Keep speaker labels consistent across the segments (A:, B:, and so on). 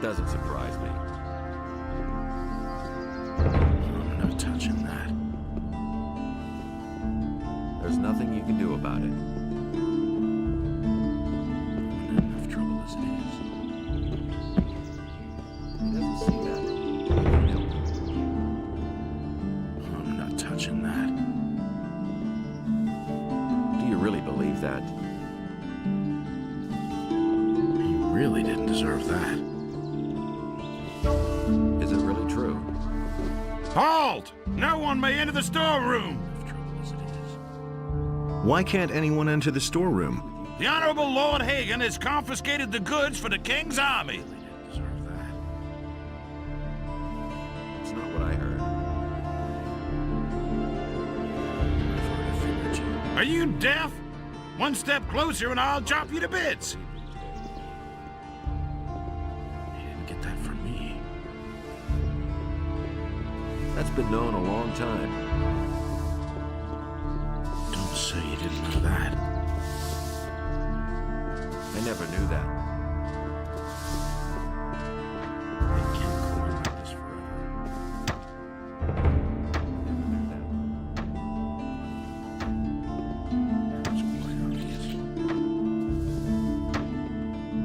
A: Doesn't surprise me.
B: I'm not touching that.
A: There's nothing you can do about it.
B: I'm in enough trouble as it is.
A: He doesn't see that.
B: I'm not touching that.
A: Do you really believe that?
B: He really didn't deserve that.
A: Is it really true?
C: Halt! No one may enter the storeroom!
B: Enough trouble as it is.
D: Why can't anyone enter the storeroom?
C: The Honorable Lord Hagen has confiscated the goods for the King's army.
B: Really didn't deserve that.
A: It's not what I heard.
B: I've heard a thing or two.
C: Are you deaf? One step closer and I'll chop you to bits.
B: He didn't get that from me.
A: That's been known a long time.
B: Don't say you didn't know that.
A: I never knew that.
B: They can't go on like this forever. It's quite obvious.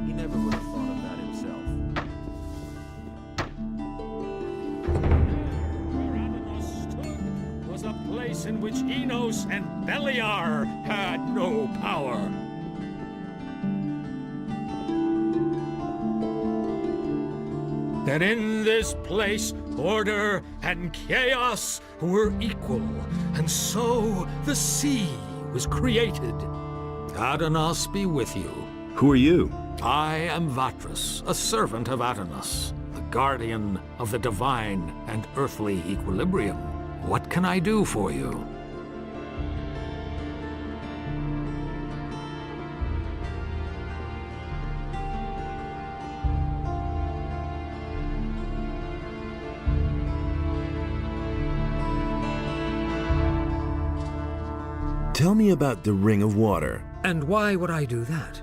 A: He never would have thought of that himself.
E: Where Adanos stood was a place in which Enos and Beliar had no power. That in this place, order and chaos were equal, and so the sea was created. Adanos be with you.
D: Who are you?
E: I am Vatras, a servant of Adanos, the guardian of the divine and earthly equilibrium. What can I do for you?
D: Tell me about the Ring of Water.
E: And why would I do that?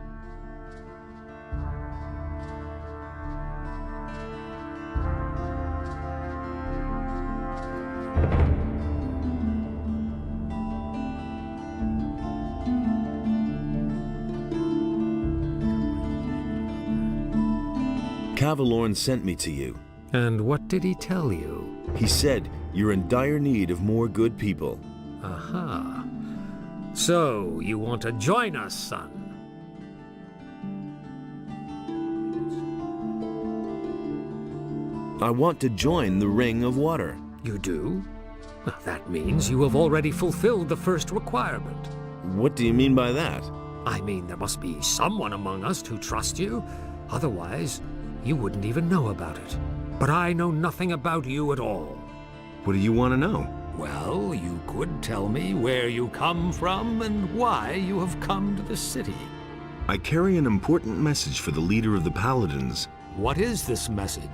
D: Cavalorn sent me to you.
E: And what did he tell you?
D: He said you're in dire need of more good people.
E: Aha. So, you want to join us, son?
D: I want to join the Ring of Water.
E: You do? Well, that means you have already fulfilled the first requirement.
D: What do you mean by that?
E: I mean, there must be someone among us who trusts you. Otherwise, you wouldn't even know about it. But I know nothing about you at all.
D: What do you want to know?
E: Well, you could tell me where you come from and why you have come to the city.
D: I carry an important message for the leader of the Paladins.
E: What is this message?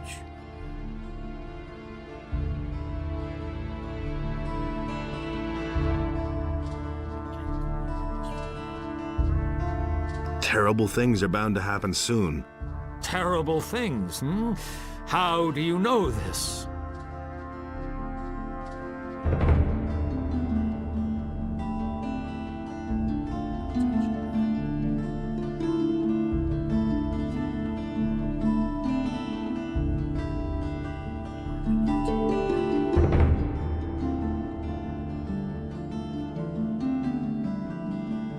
D: Terrible things are bound to happen soon.
E: Terrible things, hmm? How do you know this?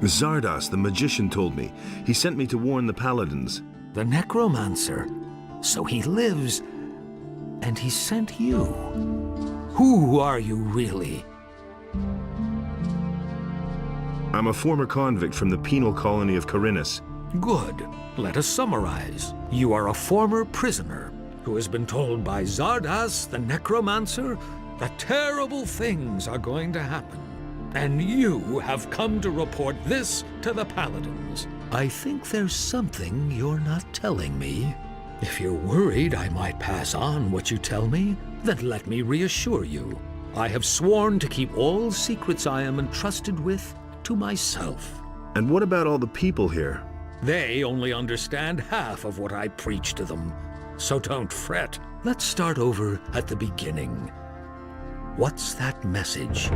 D: Zardos, the magician, told me. He sent me to warn the Paladins.
E: The necromancer. So he lives, and he sent you. Who are you really?
D: I'm a former convict from the penal colony of Corinus.
E: Good. Let us summarize. You are a former prisoner who has been told by Zardas, the necromancer, that terrible things are going to happen. And you have come to report this to the Paladins. I think there's something you're not telling me. If you're worried I might pass on what you tell me, then let me reassure you. I have sworn to keep all secrets I am entrusted with to myself.
D: And what about all the people here?
E: They only understand half of what I preach to them. so don't fret. Let's start over at the beginning. What's that message?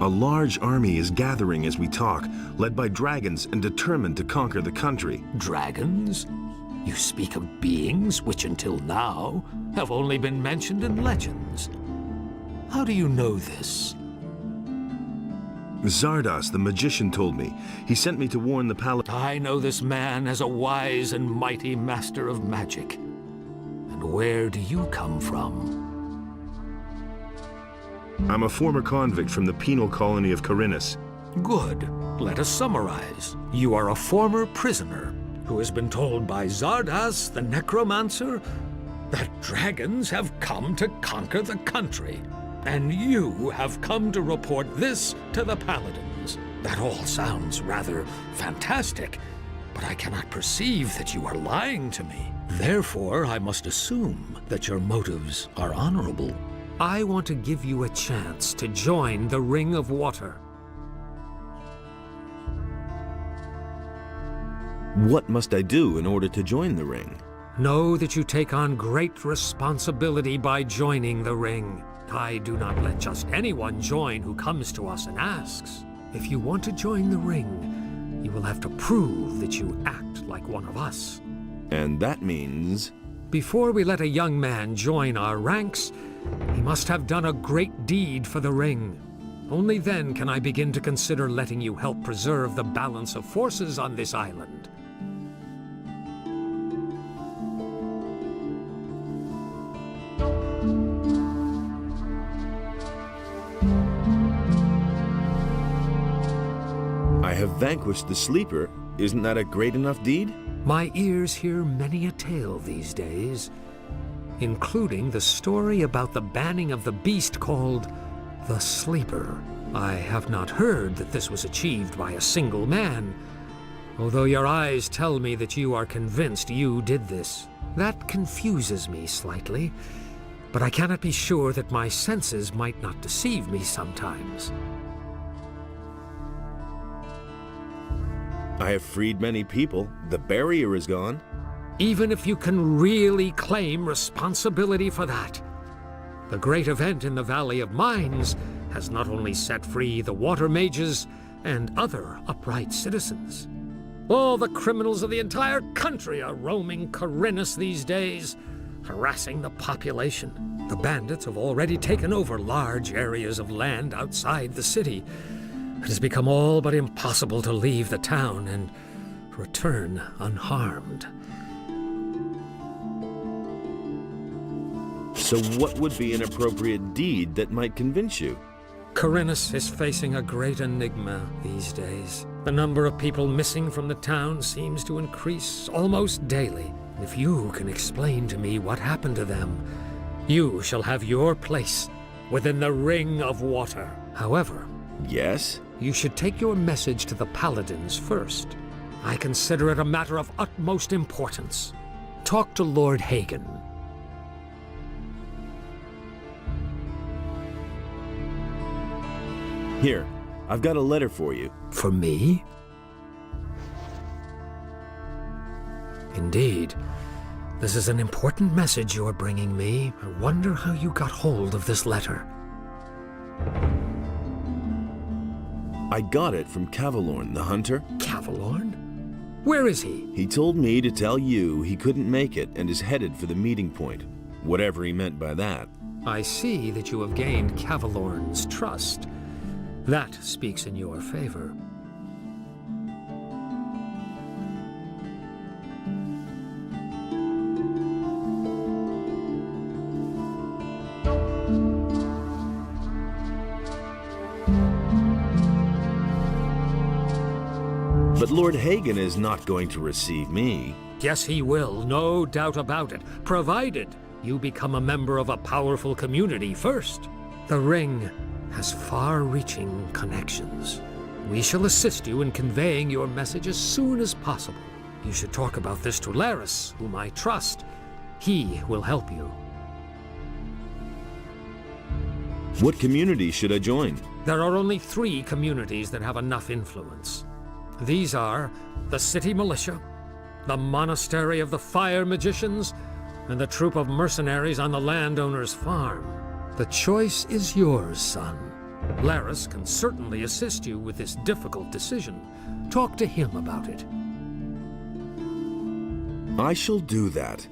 D: A large army is gathering as we talk, led by dragons and determined to conquer the country.
E: Dragons? You speak of beings which until now have only been mentioned in legends. How do you know this?
D: Zardas, the magician, told me. He sent me to warn the paladin.
E: I know this man as a wise and mighty master of magic. And where do you come from?
D: I'm a former convict from the penal colony of Carinus.
E: Good. Let us summarize. You are a former prisoner who has been told by Zardas, the necromancer, that dragons have come to conquer the country. And you have come to report this to the paladins. That all sounds rather fantastic, but I cannot perceive that you are lying to me. Therefore, I must assume that your motives are honorable. I want to give you a chance to join the Ring of Water.
F: What must I do in order to join the ring?
E: Know that you take on great responsibility by joining the ring. I do not let just anyone join who comes to us and asks. If you want to join the ring, you will have to prove that you act like one of us.
F: And that means...
E: Before we let a young man join our ranks, he must have done a great deed for the ring. Only then can I begin to consider letting you help preserve the balance of forces on this island.
F: I have vanquished the sleeper. Isn't that a great enough deed?
E: My ears hear many a tale these days, including the story about the banning of the beast called the Sleeper. I have not heard that this was achieved by a single man, although your eyes tell me that you are convinced you did this. That confuses me slightly, but I cannot be sure that my senses might not deceive me sometimes.
F: I have freed many people. The barrier is gone.
E: Even if you can really claim responsibility for that, the great event in the Valley of Mines has not only set free the water mages and other upright citizens. All the criminals of the entire country are roaming Carinus these days, harassing the population. The bandits have already taken over large areas of land outside the city. It has become all but impossible to leave the town and return unharmed.
F: So what would be an appropriate deed that might convince you?
E: Carinus is facing a great enigma these days. The number of people missing from the town seems to increase almost daily. If you can explain to me what happened to them, you shall have your place within the Ring of Water. However,
F: Yes?
E: you should take your message to the paladins first. I consider it a matter of utmost importance. Talk to Lord Hagen.
F: Here, I've got a letter for you.
E: For me? Indeed. This is an important message you're bringing me. I wonder how you got hold of this letter.
F: I got it from Cavalorn, the hunter.
E: Cavalorn? Where is he?
F: He told me to tell you he couldn't make it and is headed for the meeting point. Whatever he meant by that.
E: I see that you have gained Cavalorn's trust. That speaks in your favor.
F: But Lord Hagen is not going to receive me.
E: Yes, he will, no doubt about it, provided you become a member of a powerful community first. The ring has far-reaching connections. We shall assist you in conveying your message as soon as possible. You should talk about this to Laris, whom I trust. He will help you.
F: What community should I join?
E: There are only 3 communities that have enough influence. These are the City Militia, the monastery of the fire magicians, and the troop of mercenaries on the landowner's farm. The choice is yours, son. Laris can certainly assist you with this difficult decision. Talk to him about it.
F: I shall do that.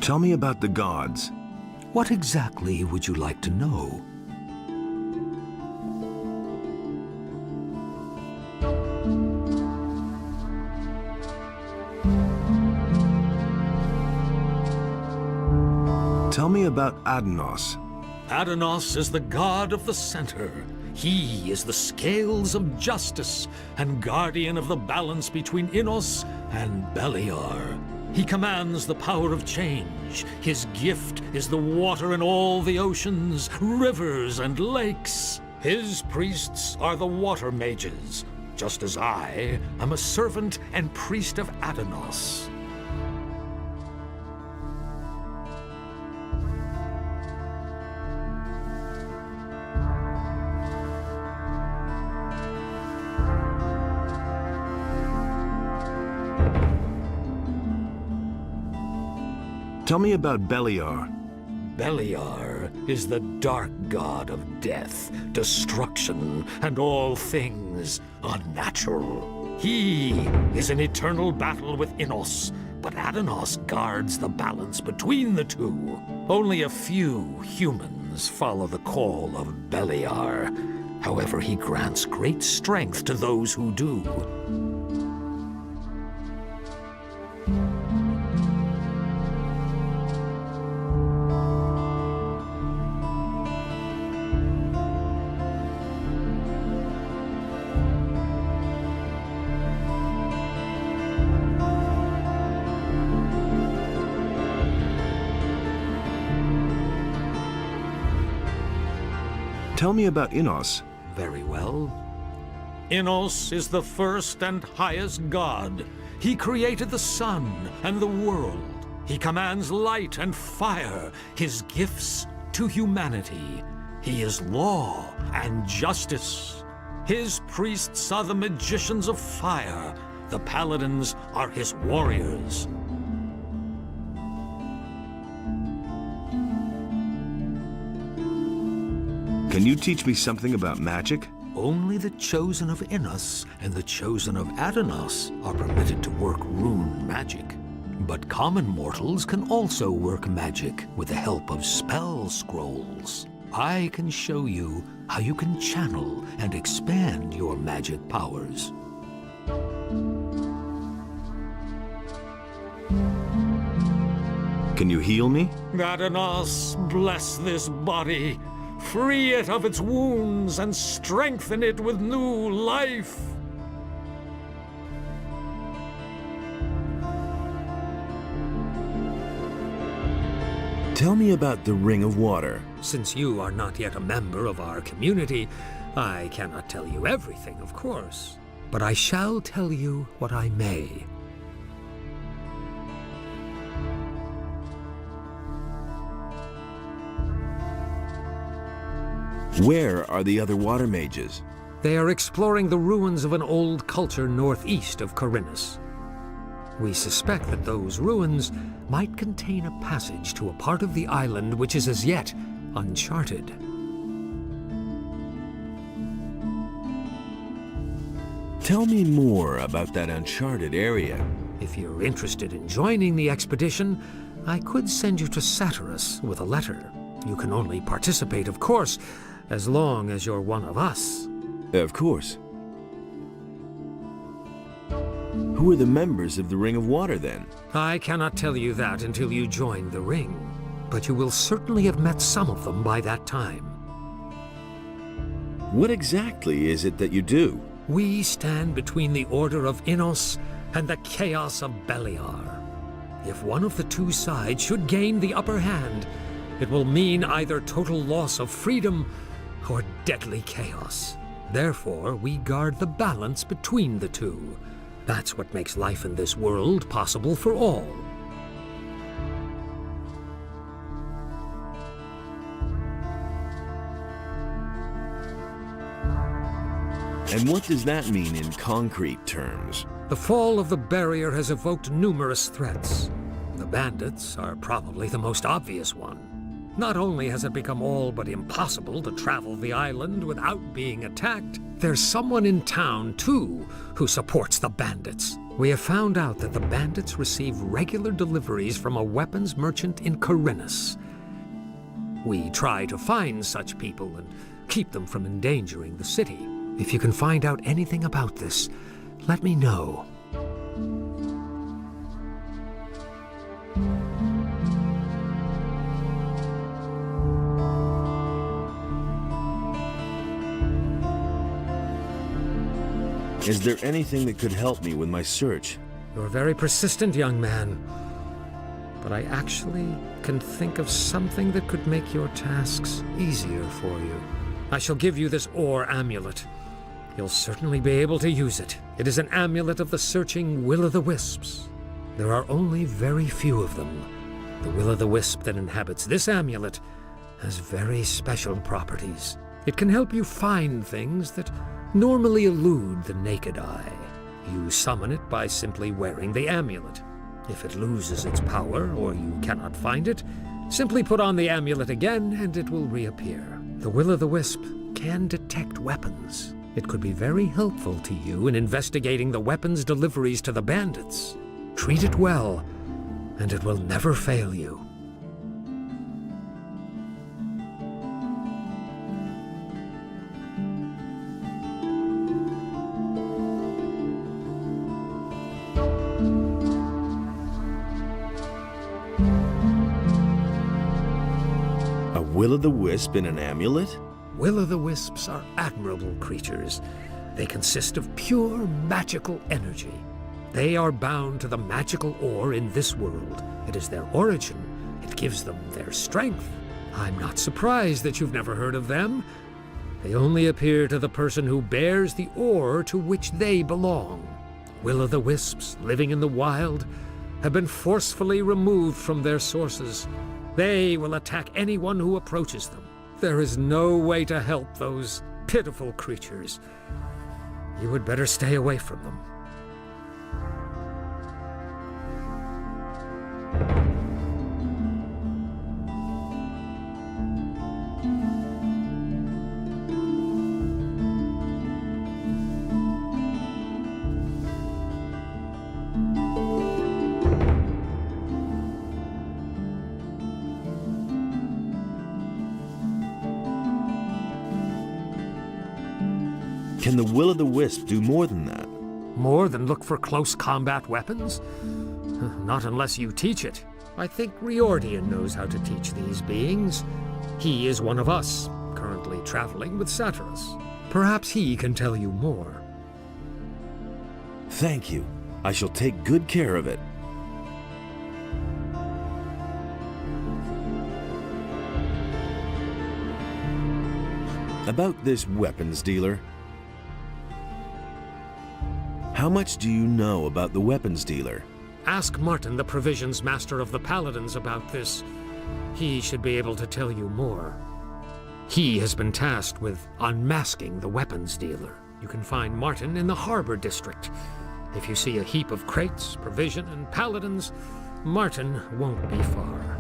D: Tell me about the gods.
E: What exactly would you like to know?
D: Tell me about Adenos.
E: Adenos is the god of the center. He is the scales of justice and guardian of the balance between Innos and Beliar. He commands the power of change. His gift is the water in all the oceans, rivers, and lakes. His priests are the water mages, just as I am a servant and priest of Adenos.
D: Tell me about Beliar.
E: Beliar is the dark god of death, destruction, and all things unnatural. He is in eternal battle with Innos, but Adenos guards the balance between the two. Only a few humans follow the call of Beliar. However, he grants great strength to those who do.
D: Tell me about Innos.
E: Very well. Innos is the first and highest god. He created the sun and the world. He commands light and fire, his gifts to humanity. He is law and justice. His priests are the magicians of fire. The paladins are his warriors.
D: Can you teach me something about magic?
E: Only the chosen of Innos and the chosen of Adenos are permitted to work rune magic. But common mortals can also work magic with the help of spell scrolls. I can show you how you can channel and expand your magic powers.
D: Can you heal me?
E: Adenos, bless this body. Free it of its wounds and strengthen it with new life.
F: Tell me about the Ring of Water.
E: Since you are not yet a member of our community, I cannot tell you everything, of course. But I shall tell you what I may.
F: Where are the other water mages?
E: They are exploring the ruins of an old culture northeast of Corinus. We suspect that those ruins might contain a passage to a part of the island which is as yet uncharted.
F: Tell me more about that uncharted area.
E: If you're interested in joining the expedition, I could send you to Satyrus with a letter. You can only participate, of course, as long as you're one of us.
F: Of course. Who are the members of the Ring of Water, then?
E: I cannot tell you that until you join the ring, but you will certainly have met some of them by that time.
F: What exactly is it that you do?
E: We stand between the Order of Innos and the chaos of Beliar. If one of the two sides should gain the upper hand, it will mean either total loss of freedom or deadly chaos. Therefore, we guard the balance between the two. That's what makes life in this world possible for all.
F: And what does that mean in concrete terms?
E: The fall of the barrier has evoked numerous threats. The bandits are probably the most obvious one. Not only has it become all but impossible to travel the island without being attacked, there's someone in town, too, who supports the bandits. We have found out that the bandits receive regular deliveries from a weapons merchant in Corinus. We try to find such people and keep them from endangering the city. If you can find out anything about this, let me know.
F: Is there anything that could help me with my search?
E: You're very persistent, young man. But I actually can think of something that could make your tasks easier for you. I shall give you this ore amulet. You'll certainly be able to use it. It is an amulet of the searching will-o'-the-wisps. There are only very few of them. The will-o'-the-wisp that inhabits this amulet has very special properties. It can help you find things that normally elude the naked eye. You summon it by simply wearing the amulet. If it loses its power or you cannot find it, simply put on the amulet again and it will reappear. The will-o'-the-wisp can detect weapons. It could be very helpful to you in investigating the weapons deliveries to the bandits. Treat it well, and it will never fail you.
F: A will-o'-the-wisp in an amulet?
E: Will-o'-the-wisps are admirable creatures. They consist of pure magical energy. They are bound to the magical ore in this world. It is their origin. It gives them their strength. I'm not surprised that you've never heard of them. They only appear to the person who bears the ore to which they belong. Will-o'-the-wisps living in the wild have been forcefully removed from their sources. They will attack anyone who approaches them. There is no way to help those pitiful creatures. You would better stay away from them.
F: Can the will-o'-the-wisp do more than that?
E: More than look for close combat weapons? Not unless you teach it. I think Riordian knows how to teach these beings. He is one of us, currently traveling with Satyrus. Perhaps he can tell you more.
F: Thank you. I shall take good care of it. About this weapons dealer. How much do you know about the weapons dealer?
E: Ask Martin, the provisions master of the Paladins, about this. He should be able to tell you more. He has been tasked with unmasking the weapons dealer. You can find Martin in the Harbor District. If you see a heap of crates, provision, and paladins, Martin won't be far.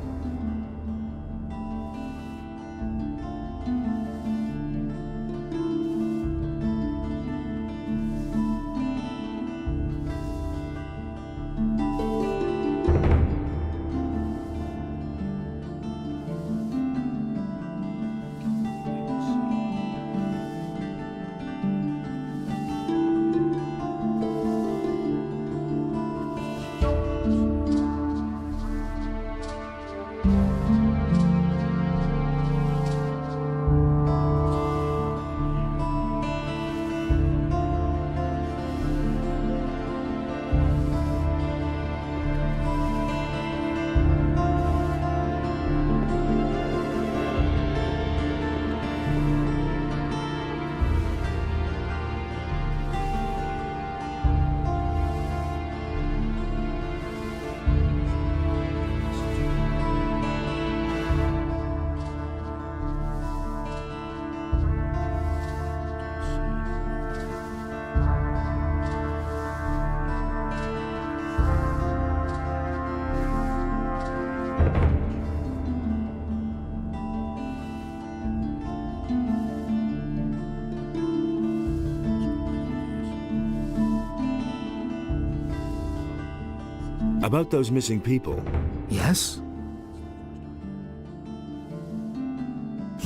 F: About those missing people,
E: Yes?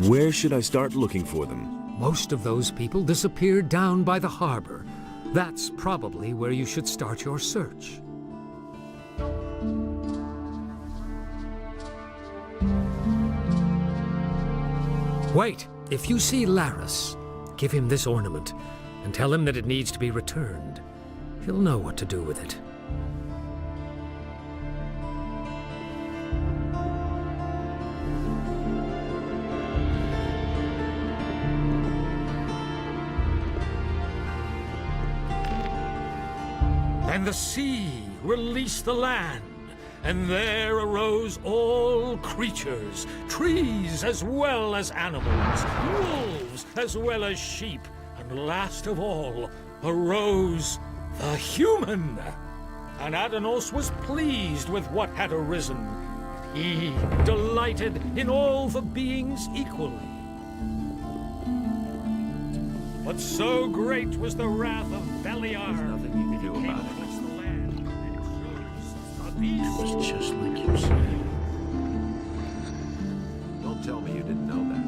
F: where should I start looking for them?
E: Most of those people disappeared down by the harbor. That's probably where you should start your search. Wait, if you see Laris, give him this ornament and tell him that it needs to be returned. He'll know what to do with it. And the sea released the land, and there arose all creatures, trees as well as animals, wolves as well as sheep, and last of all arose the human. And Adanos was pleased with what had arisen. He delighted in all the beings equally. But so great was the wrath of Beliar.
A: There's nothing you can do about it.
B: It was just like you said.
A: Don't tell me you didn't know that.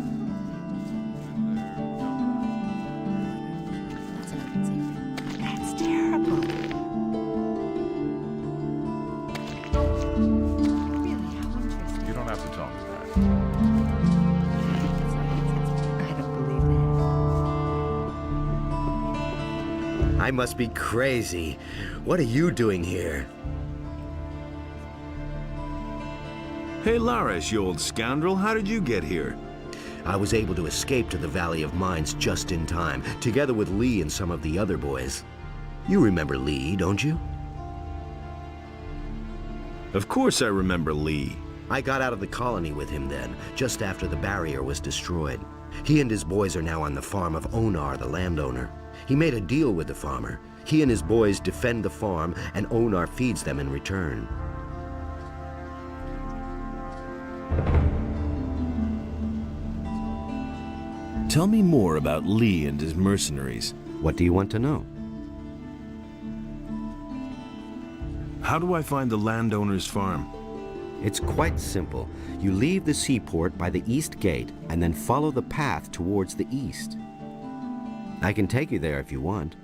G: That's terrible. Really, how interesting.
H: You don't have to tell me that.
G: I don't believe that.
I: I must be crazy. What are you doing here?
D: Hey, Laris, you old scoundrel, how did you get here?
I: I was able to escape to the Valley of Mines just in time, together with Lee and some of the other boys. You remember Lee, don't you?
D: Of course I remember Lee.
I: I got out of the colony with him then, just after the barrier was destroyed. He and his boys are now on the farm of Onar, the landowner. He made a deal with the farmer. He and his boys defend the farm, and Onar feeds them in return.
F: Tell me more about Lee and his mercenaries.
I: What do you want to know?
D: How do I find the landowner's farm?
I: It's quite simple. You leave the seaport by the east gate and then follow the path towards the east. I can take you there if you want.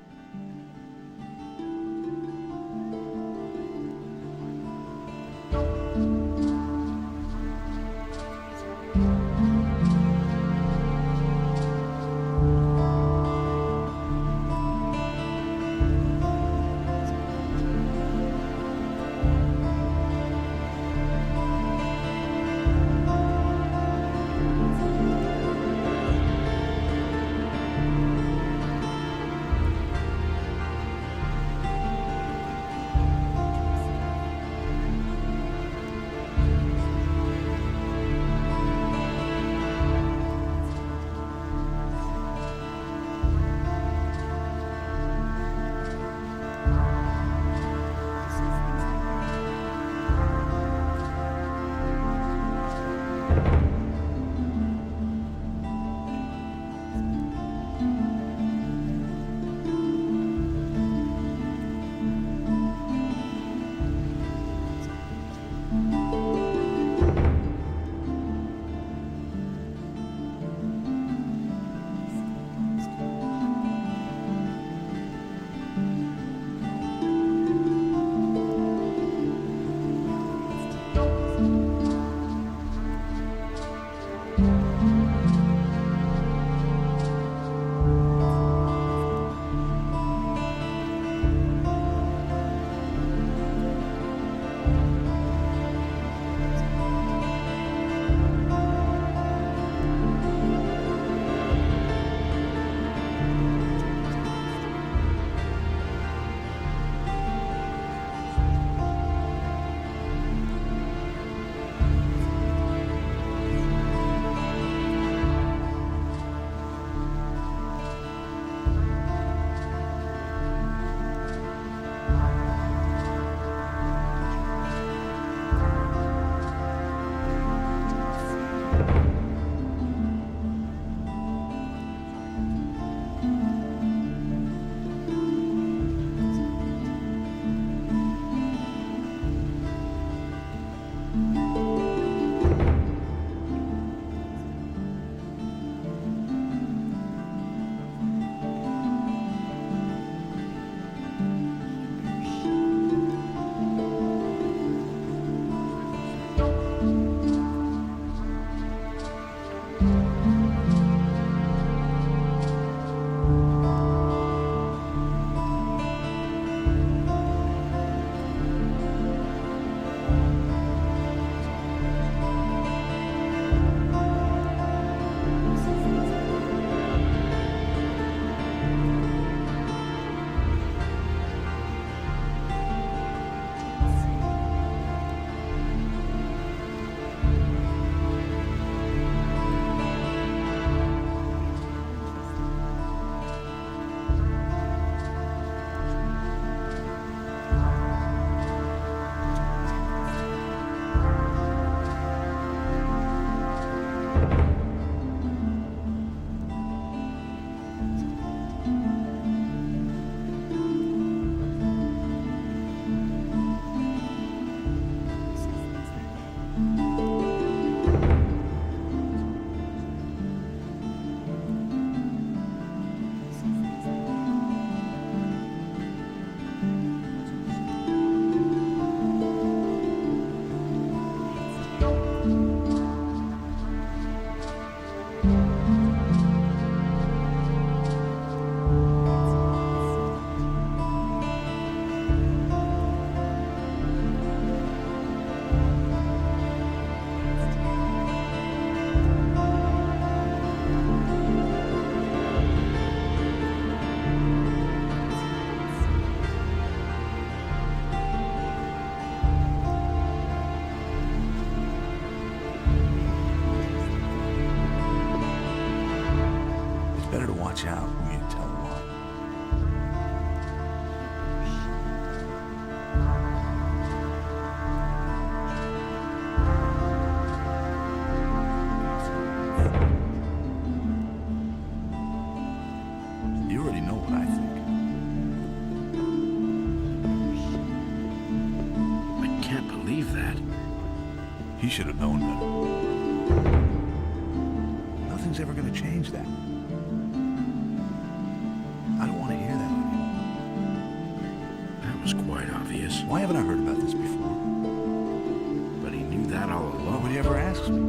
C: He should have known better. Nothing's ever gonna change that. I don't want to hear that anymore.
B: That was quite obvious.
C: Why haven't I heard about this before?
B: But he knew that all along.
C: Nobody ever asks me.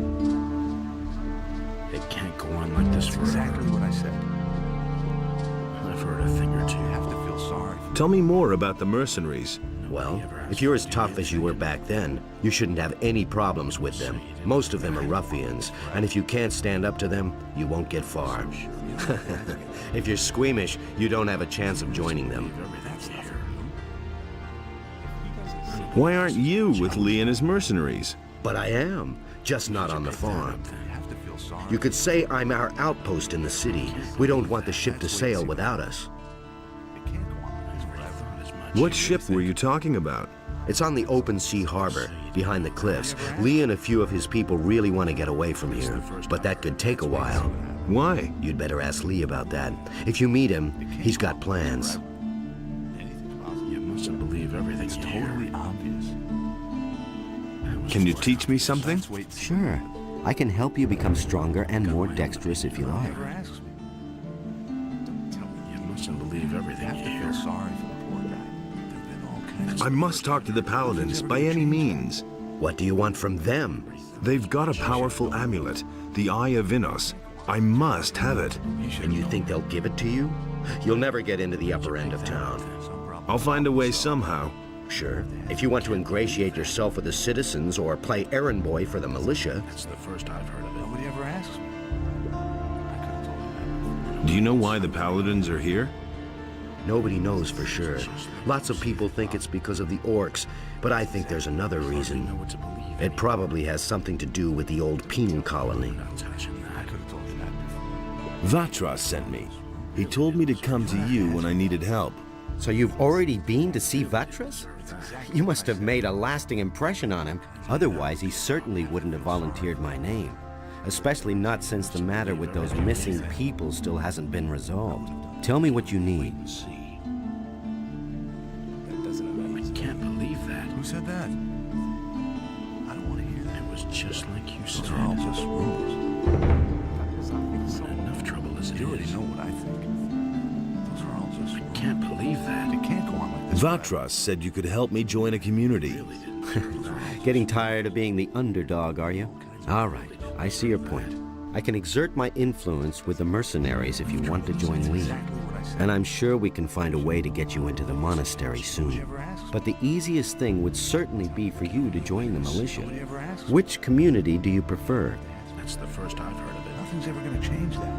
B: It can't go on like this
C: That's
B: forever.
C: exactly what I said.
B: I've heard a thing or two.
C: You have to feel sorry for
D: Tell me more about the mercenaries.
I: Well, if you're as tough as you were back then, you shouldn't have any problems with them. Most of them are ruffians, and if you can't stand up to them, you won't get far. If you're squeamish, you don't have a chance of joining them.
D: Why aren't you with Lee and his mercenaries?
I: But I am, just not on the farm.
C: You have to feel sorry.
I: You could say I'm our outpost in the city. We don't want the ship to sail without us.
C: It can't go on like this forever.
D: What ship were you talking about?
I: It's on the open sea harbor, behind the cliffs. Lee and a few of his people really want to get away from here, but that could take a while.
D: Why?
I: You'd better ask Lee about that. If you meet him, he's got plans.
C: Anything's possible.
B: You mustn't believe everything
C: It's
B: you
C: totally
B: hear.
C: obvious.
D: Can you teach me something?
C: Let's wait.
H: Sure. I can help you become stronger and more dexterous if you like.
C: Never asks me.
B: You mustn't believe
C: You
B: everything
C: have
B: you
C: to feel
B: hear.
C: sorry for the poor guy. There've been all kinds
D: I must talk to the paladins by any means.
I: What do you want from them?
D: They've got a powerful amulet, the Eye of Innos. I must have it.
I: And you think they'll give it to you? You'll never get into the upper end of town.
D: I'll find a way somehow.
I: Sure. If you want to ingratiate yourself with the citizens or play errand boy for the militia,
B: That's the first I've heard of it.
C: Nobody ever asks me. I could have told you that.
D: Do you know why the paladins are here?
I: nobody knows for sure. Lots of people think it's because of the orcs, but I think there's another reason. It probably has something to do with the old penal colony.
C: I could have told you that before.
F: Vatras sent me. He told me to come to you when I needed help.
H: So you've already been to see Vatras? You must have made a lasting impression on him. Otherwise, he certainly wouldn't have volunteered my name. Especially not since the matter with those missing people still hasn't been resolved. Tell me what you need.
B: I can't believe that.
C: Who said that? I don't want to hear that.
B: It was just like you said.
C: Those are all just rumors.
B: Enough trouble as it
C: You already
B: is.
C: know what I think. Those are all just
B: I
C: rumors.
B: can't believe that.
C: It can't go on like this.
F: Vatras said you could help me join a community.
H: Getting tired of being the underdog, are you? All right, I see your point. I can exert my influence with the mercenaries if you want to join Lee.
C: Exactly what I said.
H: And I'm sure we can find a way to get you into the monastery soon. But the easiest thing would certainly be for you to join the militia.
C: Nobody ever asks.
H: Which community do you prefer?
B: That's the first I've heard of it.
C: Nothing's ever going to change that.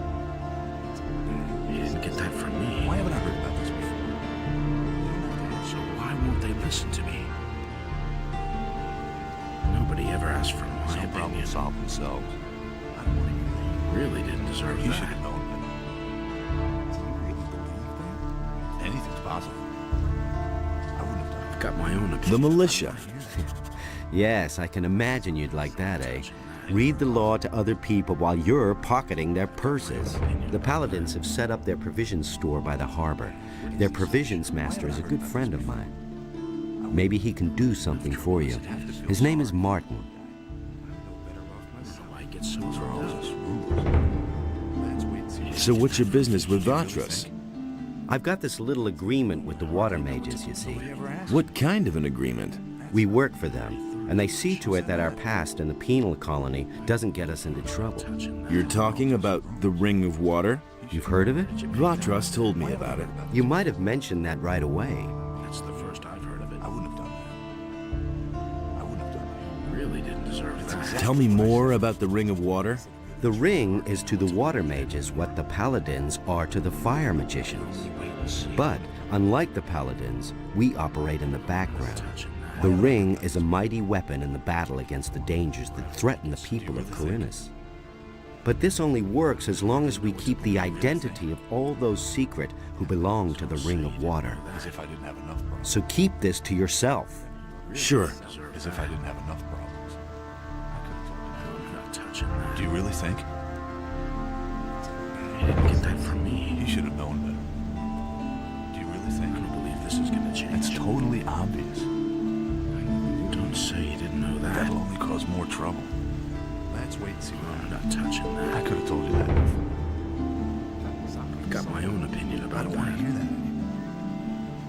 B: You didn't get that from me.
C: Why haven't I heard about this before?
B: So why won't they listen to me? Nobody ever asked for my
C: Some problems
B: opinion.
C: solve themselves. I don't want to hear
B: Really didn't deserve
C: that. You
B: that.
C: should have known that. Do you really believe that? Anything's possible. I wouldn't have done it.
B: I've got my own opinion.
F: The militia.
H: Yes, I can imagine you'd like that, eh? Read the law to other people while you're pocketing their purses. The paladins have set up their provisions store by the harbor. Their provisions master is a good friend of mine. Maybe he can do something for you. His name is Martin.
B: I get so
C: Those are all
B: wrong.
C: just rumors. Let's wait and see.
F: So what's your business with Vatras?
H: I've got this little agreement with the water mages, you see.
C: Nobody ever asks.
F: What kind of an agreement?
H: We work for them, and they see to it that our past in the penal colony doesn't get us into trouble.
F: You're talking about the Ring of Water?
H: You've heard of it?
F: Vatras told me about it.
H: You might have mentioned that right away.
B: That's the first I've heard of it.
C: I wouldn't have done that. I wouldn't have done that.
B: Really didn't deserve that.
F: Tell me more about the Ring of Water.
H: The ring is to the water mages what the paladins are to the fire magicians. But, unlike the paladins, we operate in the background. The ring is a mighty weapon in the battle against the dangers that threaten the people of Corinus. But this only works as long as we keep the identity of all those secret who belong to the Ring of Water.
C: As if I didn't have enough problems.
H: So keep this to yourself.
F: Sure.
C: As if I didn't have enough problems. I could have told
B: I'm not touching that.
C: you. Do you really think?
B: You didn't get that from me.
C: You should have known better. Do you really
B: I
C: think?
B: don't believe this is gonna change.
C: It's totally obvious.
B: Don't say you didn't know that.
C: That'll only cause more trouble.
A: Let's wait and see what
B: I'm
A: happens.
B: not touching that.
C: I could have told you that before.
B: I've got my own opinion
C: I
B: about
C: don't
B: that.
C: want to hear that anymore.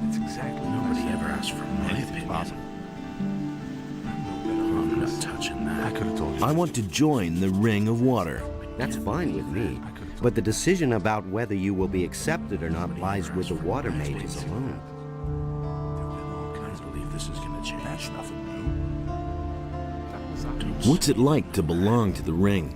C: It's exactly what I
B: Nobody
C: said.
B: ever asked for my
C: Anything's
B: opinion.
C: possible.
B: I'm not touching that.
C: I could have told you.
F: I want to join the Ring of Water.
H: That's fine with me. But the decision about whether you will be accepted or not lies with the water mages alone.
B: I don't believe this is going to change.
C: That's nothing new.
F: What's it like to belong to the Ring?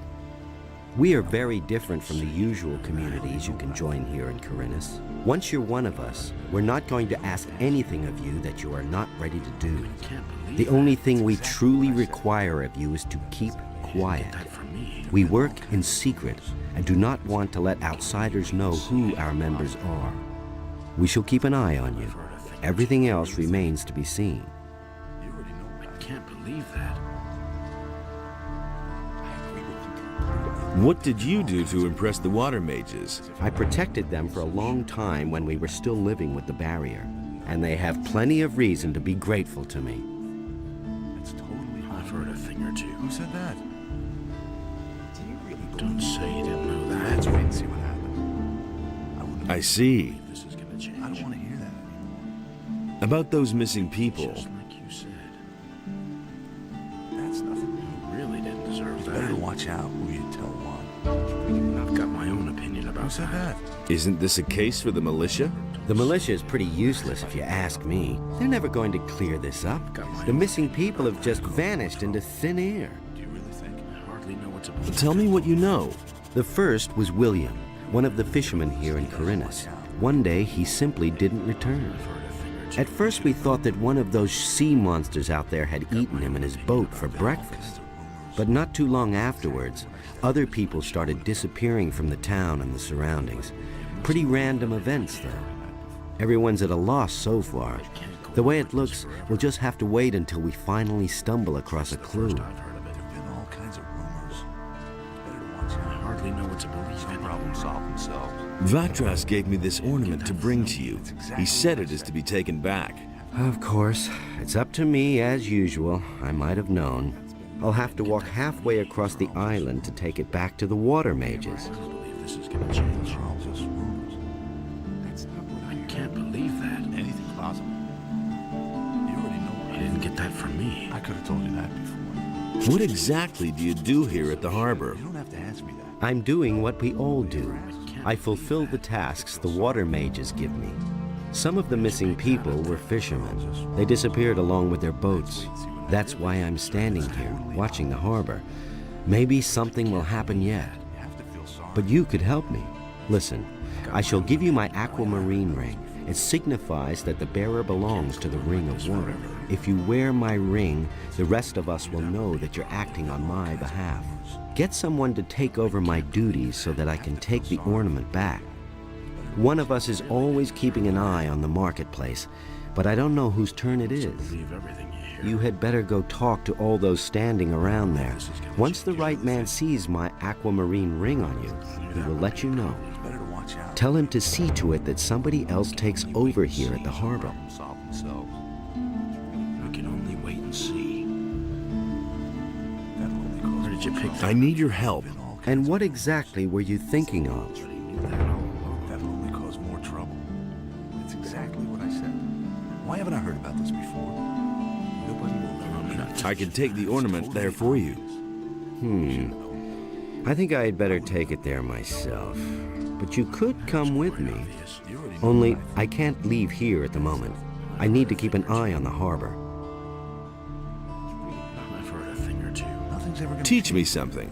H: We are very different from the usual communities you can join here in Corinus. Once you're one of us, we're not going to ask anything of you that you are not ready to do.
B: Can't believe
H: The only thing we truly require of you is to keep quiet.
B: that for me.
H: We work in secret and do not want to let outsiders know who our members are. We shall keep an eye on you. Everything else remains to be seen.
B: I can't believe that.
F: What did you do to impress the water mages?
H: I protected them for a long time when we were still living with the barrier, and they have plenty of reason to be grateful to me.
C: It's totally
B: I've heard a thing or two.
C: Who said that?
B: Don't say you didn't know that.
C: Let's wait and see what happens. I wouldn't
F: I see.
B: believe this is going to change.
C: I don't want to hear that anymore.
F: About those missing people.
B: Just like you said.
C: That's nothing new.
B: You really didn't deserve
C: It's
B: that.
C: better to watch out who you tell one.
B: I've got my own opinion about
C: Who said that?
F: Isn't this a case for the militia?
H: The militia is pretty useless if you ask me. They're never going to clear this up. The missing people have just vanished into thin air.
C: Do you really think?
B: I hardly know what to believe.
F: Tell me what you know.
H: The first was William, one of the fishermen here in Corinus. One day, he simply didn't return. At first, we thought that one of those sea monsters out there had eaten him in his boat for breakfast. But not too long afterwards, other people started disappearing from the town and the surroundings. Pretty random events, though. Everyone's at a loss so far. The way it looks, we'll just have to wait until we finally stumble across a clue.
C: I've heard of it. There've been all kinds of rumors. Better to watch
B: I
C: out.
B: hardly know what to believe
C: Some
B: in.
C: problems solve themselves.
F: Vatras gave me this ornament to bring to you. He said it is to be taken back.
H: Of course, it's up to me as usual. I might have known. I'll have to walk halfway across the island to take it back to the water mages.
B: I don't believe this is going to change.
C: They're all just rumors. That's not what
B: I can't believe that.
C: Anything's possible. You already know what
B: You didn't get that from me.
C: I could have told you that before.
F: What exactly do you do here at the harbor?
C: You don't have to ask me that.
H: I'm doing what we all do. I fulfill the tasks the water mages give me. Some of the missing people were fishermen. They disappeared along with their boats. That's why I'm standing here, watching the harbor. Maybe something will happen yet.
C: You have to feel sorry.
H: But you could help me. Listen, I shall give you my aquamarine ring. It signifies that the bearer belongs to the Ring of Water. If you wear my ring, the rest of us will know that you're acting on my behalf. Get someone to take over my duties so that I can take the ornament back. One of us is always keeping an eye on the marketplace, but I don't know whose turn it is.
B: Believe everything you hear.
H: You had better go talk to all those standing around there. Once the right man sees my aquamarine ring on you, he will let you know.
C: Better to watch out.
H: Tell him to see to it that somebody else takes over here at the harbor.
C: Problems solve themselves.
B: We can only wait and see.
C: That'll only cause
B: Where did you pick that?
F: I need your help.
H: And what exactly were you thinking of?
C: That'll only cause more trouble. It's exactly what I said. Why haven't I heard about this before? Nobody will know.
F: I can take the ornament there for you.
H: I think I'd better take it there myself. But you could come with me. Only I can't leave here at the moment. I need to keep an eye on the harbor.
B: I've heard a thing or two.
C: Nothing's ever gonna
F: Teach me something.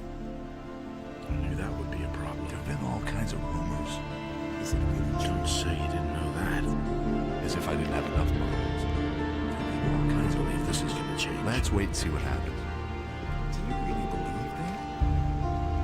B: I knew that would be a problem.
C: There've been all kinds of rumors. Is it really
B: Don't say you didn't know that.
C: As if I didn't have enough problems. There've been all
B: I
C: kinds of
B: believe this is going to change.
C: Let's wait and see what happens. Do you really believe that?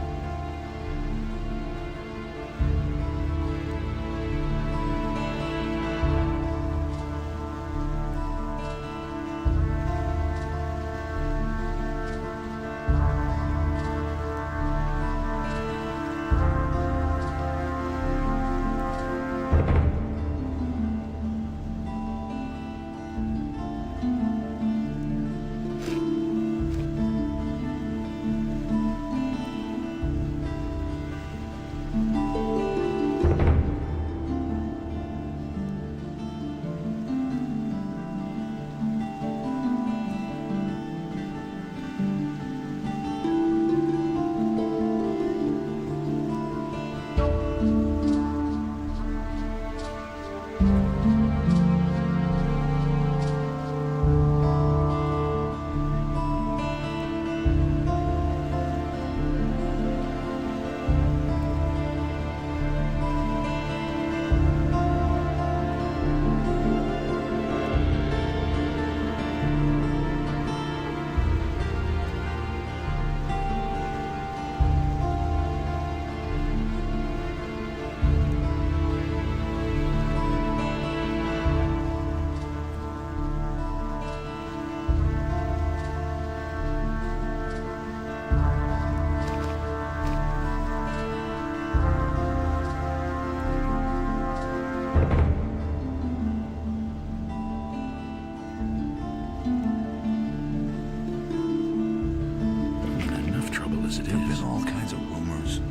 B: as it
C: There have
B: is.
C: been all kinds of rumors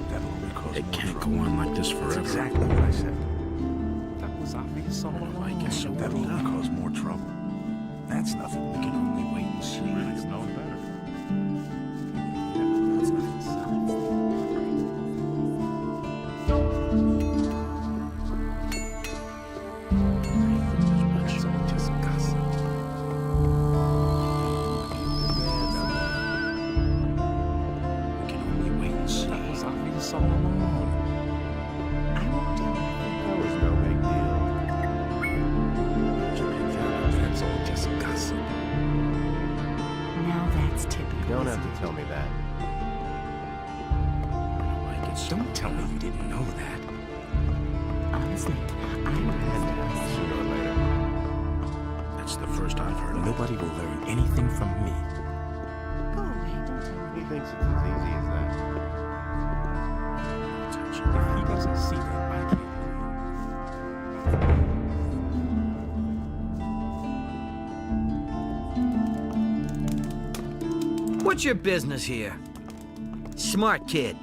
C: that'll only cause
B: It
C: more
B: can't
C: trouble.
B: go on like this
C: That's
B: forever.
C: exactly what I said.
A: That was obvious all along.
B: I get so
C: That'll
B: worried
C: only
B: now.
C: cause more trouble. That's nothing.
B: We can only wait and see.
A: It's no better. That's all just gossip.
B: We can only wait and see.
A: That was obvious all along.
G: I won't tell you.
A: That was no big deal. That's all just gossip.
G: Now that's typical.
A: You don't have to tell me that.
B: I get so
A: Don't tell me you didn't know that.
G: Honestly, I
A: Sooner or later,
B: That's the first I've heard of it.
A: nobody will learn anything from me.
G: Go away, don't tell me.
A: He thinks it's as easy as that.
B: Touch it.
A: If he doesn't see that, I can't.
J: What's your business here? Smart kid.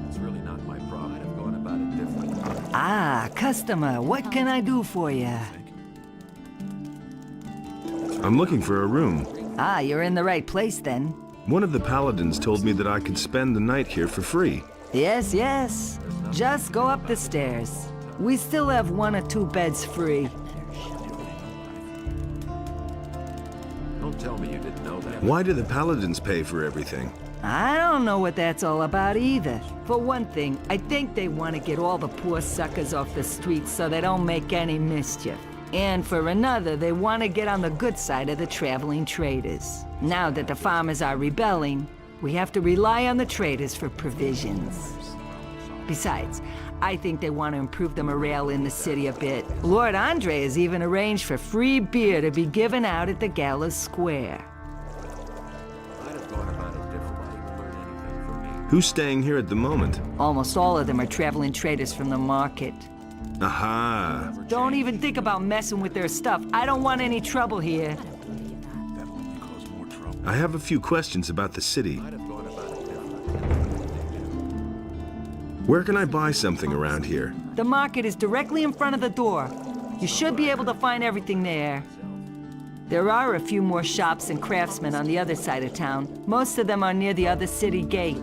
C: It's really not my problem. I'd have gone about it differently.
K: Ah, customer, what can I do for you?
D: I'm looking for a room.
K: Ah, you're in the right place then.
D: One of the paladins told me that I could spend the night here for free.
K: Yes, yes. Just go up the stairs. We still have 1 or 2 beds free.
C: Don't tell me you didn't know that.
D: Why do the paladins pay for everything?
K: I don't know what that's all about either. For one thing, I think they want to get all the poor suckers off the streets so they don't make any mischief. And for another, they want to get on the good side of the traveling traders. Now that the farmers are rebelling, we have to rely on the traders for provisions. Besides, I think they want to improve the morale in the city a bit. Lord Andre has even arranged for free beer to be given out at the Gallows Square.
C: I'd have gone about it differently. You learn anything from me.
D: Who's staying here at the moment?
K: Almost all of them are traveling traders from the market.
D: Aha!
K: Don't even think about messing with their stuff. I don't want any trouble here.
C: That'll only cause more trouble.
D: I have a few questions about the city.
C: I'd have gone about it differently.
D: Where can I buy something around here?
K: The market is directly in front of the door. You should be able to find everything there. There are a few more shops and craftsmen on the other side of town. Most of them are near the other city gate.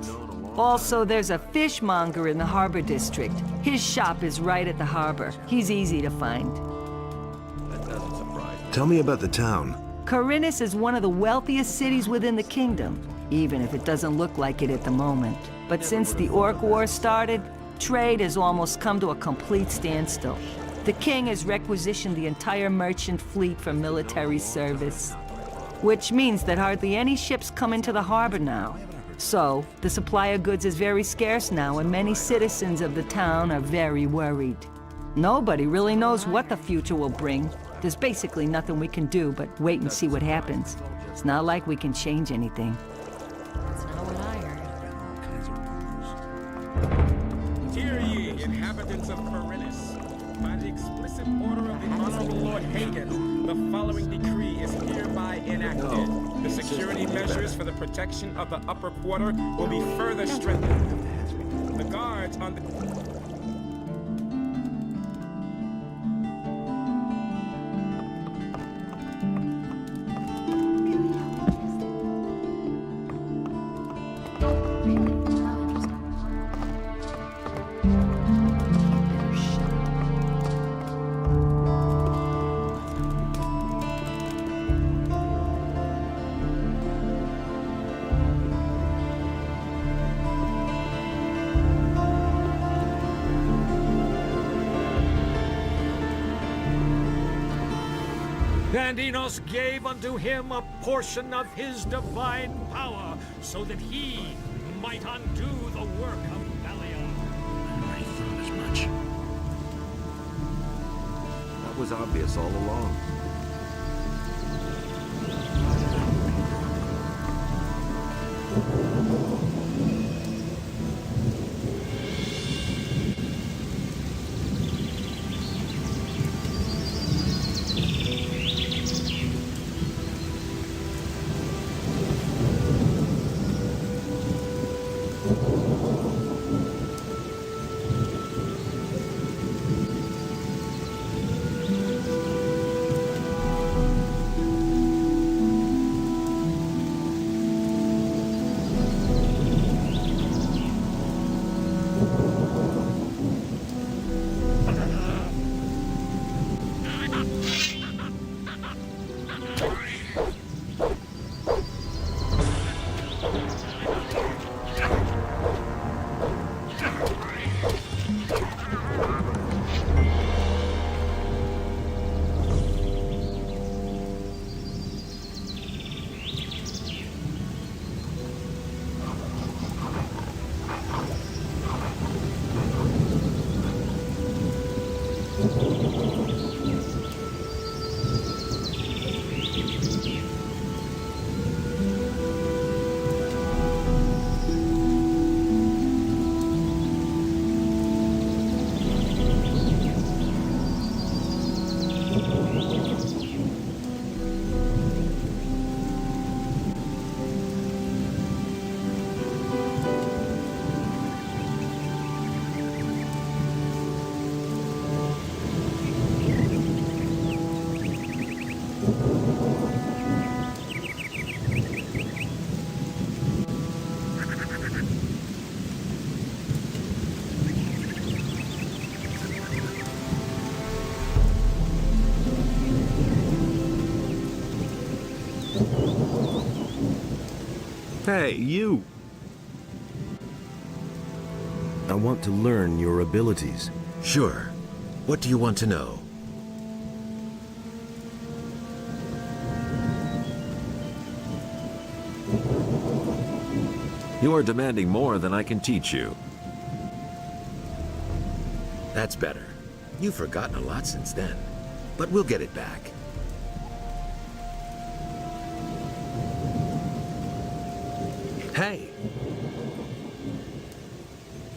K: Also, there's a fishmonger in the harbor district. His shop is right at the harbor. He's easy to find.
C: That doesn't surprise me.
D: Tell me about the town.
K: Corinus is one of the wealthiest cities within the kingdom, even if it doesn't look like it at the moment. But since the Orc War started, trade has almost come to a complete standstill. The king has requisitioned the entire merchant fleet for military service, which means that hardly any ships come into the harbor now. So, the supply of goods is very scarce now, and many citizens of the town are very worried. Nobody really knows what the future will bring. There's basically nothing we can do but wait and see what happens. It's not like we can change anything.
G: That's not what I heard.
C: All kinds of rumors.
L: Hear ye, inhabitants of Piranha. By the explicit order of the Honorable Lord Hagen, the following decree is hereby enacted. The security measures for the protection of the upper quarter will be further strengthened. The guards on the...
E: And Enos gave unto him a portion of his divine power, so that he might undo the work of Belial.
B: I thought as much.
C: That was obvious all along.
D: Hey, you! I want to learn your abilities.
M: Sure. What do you want to know?
N: You are demanding more than I can teach you.
M: That's better. You've forgotten a lot since then, but we'll get it back. Hey!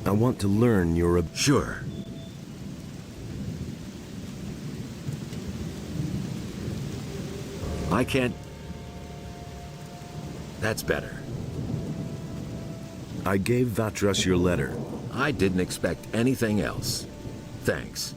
D: I want to learn your
M: Sure.
N: I can't...
M: That's better.
D: I gave Vatras your letter.
M: I didn't expect anything else. Thanks.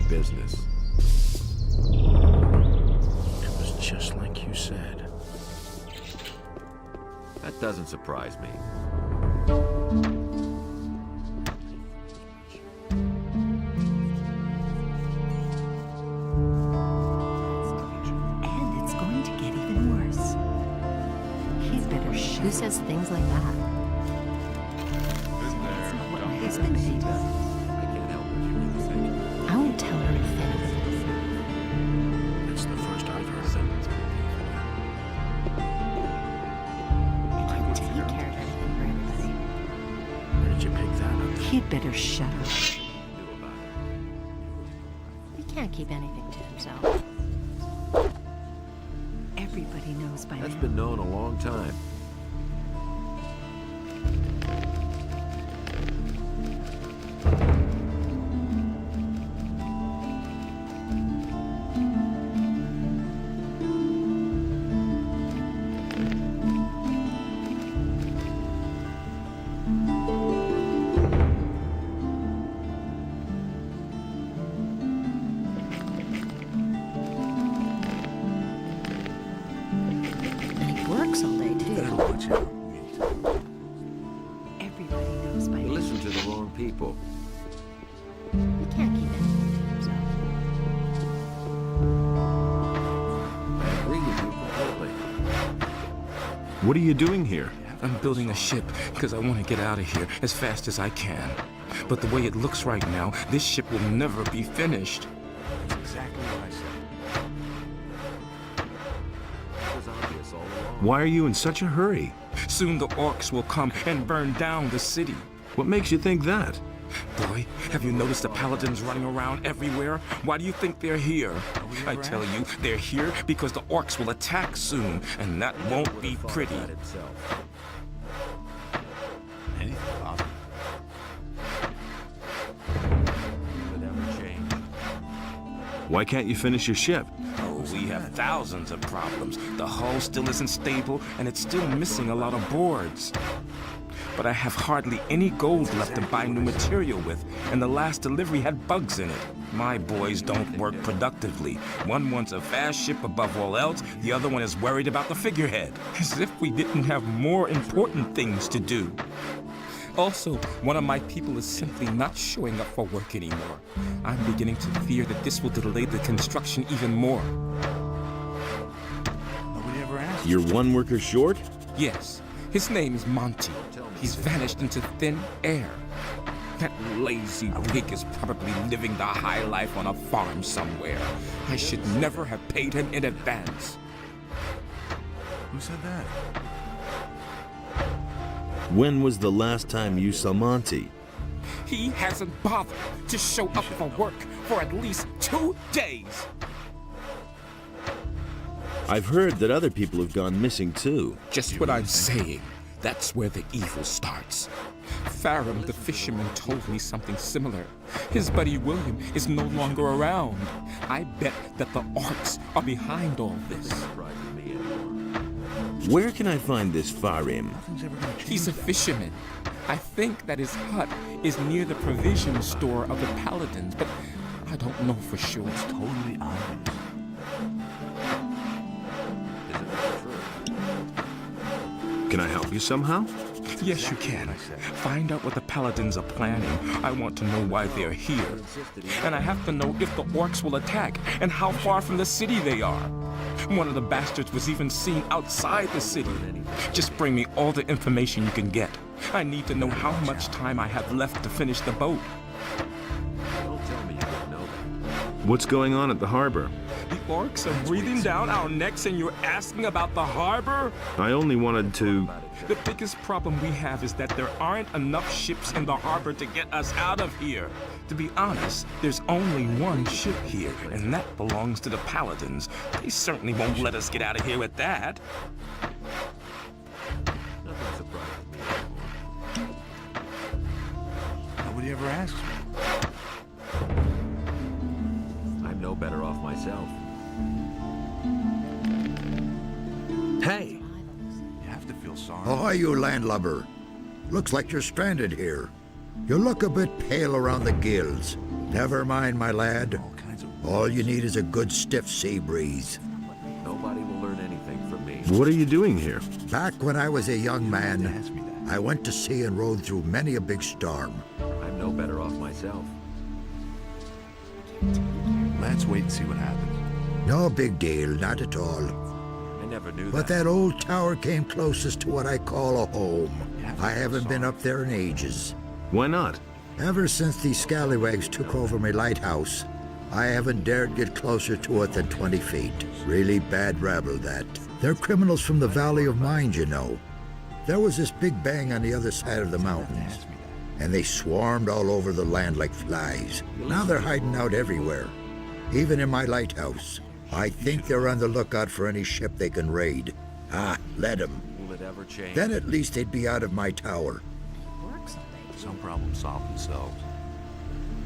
M: business.
B: It was just like you said.
N: That doesn't surprise me.
G: And it's going to get even worse. He'd better shut. Who says things like that? That's not what my husband says.
N: I can't help what you really think.
G: I won't tell her if anything.
B: That's the first I've heard of it.
G: And I didn't care anything for anybody.
B: Where did you pick that up?
G: He'd better shut up. He can't keep anything to himself. Everybody knows by now.
N: That's been known a long time.
G: And he works all day, too.
C: Better watch out.
G: Everybody knows by
N: You
G: now.
N: listen to the wrong people.
G: He can't keep anything to himself.
N: I agree with you completely.
D: What are you doing here?
A: I'm building a ship because I want to get out of here as fast as I can. But the way it looks right now, this ship will never be finished.
C: That's exactly what I said.
N: It was obvious all along.
D: Why are you in such a hurry?
A: Soon the orcs will come and burn down the city.
D: What makes you think that?
A: Boy, have you noticed the paladins running around everywhere? Why do you think they're here? I tell you, they're here because the orcs will attack soon, and that won't be pretty.
N: That itself.
C: Anything possible.
N: Would ever change.
D: Why can't you finish your ship?
A: Oh, we have thousands of problems. The hull still isn't stable, and it's still missing a lot of boards. But I have hardly any gold left to buy new material with, and the last delivery had bugs in it. My boys don't work productively. One wants a fast ship above all else, the other one is worried about the figurehead. As if we didn't have more important things to do. Also, one of my people is simply not showing up for work anymore. I'm beginning to fear that this will delay the construction even more.
C: Nobody ever asked.
F: You're one worker short?
A: Yes, his name is Monty. He's vanished into thin air. That lazy pig is probably living the high life on a farm somewhere. I should never have paid him in advance.
C: Who said that?
F: When was the last time you saw Monty?
A: He hasn't bothered to show up for work for at least 2 days.
F: I've heard that other people have gone missing too.
A: Just what I'm saying. That's where the evil starts. Farum the fisherman told me something similar. His buddy William is no longer around. I bet that the orcs are behind all this.
F: Where can I find this Farim?
A: He's a fisherman. I think that his hut is near the provision store of the paladins, but I don't know for sure.
C: It's totally obvious.
D: Can I help you somehow?
A: Yes, you can. Find out what the paladins are planning. I want to know why they're here. And I have to know if the orcs will attack and how far from the city they are. One of the bastards was even seen outside the city. Just bring me all the information you can get. I need to know how much time I have left to finish the boat.
N: Don't tell me you don't know that.
D: What's going on at the harbor?
A: The orcs are breathing down our necks and you're asking about the harbor?
D: I only wanted to...
A: The biggest problem we have is that there aren't enough ships in the harbor to get us out of here. To be honest, there's only one ship here, and that belongs to the paladins. They certainly won't let us get out of here with that.
N: Nothing surprises me anymore.
C: Nobody ever asks me.
N: I'm no better off myself.
M: Hey!
C: You have to feel sorry.
O: Ahoy, you landlubber. Looks like you're stranded here. You look a bit pale around the gills. Never mind, my lad. All you need is a good stiff sea breeze.
N: Nobody will learn anything from me.
D: What are you doing here?
O: Back when I was a young man, I went to sea and rode through many a big storm.
N: I'm no better off myself.
C: Let's wait and see what happens.
O: No big deal, not at all.
N: I never knew
O: But that old tower came closest to what I call a home. I haven't been up there in ages.
D: Why not?
O: Ever since these scallywags took over my lighthouse, I haven't dared get closer to it than 20 feet. Really bad rabble, that. They're criminals from the Valley of Mind, you know. There was this big bang on the other side of the mountains, and they swarmed all over the land like flies. Now they're hiding out everywhere, even in my lighthouse. I think they're on the lookout for any ship they can raid. Ah, let them.
N: Will it ever change?
O: Then at least they'd be out of my tower.
C: Some problems solve themselves.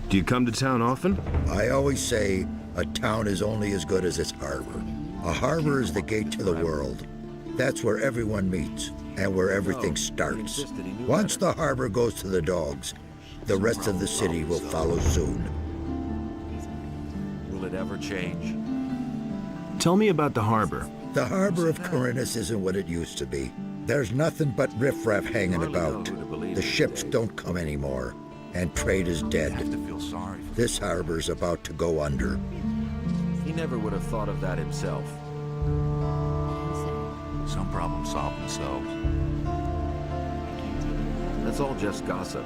D: Do you come to town often?
O: I always say a town is only as good as its harbor. A harbor is the gate to the world. That's where everyone meets and where everything starts. Once the harbor goes to the dogs, the rest of the city will follow soon.
N: Will it ever change?
D: Tell me about the harbor.
O: The harbor of Corinthus isn't what it used to be. There's nothing but riffraff hanging about. The ships don't come anymore, and trade is dead. This harbor's about to go under.
N: He never would have thought of that himself.
C: Some problems solve themselves.
N: That's all just gossip.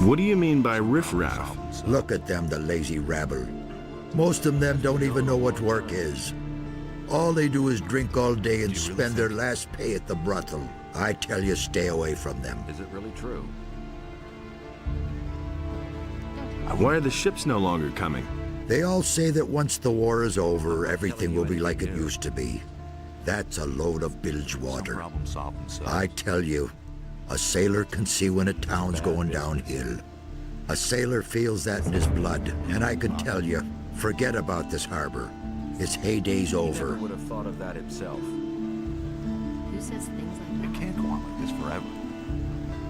D: What do you mean by riffraff?
O: Look at them, the lazy rabble. Most of them don't even know what work is. All they do is drink all day and spend their last pay at the brothel. I tell you, stay away from them.
N: Is it really true?
D: Why are the ships no longer coming?
O: They all say that once the war is over, everything will be like it used to be. That's a load of bilge water. I tell you, a sailor can see when a town's going downhill. A sailor feels that in his blood, and I can tell you, forget about this harbor. Its heyday's over.
N: He never would have thought of that himself.
G: Who says things like that?
C: It can't go on like this forever.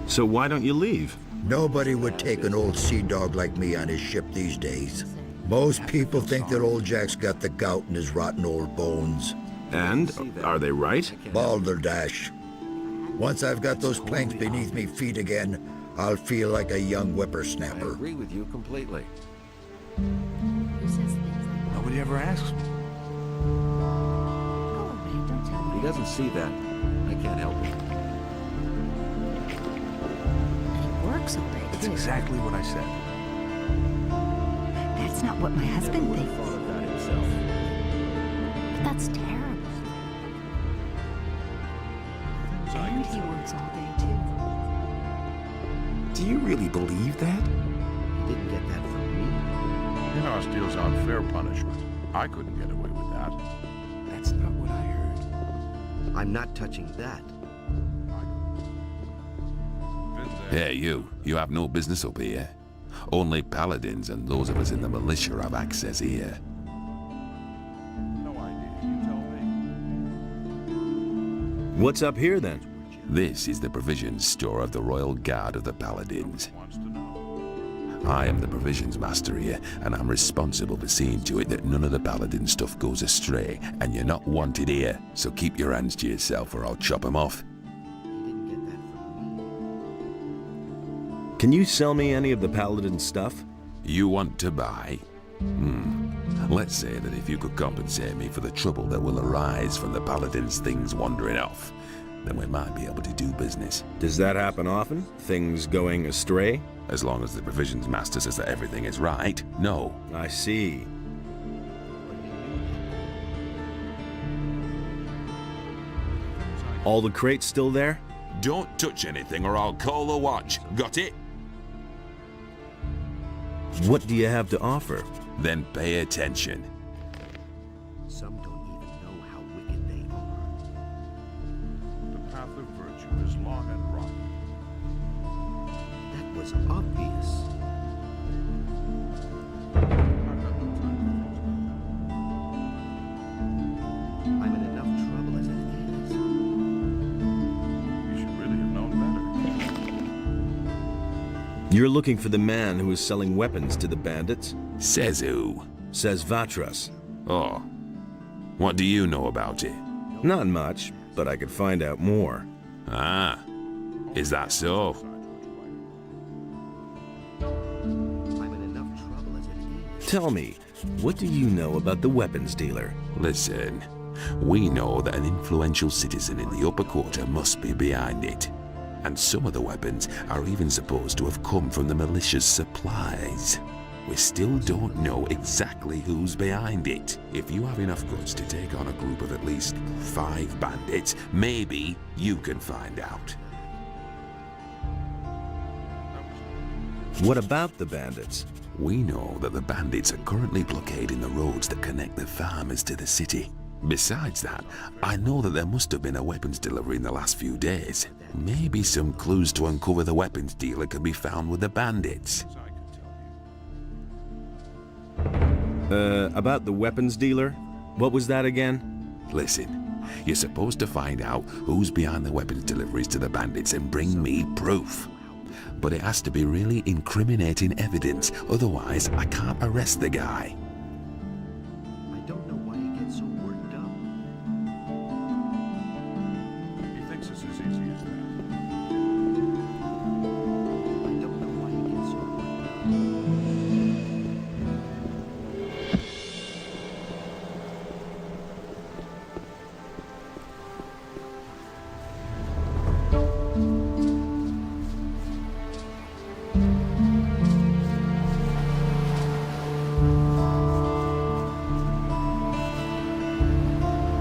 D: So why don't you leave?
O: Nobody would take an old sea dog like me on his ship these days. Most people think that old Jack's got the gout in his rotten old bones.
D: And are they right?
O: Balderdash. Once I've got those planks beneath me feet again, I'll feel like a young
N: I
O: whippersnapper.
N: agree with you completely.
G: Who says things like that?
C: Nobody ever asks me.
G: Go away, don't tell me.
N: He doesn't see that. I can't help it.
G: And he works all day,
C: It's
G: too.
C: exactly what I said.
G: That's not what my husband
N: Would have
G: thinks.
N: thought of that himself.
G: But that's terrible. And he works all day, too.
A: Do you really believe that?
H: He didn't get that from me.
B: Minos deals out fair punishment. I couldn't get away with that.
A: That's not what I heard.
H: I'm not touching that.
M: Hey, you. You have no business up here. Only paladins and those of us in the militia have access here.
B: No idea. You tell me.
F: What's up here, then?
M: This is the provisions store of the Royal Guard of the Paladins. I am the provisions master here, and I'm responsible for seeing to it that none of the paladin stuff goes astray, and you're not wanted here, so keep your hands to yourself or I'll chop them off.
H: He didn't get that from me.
F: Can you sell me any of the paladin stuff?
M: You want to buy? Let's say that if you could compensate me for the trouble that will arise from the paladin's things wandering off, then we might be able to do business.
F: Does that happen often? Things going astray?
M: As long as the provisions master says that everything is right, no.
F: I see. All the crates still there?
M: Don't touch anything or I'll call the watch. Got it?
F: What do you have to offer?
M: Then pay attention.
H: Some don't even know how wicked they are.
B: The path of virtue is long and rocky.
H: That was obvious.
B: I've got no time
H: I'm in enough trouble as it is.
B: for things. You should really have known better.
F: You're looking for the man who is selling weapons to the bandits?
M: Says who?
F: Says Vatras.
M: Oh. What do you know about it?
F: Not much, but I could find out more.
M: Ah. Is that so?
H: I'm in enough trouble as it is.
F: Tell me, what do you know about the weapons dealer?
M: Listen, we know that an influential citizen in the upper quarter must be behind it. And some of the weapons are even supposed to have come from the militia's supplies. We still don't know exactly who's behind it. If you have enough guts to take on a group of at least 5 bandits, maybe you can find out.
F: What about the bandits?
M: We know that the bandits are currently blockading the roads that connect the farmers to the city. Besides that, I know that there must have been a weapons delivery in the last few days. Maybe some clues to uncover the weapons dealer can be found with the bandits.
F: About the weapons dealer? What was that again?
M: Listen, you're supposed to find out who's behind the weapons deliveries to the bandits and bring me proof. But it has to be really incriminating evidence, otherwise I can't arrest the guy.
H: I don't know why he gets so worked up.
B: He thinks it's as easy as that.
H: I don't know why he gets so worked up.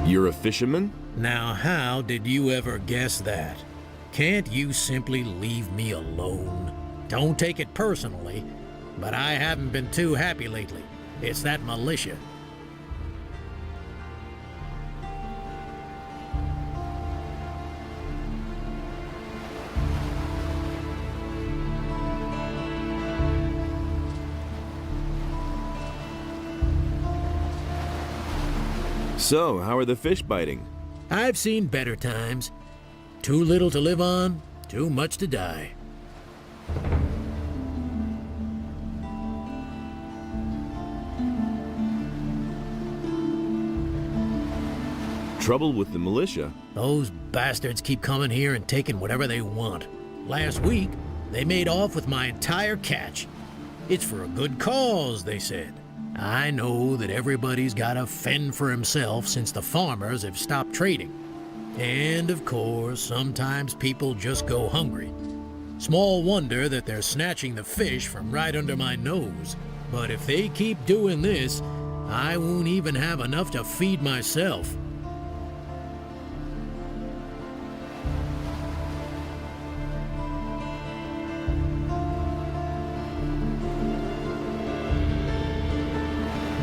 F: You're a fisherman?
E: Now, how did you ever guess that? Can't you simply leave me alone? Don't take it personally, but I haven't been too happy lately. It's that militia.
F: So, how are the fish biting?
E: I've seen better times. Too little to live on, too much to die.
F: Trouble with the militia?
E: Those bastards keep coming here and taking whatever they want. Last week, they made off with my entire catch. It's for a good cause, they said. I know that everybody's got to fend for himself since the farmers have stopped trading. And of course, sometimes people just go hungry. Small wonder that they're snatching the fish from right under my nose. But if they keep doing this, I won't even have enough to feed myself.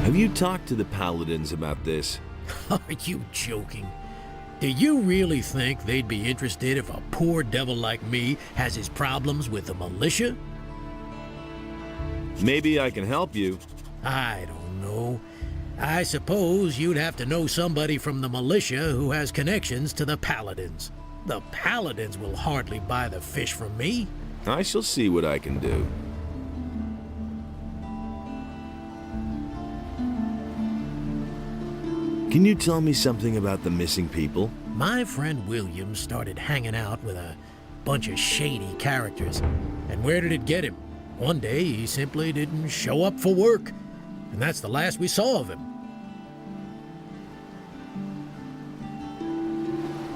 F: Have you talked to the paladins about this?
E: Are you joking? Do you really think they'd be interested if a poor devil like me has his problems with the militia?
F: Maybe I can help you.
E: I don't know. I suppose you'd have to know somebody from the militia who has connections to the paladins. The paladins will hardly buy the fish from me.
F: I shall see what I can do. Can you tell me something about the missing people?
E: My friend William started hanging out with a bunch of shady characters. And where did it get him? One day he simply didn't show up for work. And that's the last we saw of him.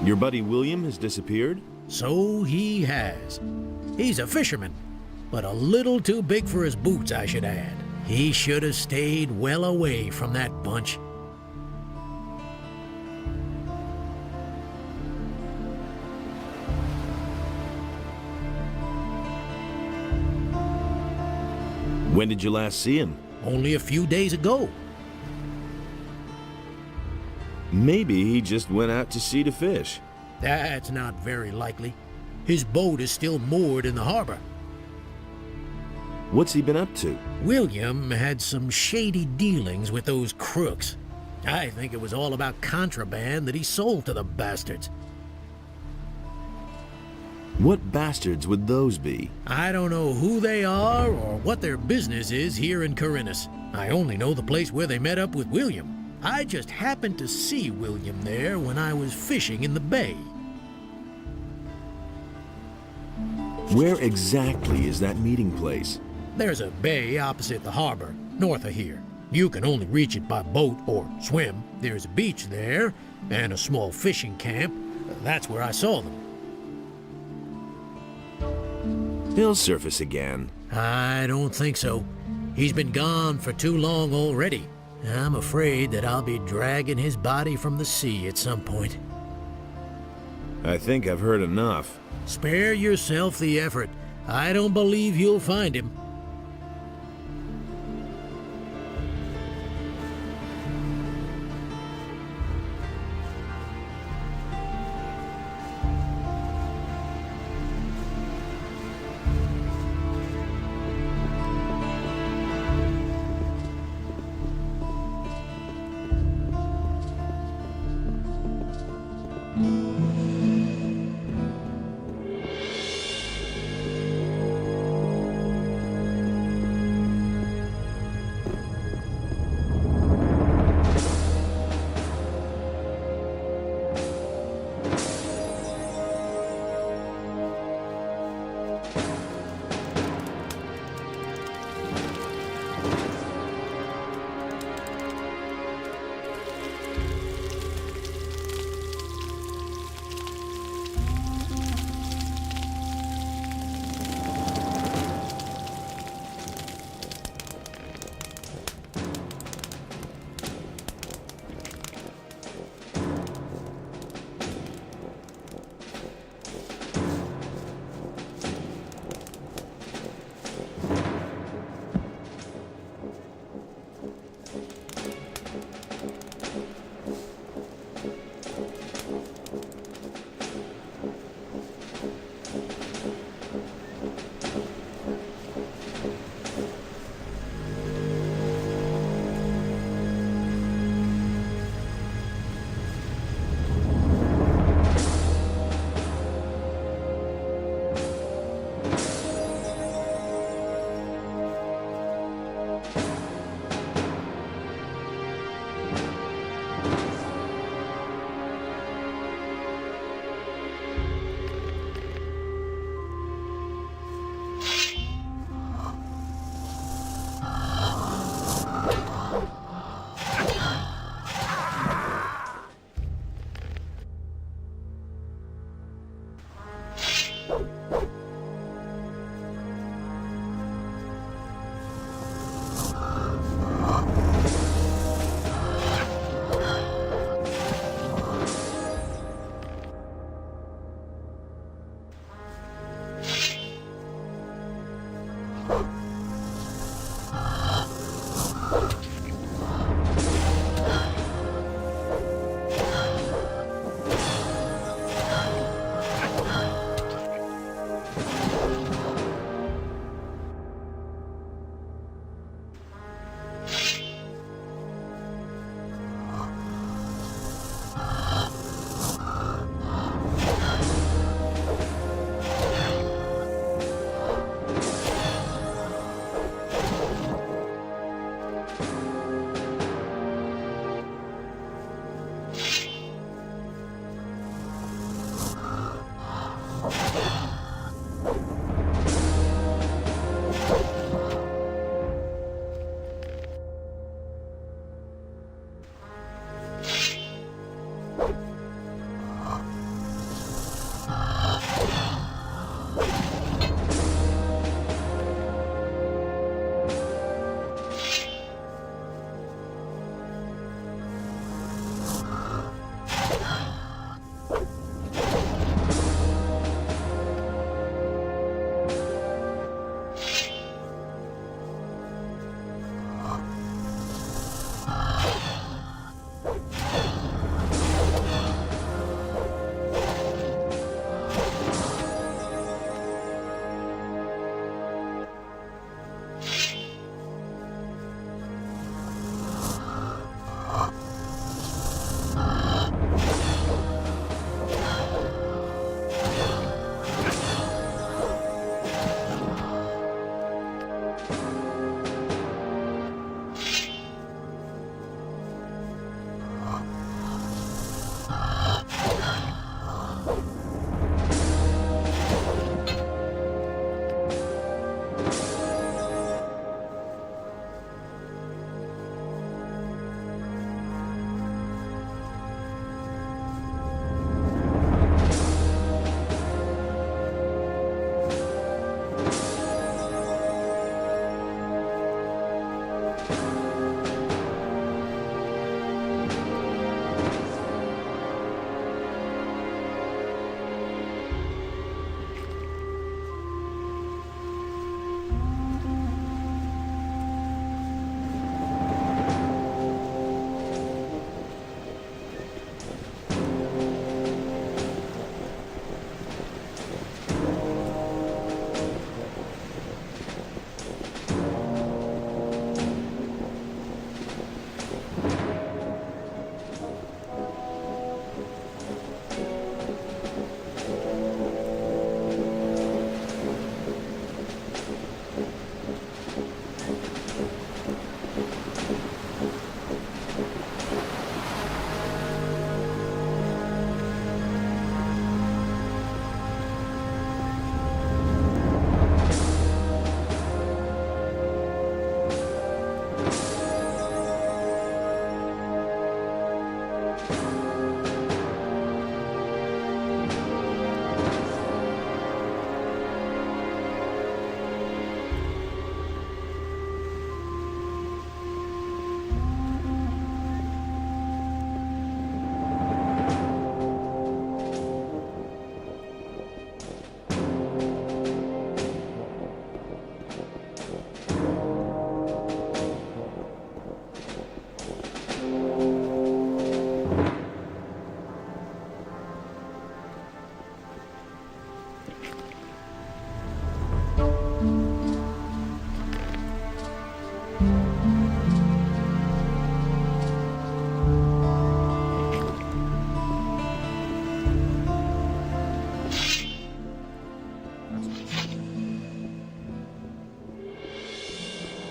F: Your buddy William has disappeared?
E: So he has. He's a fisherman, but a little too big for his boots, I should add. He should have stayed well away from that bunch.
F: When did you last see him?
E: Only a few days ago.
F: Maybe he just went out to sea to fish.
E: That's not very likely. His boat is still moored in the harbor.
F: What's he been up to?
E: William had some shady dealings with those crooks. I think it was all about contraband that he sold to the bastards.
F: What bastards would those be?
P: I don't know who they are or what their business is here in Corinus. I only know the place where they met up with William. I just happened to see William there when I was fishing in the bay.
F: Where exactly is that meeting place?
P: There's a bay opposite the harbor, north of here. You can only reach it by boat or swim. There's a beach there, and a small fishing camp. That's where I saw them.
F: He'll surface again.
P: I don't think so. He's been gone for too long already. I'm afraid that I'll be dragging his body from the sea at some point.
F: I think I've heard enough.
P: Spare yourself the effort. I don't believe you'll find him.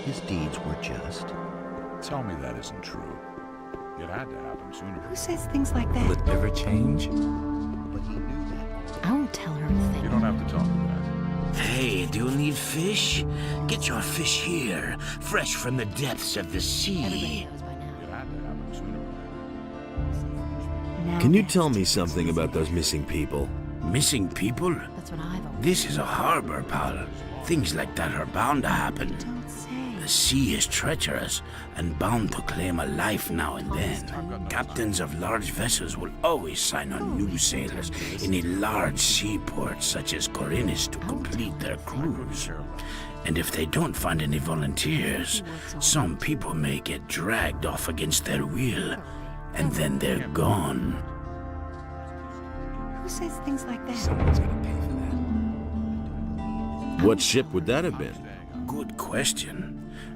I: His deeds were just.
B: Tell me that isn't true. It had to happen sooner.
K: Who says things like that?
A: Will it ever change?
I: But he knew that.
G: I won't tell her a thing.
B: You don't have to tell me that.
Q: Hey, do you need fish? Get your fish here, fresh from the depths of the sea.
G: Everybody knows by now.
B: It had to happen sooner or later.
K: Now
F: Can you
K: then.
F: tell me something about those missing people?
Q: Missing people?
G: That's what I've always
Q: This is a harbor, pal. Things like that are bound to happen.
K: Don't say.
Q: The sea is treacherous and bound to claim a life now and then. Captains of large vessels will always sign on new sailors in a large seaport such as Corinus to complete their cruise. And if they don't find any volunteers, some people may get dragged off against their will, and then they're gone.
K: Who says things like that?
A: Someone's gonna pay for that.
F: What ship would that have been?
Q: Good question.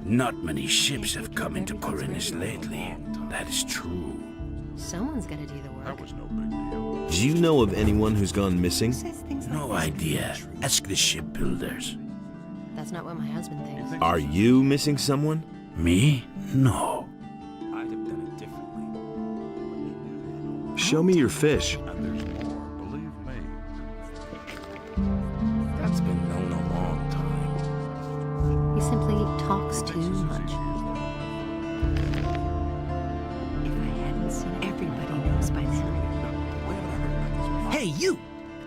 Q: Not many ships have come into Corinus lately. That is true.
G: Someone's gotta do the work.
B: That was no big deal.
F: Do you know of anyone who's gone missing?
K: Who says things like
Q: No
K: that?
Q: idea. Ask the shipbuilders.
G: That's not what my husband thinks.
F: Are you missing someone?
Q: Me? No.
A: I'd have done it differently.
D: Show me your fish.
B: And there's more, believe me.
A: That's been known a long time.
G: He simply talks too much.
K: If I hadn't seen, everybody knows by now.
P: Hey, you!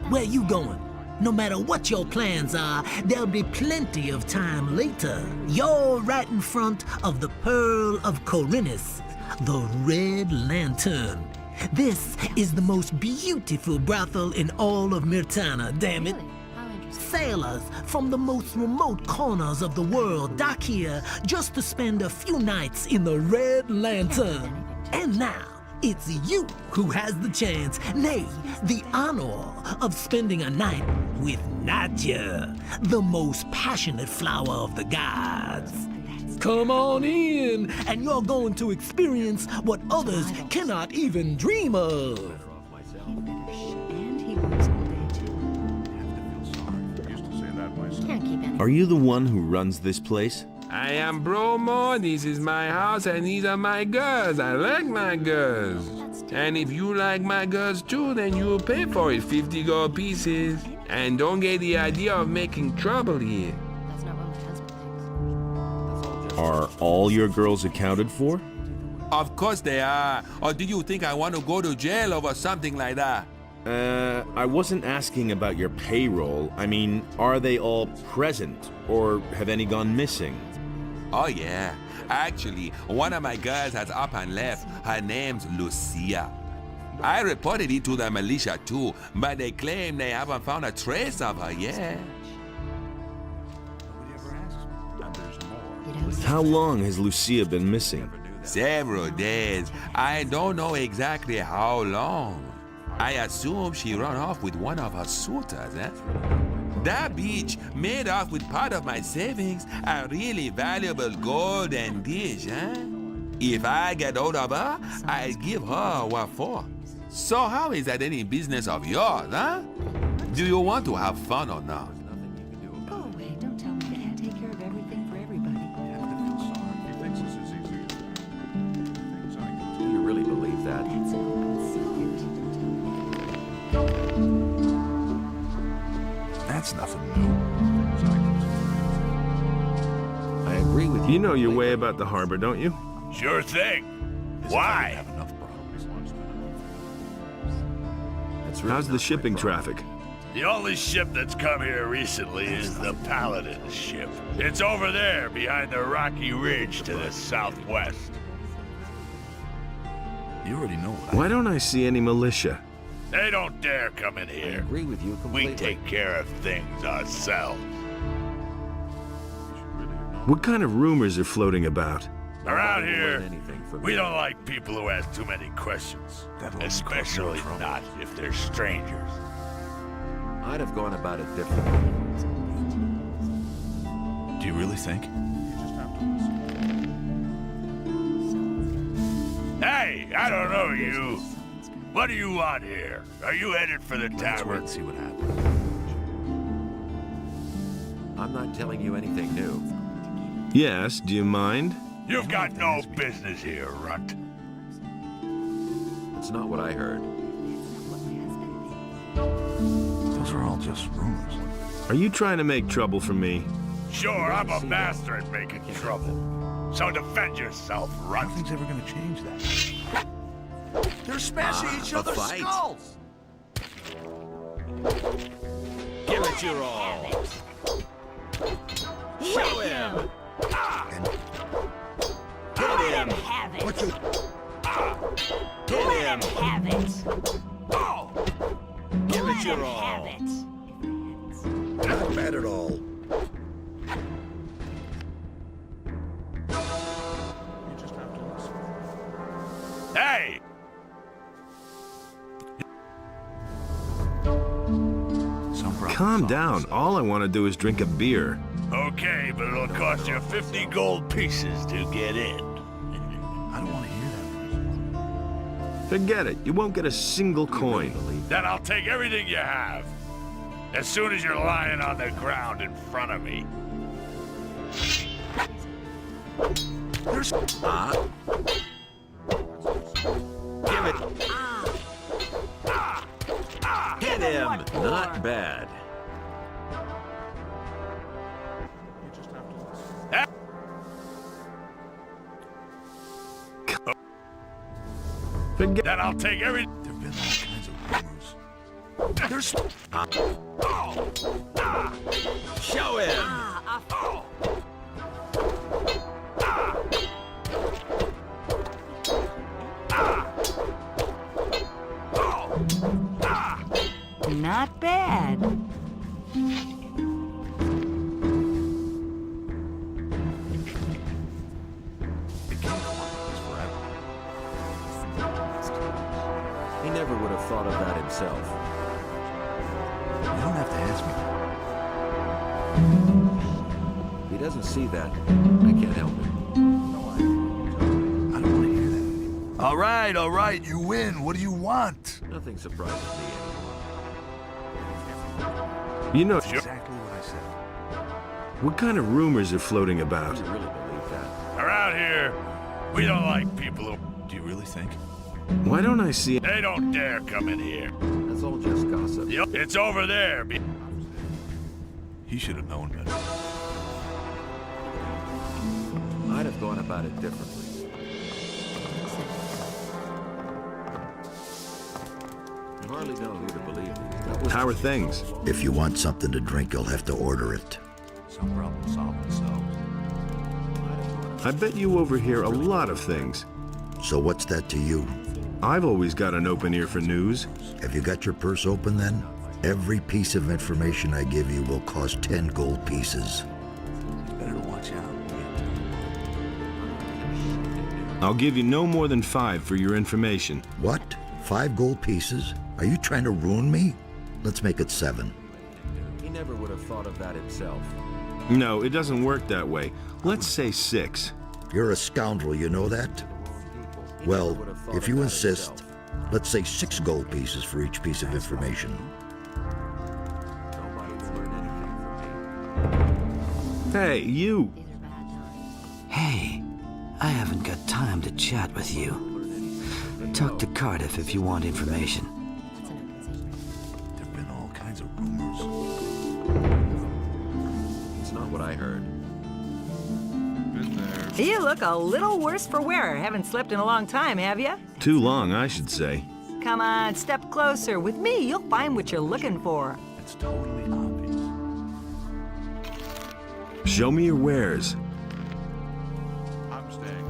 P: Where you going? No matter what your plans are, there'll be plenty of time later. You're right in front of the Pearl of Corinus, the Red Lantern. This is the most beautiful brothel in all of Myrtana, damn it.
G: Really? How interesting.
P: Sailors from the most remote corners of the world dock here just to spend a few nights in the Red Lantern. And now, it's you who has the chance, nay, the honor of spending a night with Nadja, the most passionate flower of the gods. Come on in, and you're going to experience what others cannot even dream of.
K: And he works all day too.
B: I used to say that myself.
G: Can't keep any.
F: Are you the one who runs this place?
R: I am Bromo, this is my house, and these are my girls. I like my girls. And if you like my girls too, then you'll pay for it, 50 gold pieces. And don't get the idea of making trouble here.
G: That's not what my husband thinks.
F: Are all your girls accounted for?
M: Of course they are. Or do you think I want to go to jail over something like that?
F: I wasn't asking about your payroll. I mean, are they all present, or have any gone missing?
M: Oh yeah. Actually, one of my girls has up and left. Her name's Lucia. I reported it to the militia too, but they claim they haven't found a trace of her yet.
B: Nobody ever asks me. And there's more.
G: You don't
F: How long has Lucia been missing?
M: Several days. I don't know exactly how long. I assume she ran off with one of her suitors, eh? That bitch made off with part of my savings, a really valuable golden dish, eh? If I get hold of her, I'll give her what for. So how is that any business of yours, huh? Do you want to have fun or not?
K: Go away. Don't tell me I can't take care of everything for everybody.
B: He thinks this is easy. Things I can
N: Do you really believe that?
K: That's an open secret.
C: That's nothing new.
N: I agree with you.
D: You know your way about the harbor, don't you?
Q: Sure thing. Why?
C: Have enough problems.
N: That's really
D: How's the
N: not
D: shipping
N: my problem.
D: traffic?
Q: The only ship that's come here recently is the Paladin's ship. It's over there behind the rocky ridge to the southwest.
C: You already know what
D: Why don't I see any militia?
Q: They don't dare come in
N: I
Q: here.
N: agree with you completely.
Q: We take care of things ourselves.
D: What kind of rumors are floating about?
Q: Around
N: Nobody will
Q: here,
N: learn anything from
Q: we
N: you.
Q: don't like people who ask too many questions.
C: That'll only cause more
Q: Especially
C: trouble.
Q: not if they're strangers.
N: I'd have gone about it differently.
C: Do you really think?
Q: Hey, I don't know you. What do you want here? Are you headed for the
C: Let's wait
Q: tavern?
C: and see what happens.
N: I'm not telling you anything new.
D: Yes, do you mind?
S: You've got no business here, runt.
N: It's not what I heard.
C: Those are all just rumors.
D: Are you trying to make trouble for me?
S: Sure, I'm a master at making trouble. So defend yourself, runt.
C: Nothing's ever gonna change that. They're smashing each other's skulls!
N: Give it your all. Show him. Hit him.
G: Have it.
N: Hit him.
G: Have it.
N: Give it your all.
G: Have it.
O: Not bad at all.
S: Hey!
D: Calm down. All I want to do is drink a beer.
S: Okay, but it'll cost you 50 gold pieces to get in.
C: I don't want to hear that.
D: Forget it. You won't get a single coin.
S: Then I'll take everything you have. As soon as you're lying on the ground in front of me.
C: There's...
N: Give it. Hit him. Not bad.
D: Forget.
S: Then I'll take every...
C: There've been all kinds of rumors. There's...
N: Show him.
K: Not bad.
N: He never would have thought of that himself.
C: You don't have to ask me.
N: If he doesn't see that, I can't help it.
C: I don't want to hear that anymore. All right, you win. What do you want?
N: Nothing surprises me anymore.
D: You know
C: Exactly what I said.
D: what kind of rumors are floating about?
N: You really believe that?
S: Around here, we don't like people who...
C: Do you really think?
D: Why don't I see?
S: They don't dare come in here.
N: That's all just gossip.
S: It's over there.
C: He should have known better.
N: I'd have gone about it differently. You hardly know who to believe.
D: How are things?
O: If you want something to drink, you'll have to order it.
C: Some problem solved themselves.
D: I bet you overhear a lot of things.
O: So what's that to you?
D: I've always got an open ear for news.
O: Have you got your purse open then? Every piece of information I give you will cost 10 gold pieces.
C: It's better to watch out.
D: I'll give you no more than 5 for your information.
O: What? 5 gold pieces? Are you trying to ruin me? Let's make it 7.
N: He never would have thought of that himself.
D: No, it doesn't work that way. Let's say 6.
O: You're a scoundrel, you know that? Well, if you insist, let's say 6 gold pieces for each piece of information.
N: Nobody will learn anything from me.
D: Hey, you!
J: Hey, I haven't got time to chat with you. Talk to Cardiff if you want information.
C: There've been all kinds of rumors.
N: It's not what I heard.
K: You look a little worse for wear. Haven't slept in a long time, have you?
D: Too long, I should say.
K: Come on, step closer. With me, you'll find what you're looking for.
C: It's totally obvious.
D: Show me your wares.
B: I'm staying.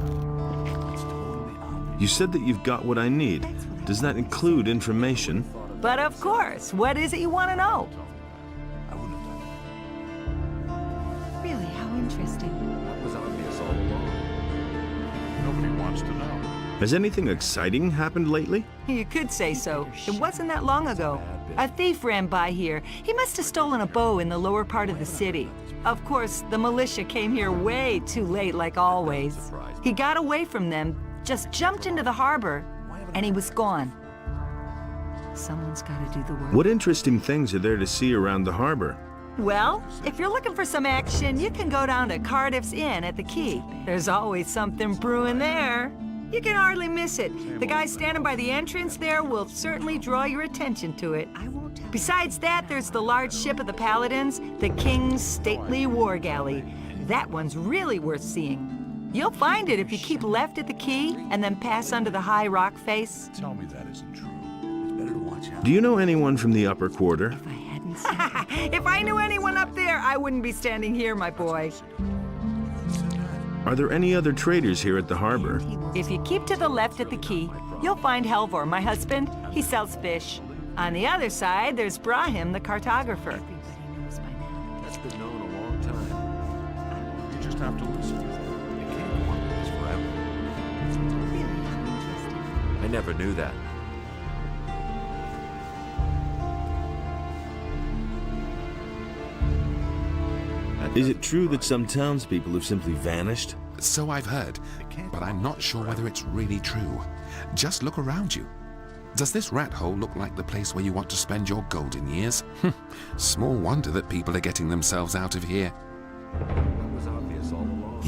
C: It's totally obvious.
D: You said that you've got what I need. Does that include information?
K: But of course, what is it you want to know?
C: I wouldn't have done
G: Really, how interesting.
N: That was obvious all along.
B: Nobody wants to know.
D: Has anything exciting happened lately?
K: You could say so. It wasn't that long ago. A thief ran by here. He must have stolen a bow in the lower part of the city. Of course, the militia came here way too late, like always. He got away from them, just jumped into the harbor, and he was gone. Someone's got to do the work.
D: What interesting things are there to see around the harbor?
K: Well, if you're looking for some action, you can go down to Cardiff's Inn at the Quay. There's always something brewing there. You can hardly miss it. The guy standing by the entrance there will certainly draw your attention to it. Besides that, there's the large ship of the Paladins, the King's stately war galley. That one's really worth seeing. You'll find it if you keep left at the quay and then pass under the high rock face.
C: Tell me that isn't true. It's better to watch out.
D: Do you know anyone from the upper quarter?
K: If I knew anyone up there, I wouldn't be standing here, my boy.
D: Are there any other traders here at the harbor?
K: If you keep to the left at the quay, you'll find Helvor, my husband. He sells fish. On the other side, there's Brahim, the cartographer.
N: That's been known a long time.
C: You just have to listen. You can't go on with this forever.
N: I never knew that.
F: Is it true that some townspeople have simply vanished?
M: So I've heard, but I'm not sure whether it's really true. Just look around you. Does this rat hole look like the place where you want to spend your golden years? Small wonder that people are getting themselves out of here.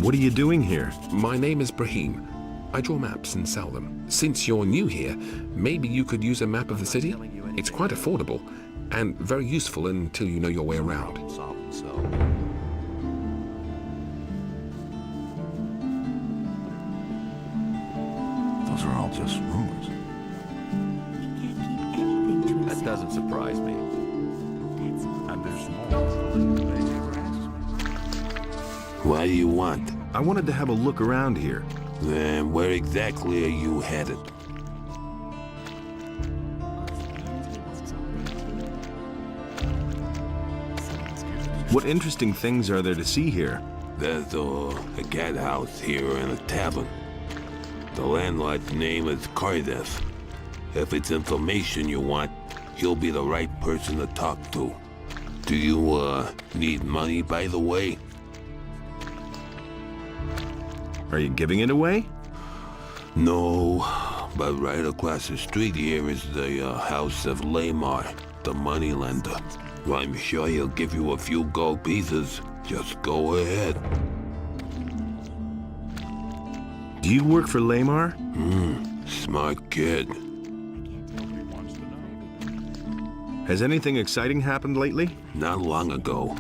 D: What are you doing here?
T: My name is Brahim. I draw maps and sell them. Since you're new here, maybe you could use a map of the city? It's quite affordable and very useful until you know your way around.
C: Those are all just rumors.
N: That doesn't surprise me.
C: And there's more.
M: What do you want?
D: I wanted to have a look around here.
M: Then where exactly are you headed?
D: What interesting things are there to see here?
M: There's a cat house here and a tavern. The landlord's name is Cardiff. If it's information you want, he'll be the right person to talk to. Do you, need money, by the way?
D: Are you giving it away?
M: No, but right across the street here is the house of Lamar, the moneylender. I'm sure he'll give you a few gold pieces. Just go ahead.
D: Do you work for Lamar?
M: Smart kid.
D: Has anything exciting happened lately?
M: Not long ago,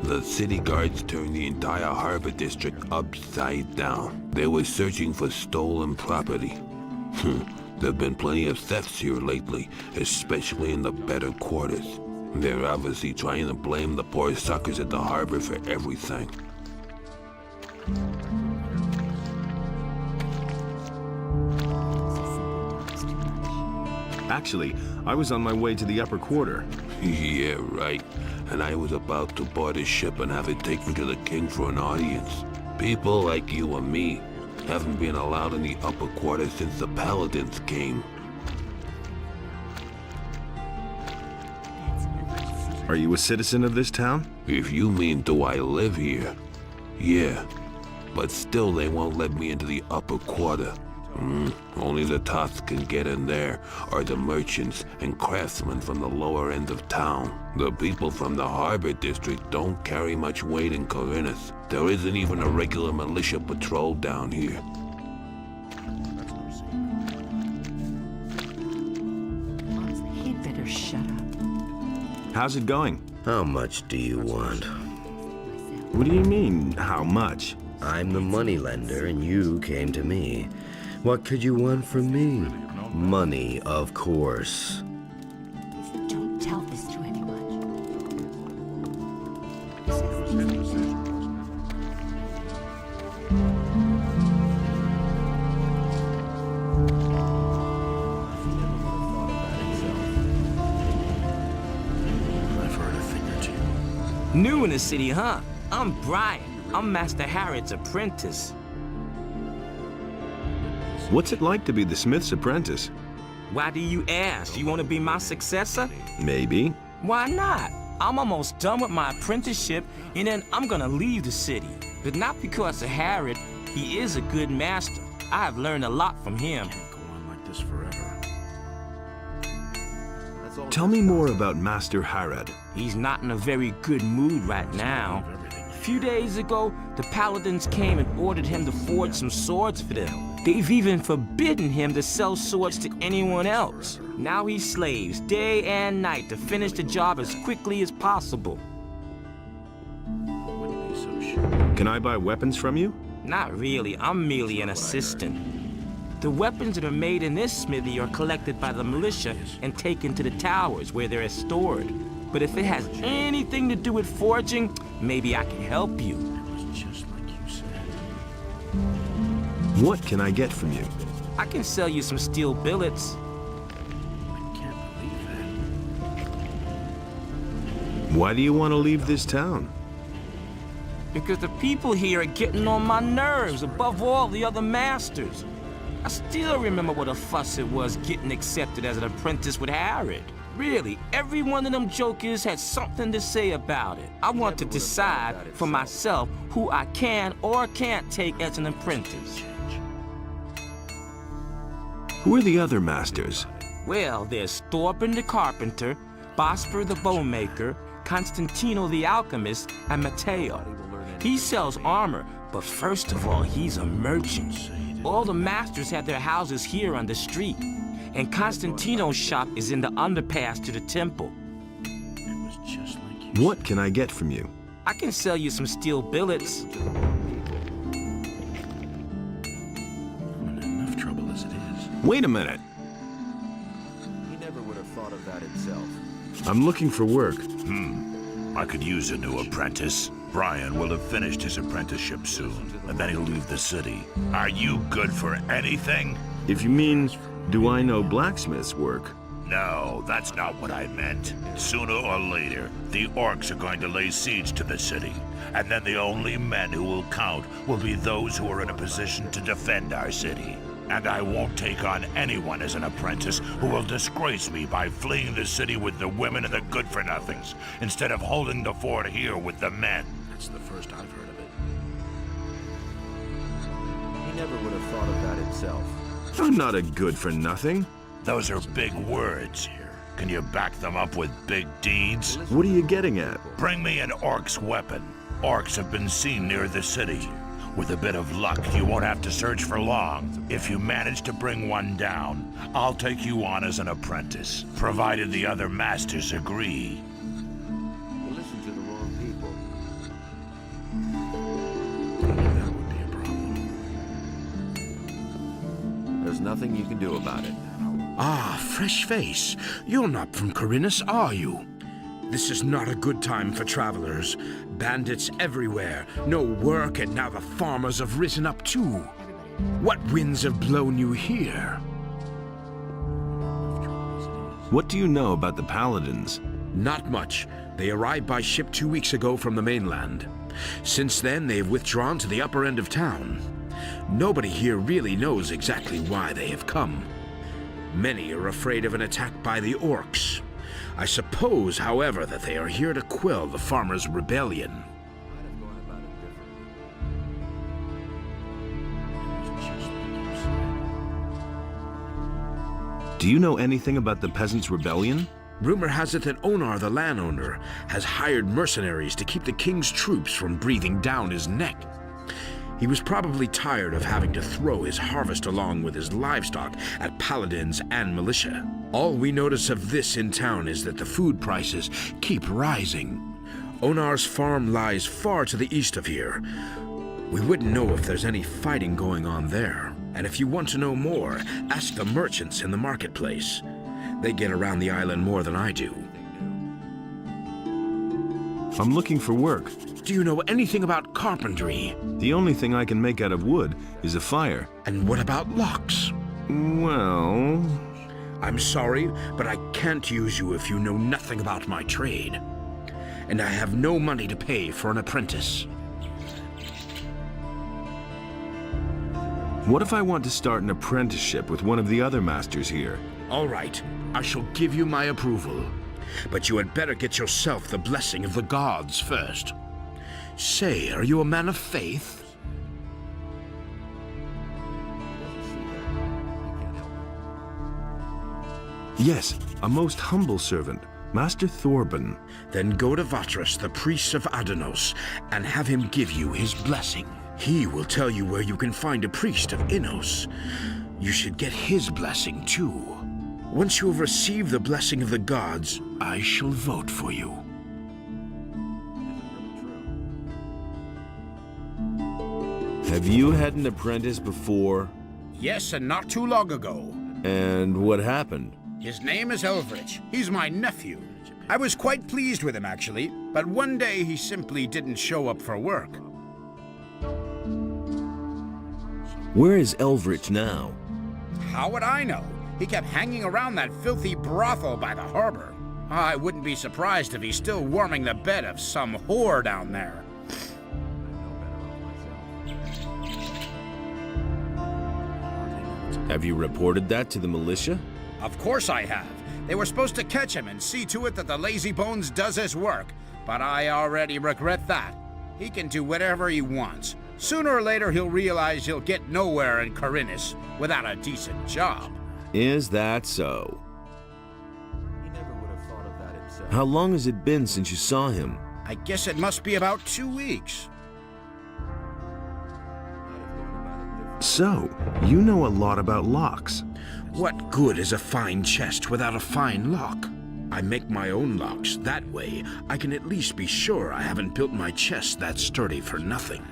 M: the city guards turned the entire harbor district upside down. They were searching for stolen property. There've been plenty of thefts here lately, especially in the better quarters. They're obviously trying to blame the poor suckers at the harbor for everything.
D: Actually, I was on my way to the upper quarter.
M: Yeah, right. And I was about to board a ship and have it taken to the king for an audience. People like you and me haven't been allowed in the upper quarter since the Paladins came.
D: Are you a citizen of this town?
M: If you mean do I live here, yeah. But still they won't let me into the upper quarter. Only the tops can get in there, or the merchants and craftsmen from the lower end of town. The people from the harbor district don't carry much weight in Corinth. There isn't even a regular militia patrol down here.
K: He'd better shut up.
D: How's it going?
I: How much do you want?
D: What do you mean, how much?
I: I'm the moneylender and you came to me. What could you want from me? Money, of course.
G: Don't tell this to anyone.
C: I've heard a thing or two.
A: New in the city, huh? I'm Brian. I'm Master Harrod's apprentice.
D: What's it like to be the smith's apprentice?
A: Why do you ask? You want to be my successor?
D: Maybe.
A: Why not? I'm almost done with my apprenticeship, and then I'm gonna leave the city. But not because of Harrod. He is a good master. I have learned a lot from him.
C: Can't go on like this forever.
D: Tell me more about Master Harad.
A: He's not in a very good mood right now. A few days ago, the Paladins came and ordered him to forge some swords for them. They've even forbidden him to sell swords to anyone else. Now he slaves day and night to finish the job as quickly as possible.
D: Can I buy weapons from you?
A: Not really, I'm merely an assistant. The weapons that are made in this smithy are collected by the militia and taken to the towers where they're stored. But if it has anything to do with forging, maybe I can help you.
D: What can I get from you?
A: I can sell you some steel billets.
D: Why do you want to leave this town?
A: Because the people here are getting on my nerves above all the other masters. I still remember what a fuss it was getting accepted as an apprentice with Harad. Really, every one of them jokers had something to say about it. I want to decide for myself who I can or can't take as an apprentice.
D: Who are the other masters?
A: Well, there's Thorben the carpenter, Bosper the bowmaker, Constantino the alchemist, and Matteo. He sells armor, but first of all, he's a merchant. All the masters have their houses here on the street, and Constantino's shop is in the underpass to the temple.
D: What can I get from you?
A: I can sell you some steel billets.
C: I'm in enough trouble as it is.
D: Wait a minute.
N: He never would have thought of that himself.
D: I'm looking for work.
S: I could use a new apprentice. Brian will have finished his apprenticeship soon, and then he'll leave the city. Are you good for anything?
D: If you mean, do I know blacksmith's work?
S: No, that's not what I meant. Sooner or later, the orcs are going to lay siege to the city, and then the only men who will count will be those who are in a position to defend our city. And I won't take on anyone as an apprentice who will disgrace me by fleeing the city with the women and the good-for-nothings, instead of holding the fort here with the men.
C: That's the first I've heard of it.
N: He never would have thought of that himself.
D: I'm not a good-for-nothing.
S: Those are big words. Can you back them up with big deeds?
D: What are you getting at?
S: Bring me an orc's weapon. Orcs have been seen near the city. With a bit of luck, you won't have to search for long. If you manage to bring one down, I'll take you on as an apprentice, provided the other masters agree.
N: You listen to the wrong people.
C: That would be a problem.
N: There's nothing you can do about it.
Q: Ah, fresh face. You're not from Corinus, are you? This is not a good time for travelers. Bandits everywhere, no work, and now the farmers have risen up too. What winds have blown you here?
D: What do you know about the Paladins?
Q: Not much. They arrived by ship 2 weeks ago from the mainland. Since then, they've withdrawn to the upper end of town. Nobody here really knows exactly why they have come. Many are afraid of an attack by the orcs. I suppose, however, that they are here to quell the farmers' rebellion.
D: Do you know anything about the Peasants' Rebellion?
Q: Rumor has it that Onar, the landowner, has hired mercenaries to keep the king's troops from breathing down his neck. He was probably tired of having to throw his harvest along with his livestock at paladins and militia. All we notice of this in town is that the food prices keep rising. Onar's farm lies far to the east of here. We wouldn't know if there's any fighting going on there. And if you want to know more, ask the merchants in the marketplace. They get around the island more than I do.
D: I'm looking for work.
Q: Do you know anything about carpentry?
D: The only thing I can make out of wood is a fire.
Q: And what about locks?
D: Well...
Q: I'm sorry, but I can't use you if you know nothing about my trade. And I have no money to pay for an apprentice.
D: What if I want to start an apprenticeship with one of the other masters here?
Q: All right, I shall give you my approval. But you had better get yourself the blessing of the gods first. Say, are you a man of faith?
D: Yes, a most humble servant, Master Thorben.
Q: Then go to Vatras, the priest of Adanos, and have him give you his blessing. He will tell you where you can find a priest of Innos. You should get his blessing too. Once you have received the blessing of the gods, I shall vote for you.
F: Have you had an apprentice before?
Q: Yes, and not too long ago.
F: And what happened?
Q: His name is Elvrich. He's my nephew. I was quite pleased with him, actually, but one day he simply didn't show up for work.
F: Where is Elvrich now?
Q: How would I know? He kept hanging around that filthy brothel by the harbor. I wouldn't be surprised if he's still warming the bed of some whore down there.
F: Have you reported that to the militia?
Q: Of course I have. They were supposed to catch him and see to it that the Lazy Bones does his work, but I already regret that. He can do whatever he wants. Sooner or later he'll realize he'll get nowhere in Corinus without a decent job.
F: Is that so?
N: He never would have thought of that himself.
F: How long has it been since you saw him?
Q: I guess it must be about 2 weeks.
D: So, you know a lot about locks.
Q: What good is a fine chest without a fine lock? I make my own locks. That way, I can at least be sure I haven't built my chest that sturdy for nothing.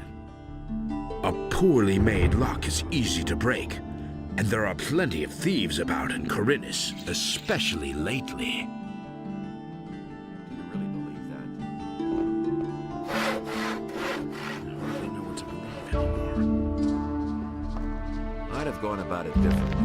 Q: A poorly made lock is easy to break, and there are plenty of thieves about in Corinus, especially lately.
N: Do you really believe that?
Q: I don't really know what to believe anymore.
N: I'd have gone about it differently.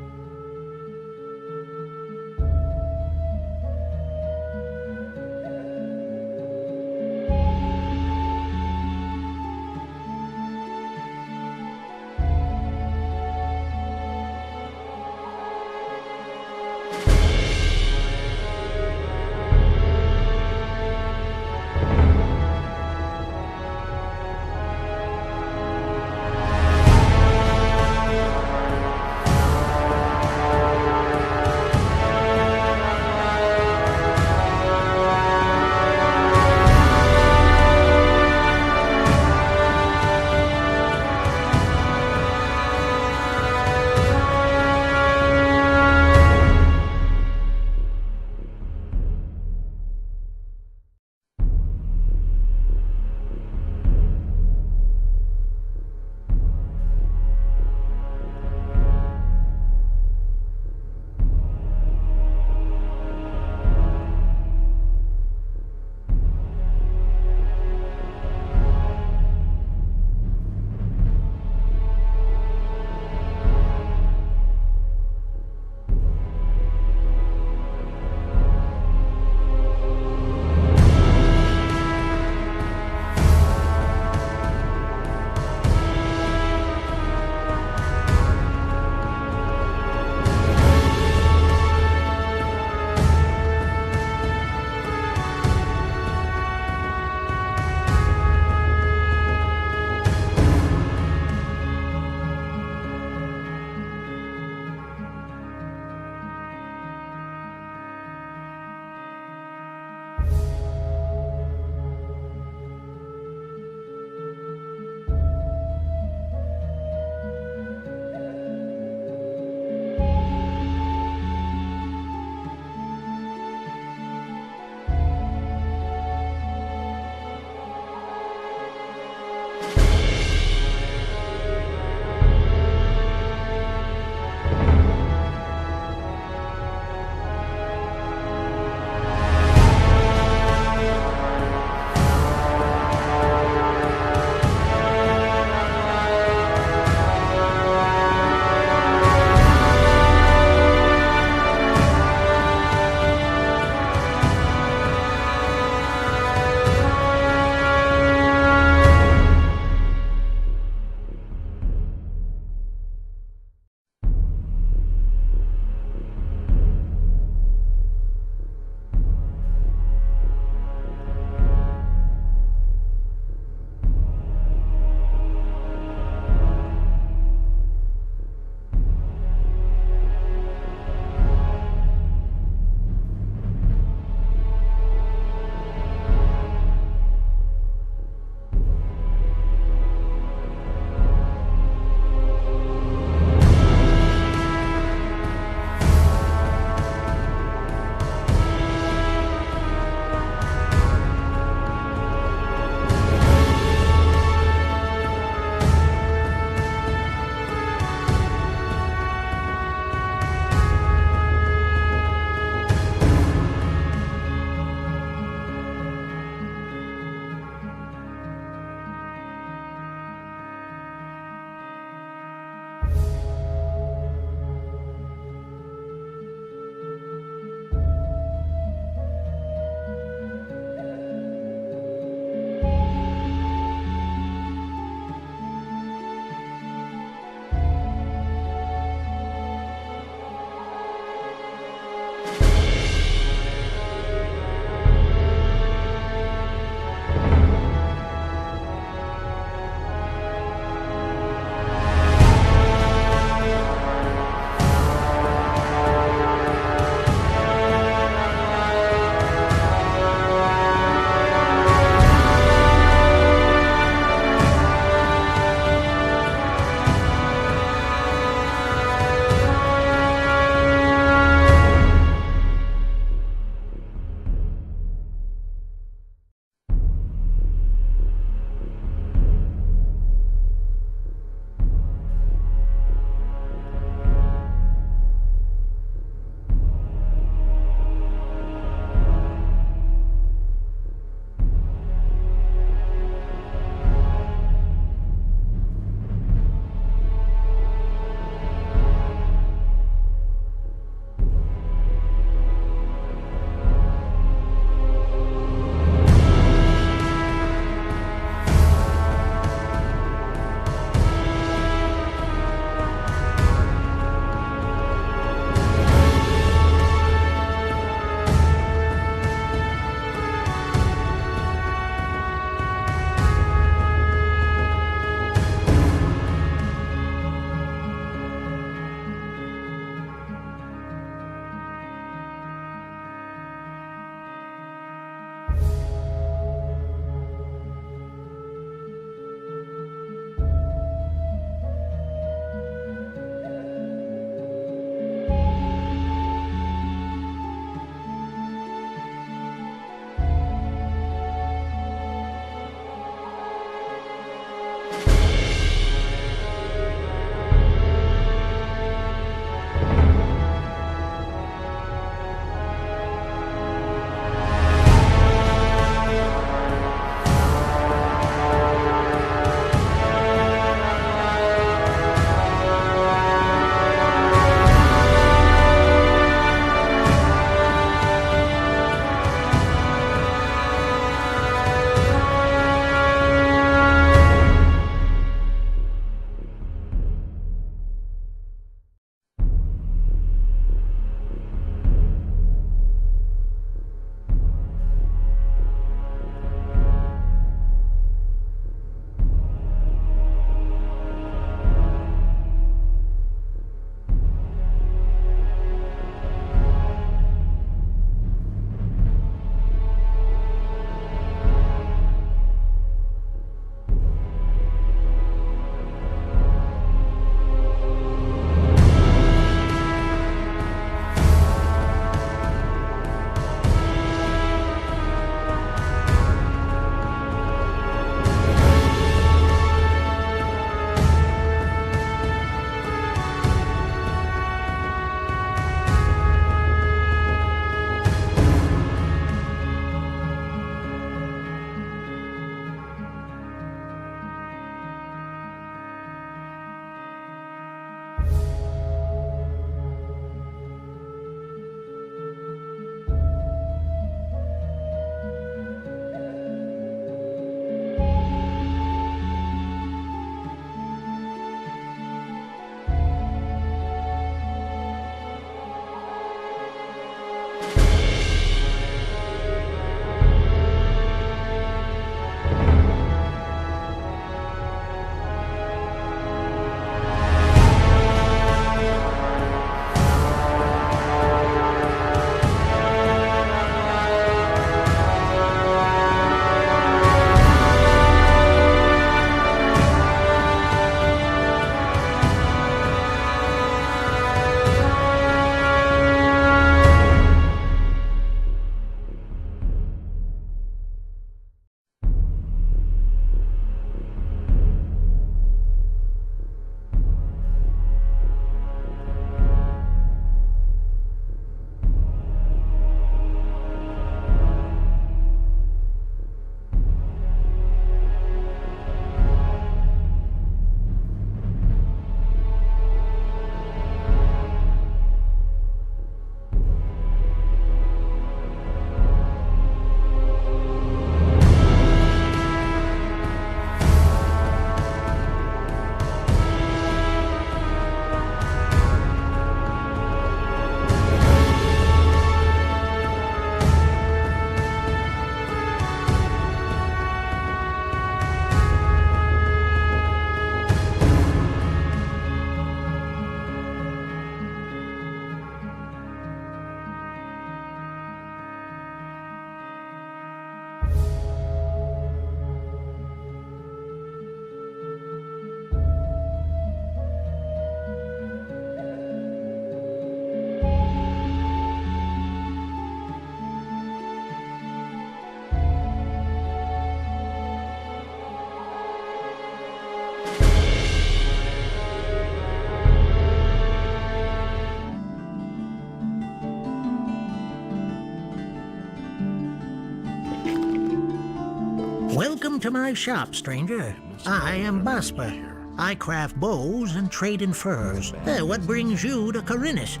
P: Welcome to my shop, stranger. I am Basper. I craft bows and trade in furs. What brings you to Corinus?
C: It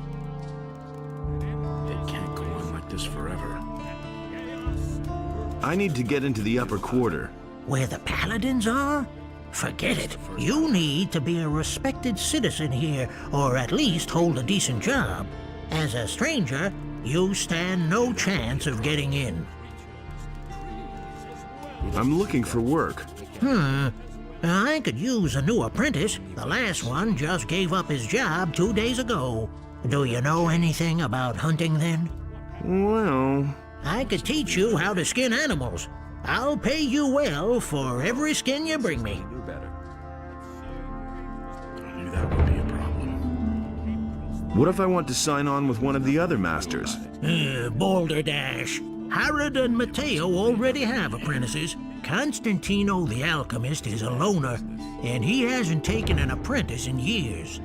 C: can't go on like this forever.
D: I need to get into the upper quarter.
P: Where the paladins are? Forget it. You need to be a respected citizen here, or at least hold a decent job. As a stranger, you stand no chance of getting in.
D: I'm looking for work.
P: I could use a new apprentice. The last one just gave up his job 2 days ago. Do you know anything about hunting then?
D: Well...
P: I could teach you how to skin animals. I'll pay you well for every skin you bring me.
C: I knew that would be a problem.
D: What if I want to sign on with one of the other masters?
P: Balderdash. Herod and Matteo already have apprentices. Constantino the alchemist is a loner, and he hasn't taken an apprentice in years.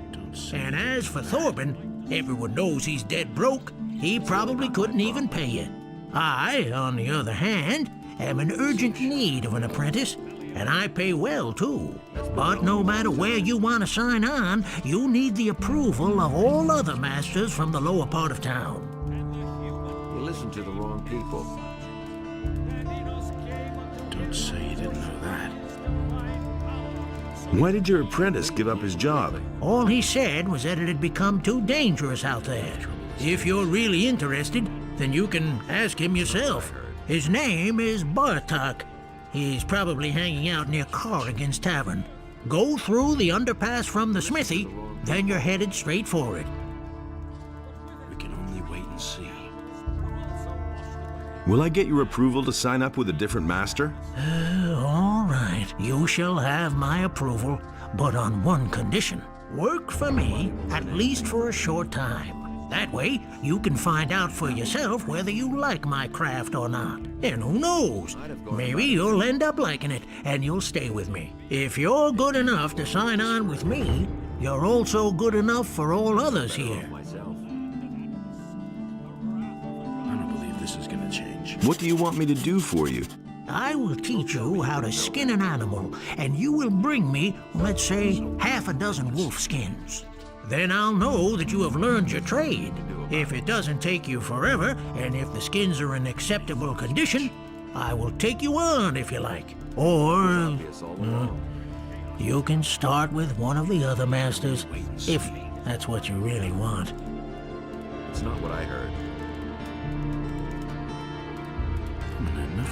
P: And as for Thorben, everyone knows he's dead broke. He probably couldn't even pay you. I, on the other hand, am in urgent need of an apprentice, and I pay well too. But no matter where you want to sign on, you need the approval of all other masters from the lower part of town.
N: You listen to the wrong people.
C: Don't say you didn't know that.
D: Why did your apprentice give up his job?
P: All he said was that it had become too dangerous out there. If you're really interested, then you can ask him yourself. His name is Bartok. He's probably hanging out near Corrigan's Tavern. Go through the underpass from the smithy, then you're headed straight for it.
C: We can only wait and see.
D: Will I get your approval to sign up with a different master?
P: All right. You shall have my approval, but on one condition. Work for me, at least for a short time. That way, you can find out for yourself whether you like my craft or not. And who knows? Maybe you'll end up liking it, and you'll stay with me. If you're good enough to sign on with me, you're also good enough for all others here.
C: I don't believe this is gonna change.
D: What do you want me to do for you?
P: I will teach you how to skin an animal, and you will bring me, let's say, half a dozen wolf skins. Then I'll know that you have learned your trade. If it doesn't take you forever, and if the skins are in acceptable condition, I will take you on if you like. Or you can start with one of the other masters, if that's what you really want.
N: It's not what I heard.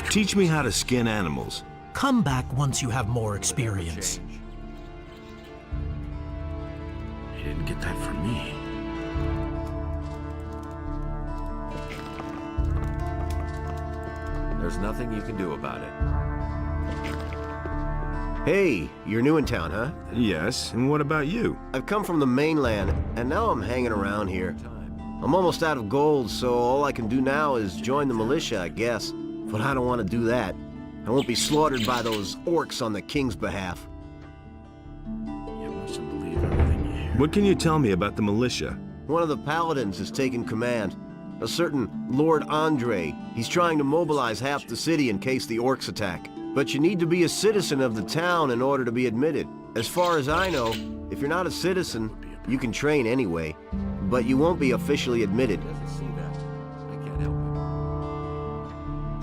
D: Teach me how to skin animals.
P: Come back once you have more experience.
C: You didn't get that from me.
N: There's nothing you can do about it.
U: Hey, you're new in town, huh?
D: Yes, and what about you?
U: I've come from the mainland, and now I'm hanging around here. I'm almost out of gold, so all I can do now is join the militia, I guess. But I don't want to do that. I won't be slaughtered by those orcs on the king's behalf.
D: What can you tell me about the militia?
U: One of the paladins has taken command. A certain Lord Andre. He's trying to mobilize half the city in case the orcs attack. But you need to be a citizen of the town in order to be admitted. As far as I know, if you're not a citizen, you can train anyway. But you won't be officially admitted.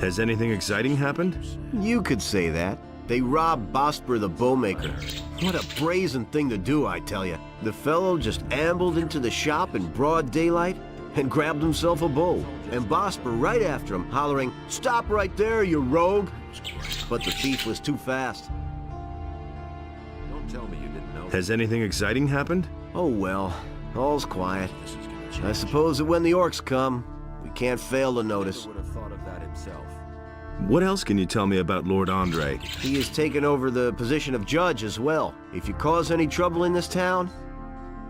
D: Has anything exciting happened?
U: You could say that. They robbed Bosper the bowmaker. What a brazen thing to do, I tell you. The fellow just ambled into the shop in broad daylight and grabbed himself a bow. And Bosper right after him, hollering, "Stop right there, you rogue!" But the thief was too fast.
N: Don't tell me you didn't know.
D: Has anything exciting happened?
U: Oh well, all's quiet. I suppose that when the orcs come, we can't fail to notice.
N: Would have thought of that himself.
D: What else can you tell me about Lord Andre?
U: He has taken over the position of judge as well. If you cause any trouble in this town,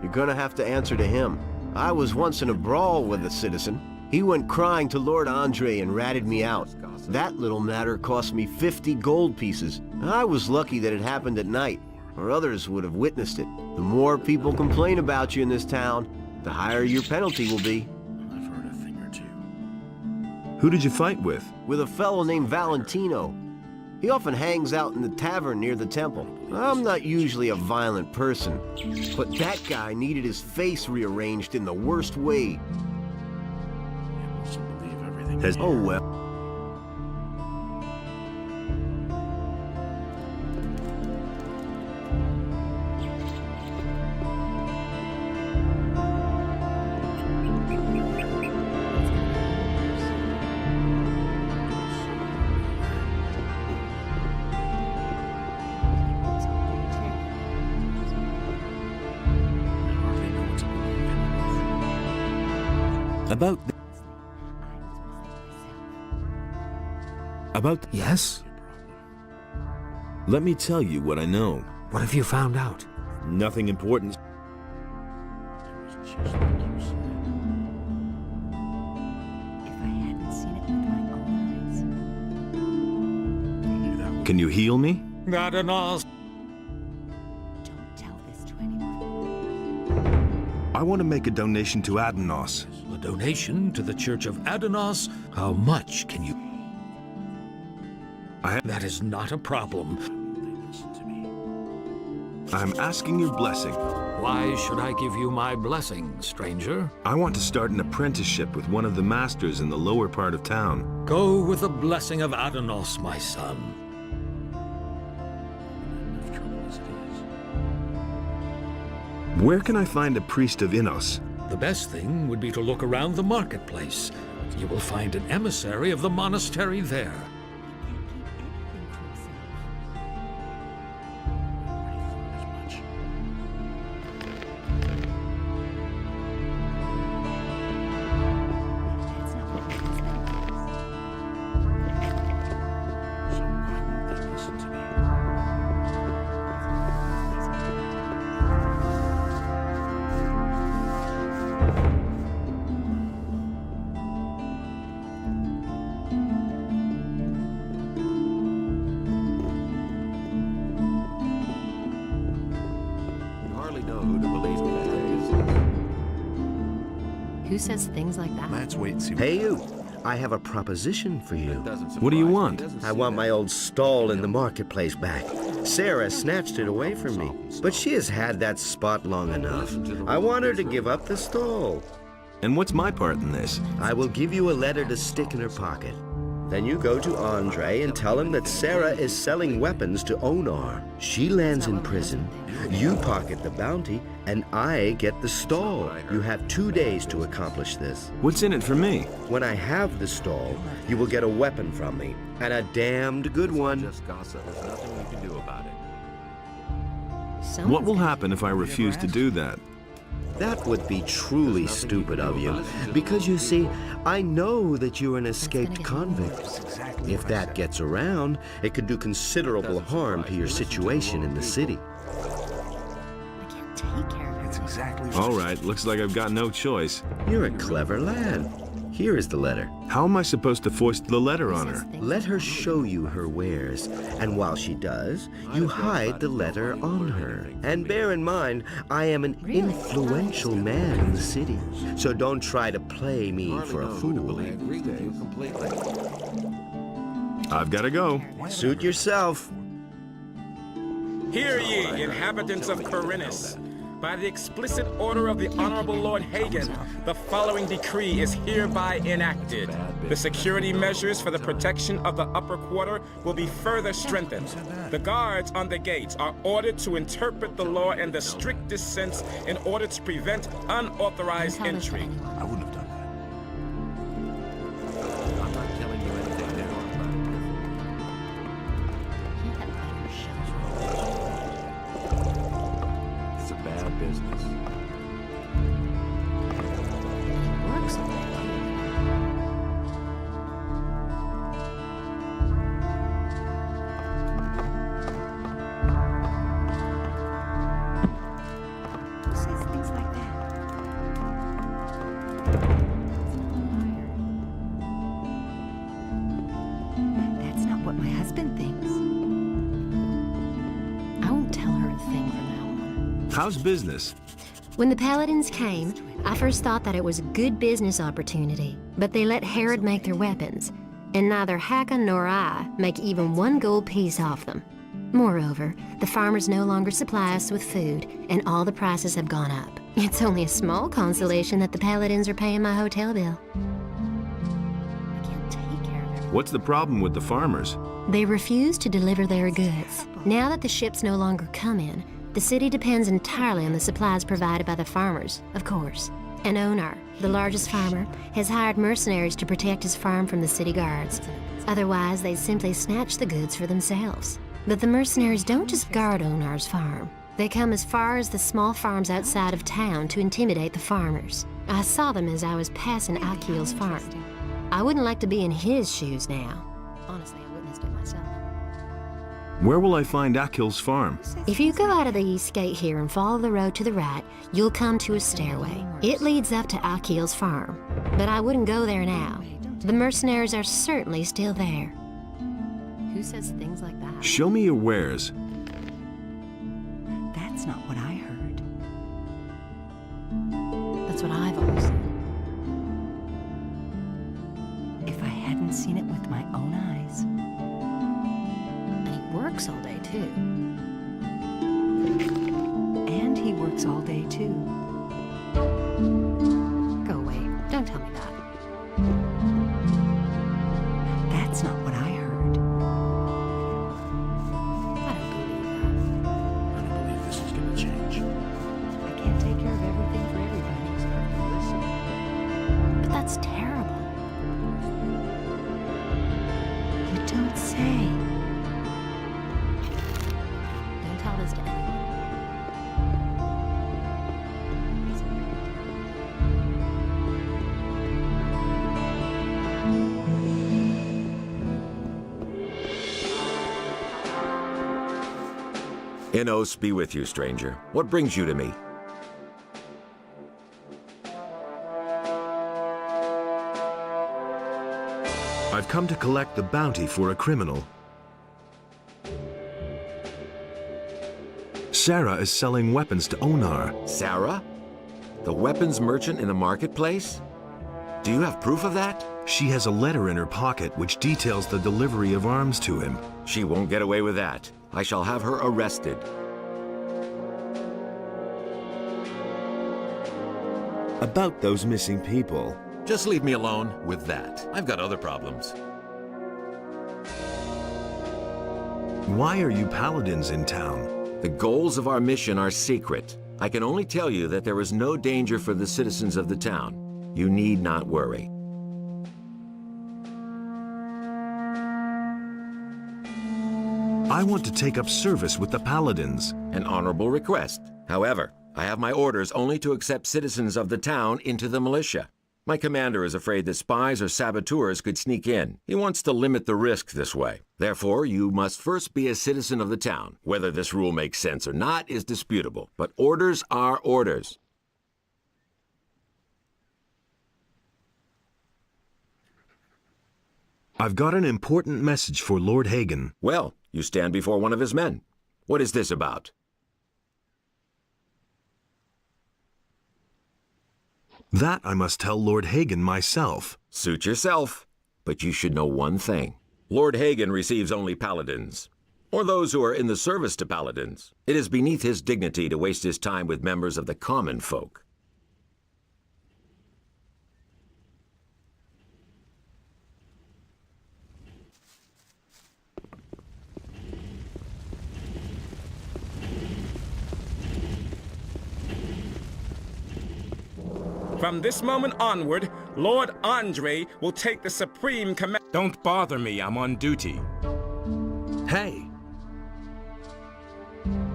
U: you're gonna have to answer to him. I was once in a brawl with a citizen. He went crying to Lord Andre and ratted me out. That little matter cost me 50 gold pieces. I was lucky that it happened at night, or others would have witnessed it. The more people complain about you in this town, the higher your penalty will be.
D: Who did you fight with?
U: With a fellow named Valentino. He often hangs out in the tavern near the temple. I'm not usually a violent person, but that guy needed his face rearranged in the worst way. Oh well.
E: Yes?
F: Let me tell you what I know.
E: What have you found out?
F: Nothing important.
D: Can you heal me?
E: Adanos.
D: I want to make a donation to Adanos.
E: A donation to the Church of Adanos? How much can you... That is not a problem.
D: I'm asking your blessing.
E: Why should I give you my blessing, stranger?
D: I want to start an apprenticeship with one of the masters in the lower part of town.
E: Go with the blessing of Adanos, my son.
D: Where can I find a priest of Innos?
E: The best thing would be to look around the marketplace. You will find an emissary of the monastery there.
G: Who says things like that?
C: Let's wait and see.
I: Hey, you. I have a proposition for you.
D: What do you want?
I: I want my old stall in the marketplace back. Sarah snatched it away from me, but she has had that spot long enough. I want her to give up the stall.
D: And what's my part in this?
I: I will give you a letter to stick in her pocket. Then you go to Andre and tell him that Sarah is selling weapons to Onar. She lands in prison. You pocket the bounty, and I get the stall. You have 2 days to accomplish this.
D: What's in it for me?
I: When I have the stall, you will get a weapon from me, and a damned good one.
N: Just gossip. There's nothing we can do about it.
D: What will happen if I refuse to do that?
I: That would be truly stupid of you, because you see, I know that you're an escaped convict. If that gets around, it could do considerable harm to your situation in the city.
D: All right, looks like I've got no choice.
I: You're a clever lad. Here is the letter.
D: How am I supposed to foist the letter on her?
I: Let her show you her wares, and while she does, you hide the letter on her. And bear in mind, I am an influential man in the city, so don't try to play me for a fool.
D: I've got to go.
I: Suit yourself.
A: Hear ye, inhabitants of Corinus. By the explicit order of the Honorable Lord Hagen, the following decree is hereby enacted. The security measures for the protection of the upper quarter will be further strengthened. The guards on the gates are ordered to interpret the law in the strictest sense in order to prevent unauthorized entry.
C: I wouldn't have done that.
N: I'm not telling you anything now about it. It's a bad business.
G: Works on that.
K: Who says things like that? That's not what my husband thinks.
G: I won't tell her a thing from now on.
D: How's business?
G: When the Paladins came, I first thought that it was a good business opportunity, but they let Herod make their weapons. and neither Hakon nor I make even 1 gold piece off them. Moreover, the farmers no longer supply us with food, and all the prices have gone up. It's only a small consolation that the paladins are paying my hotel bill.
D: What's the problem with the farmers?
G: They refuse to deliver their goods. Now that the ships no longer come in, the city depends entirely on the supplies provided by the farmers, of course. And Onar, the largest farmer, has hired mercenaries to protect his farm from the city guards. Otherwise, they simply snatch the goods for themselves. But the mercenaries don't just guard Onar's farm. They come as far as the small farms outside of town to intimidate the farmers. I saw them as I was passing Akil's farm. I wouldn't like to be in his shoes now. Honestly, I witnessed it myself.
D: Where will I find Akil's farm?
G: If you go out of the east gate here and follow the road to the right, you'll come to a stairway. It leads up to Akil's farm. But I wouldn't go there now. The mercenaries are certainly still there. Who says things like that?
D: Show me your wares.
K: That's not what I heard.
G: That's what I've always said.
K: If I hadn't seen it with my own eyes.
G: And he works all day, too.
K: And he works all day, too.
G: Go away. Don't tell me that.
K: That's not what I heard.
G: I don't believe that.
C: I don't believe this is gonna change.
K: I can't take care of everything for everybody.
G: But that's terrible.
K: You don't say.
G: Don't tell this to anyone.
N: Inos be with you, stranger. What brings you to me?
D: I've come to collect the bounty for a criminal. Sarah is selling weapons to Onar.
N: Sarah? The weapons merchant in the marketplace? Do you have proof of that?
D: She has a letter in her pocket which details the delivery of arms to him.
N: She won't get away with that. I shall have her arrested.
F: About those missing people.
N: Just leave me alone with that. I've got other problems.
D: Why are you paladins in town?
N: The goals of our mission are secret. I can only tell you that there is no danger for the citizens of the town. You need not worry.
D: I want to take up service with the paladins.
N: An honorable request. However, I have my orders only to accept citizens of the town into the militia. My commander is afraid that spies or saboteurs could sneak in. He wants to limit the risk this way. Therefore, you must first be a citizen of the town. Whether this rule makes sense or not is disputable, but orders are orders.
D: I've got an important message for Lord Hagen.
N: Well, you stand before one of his men. What is this about?
D: That I must tell Lord Hagen myself.
N: Suit yourself. But you should know one thing. Lord Hagen receives only paladins, or those who are in the service to paladins. It is beneath his dignity to waste his time with members of the common folk.
A: From this moment onward, Lord Andre will take the supreme command. Don't bother me, I'm on duty.
D: Hey!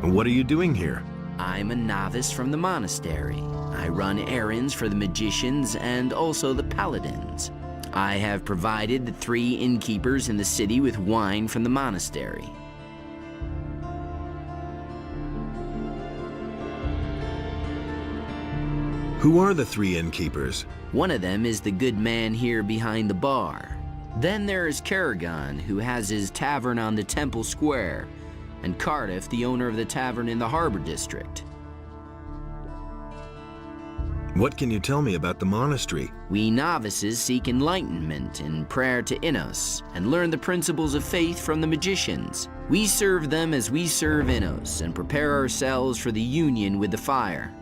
D: What are you doing here?
J: I'm a novice from the monastery. I run errands for the magicians and also the paladins. I have provided the 3 innkeepers in the city with wine from the monastery.
D: Who are the 3 innkeepers?
J: One of them is the good man here behind the bar. Then there is Kerrigan, who has his tavern on the Temple Square, and Cardiff, the owner of the tavern in the Harbor District.
D: What can you tell me about the monastery?
J: We novices seek enlightenment in prayer to Innos and learn the principles of faith from the magicians. We serve them as we serve Innos and prepare ourselves for the union with the fire.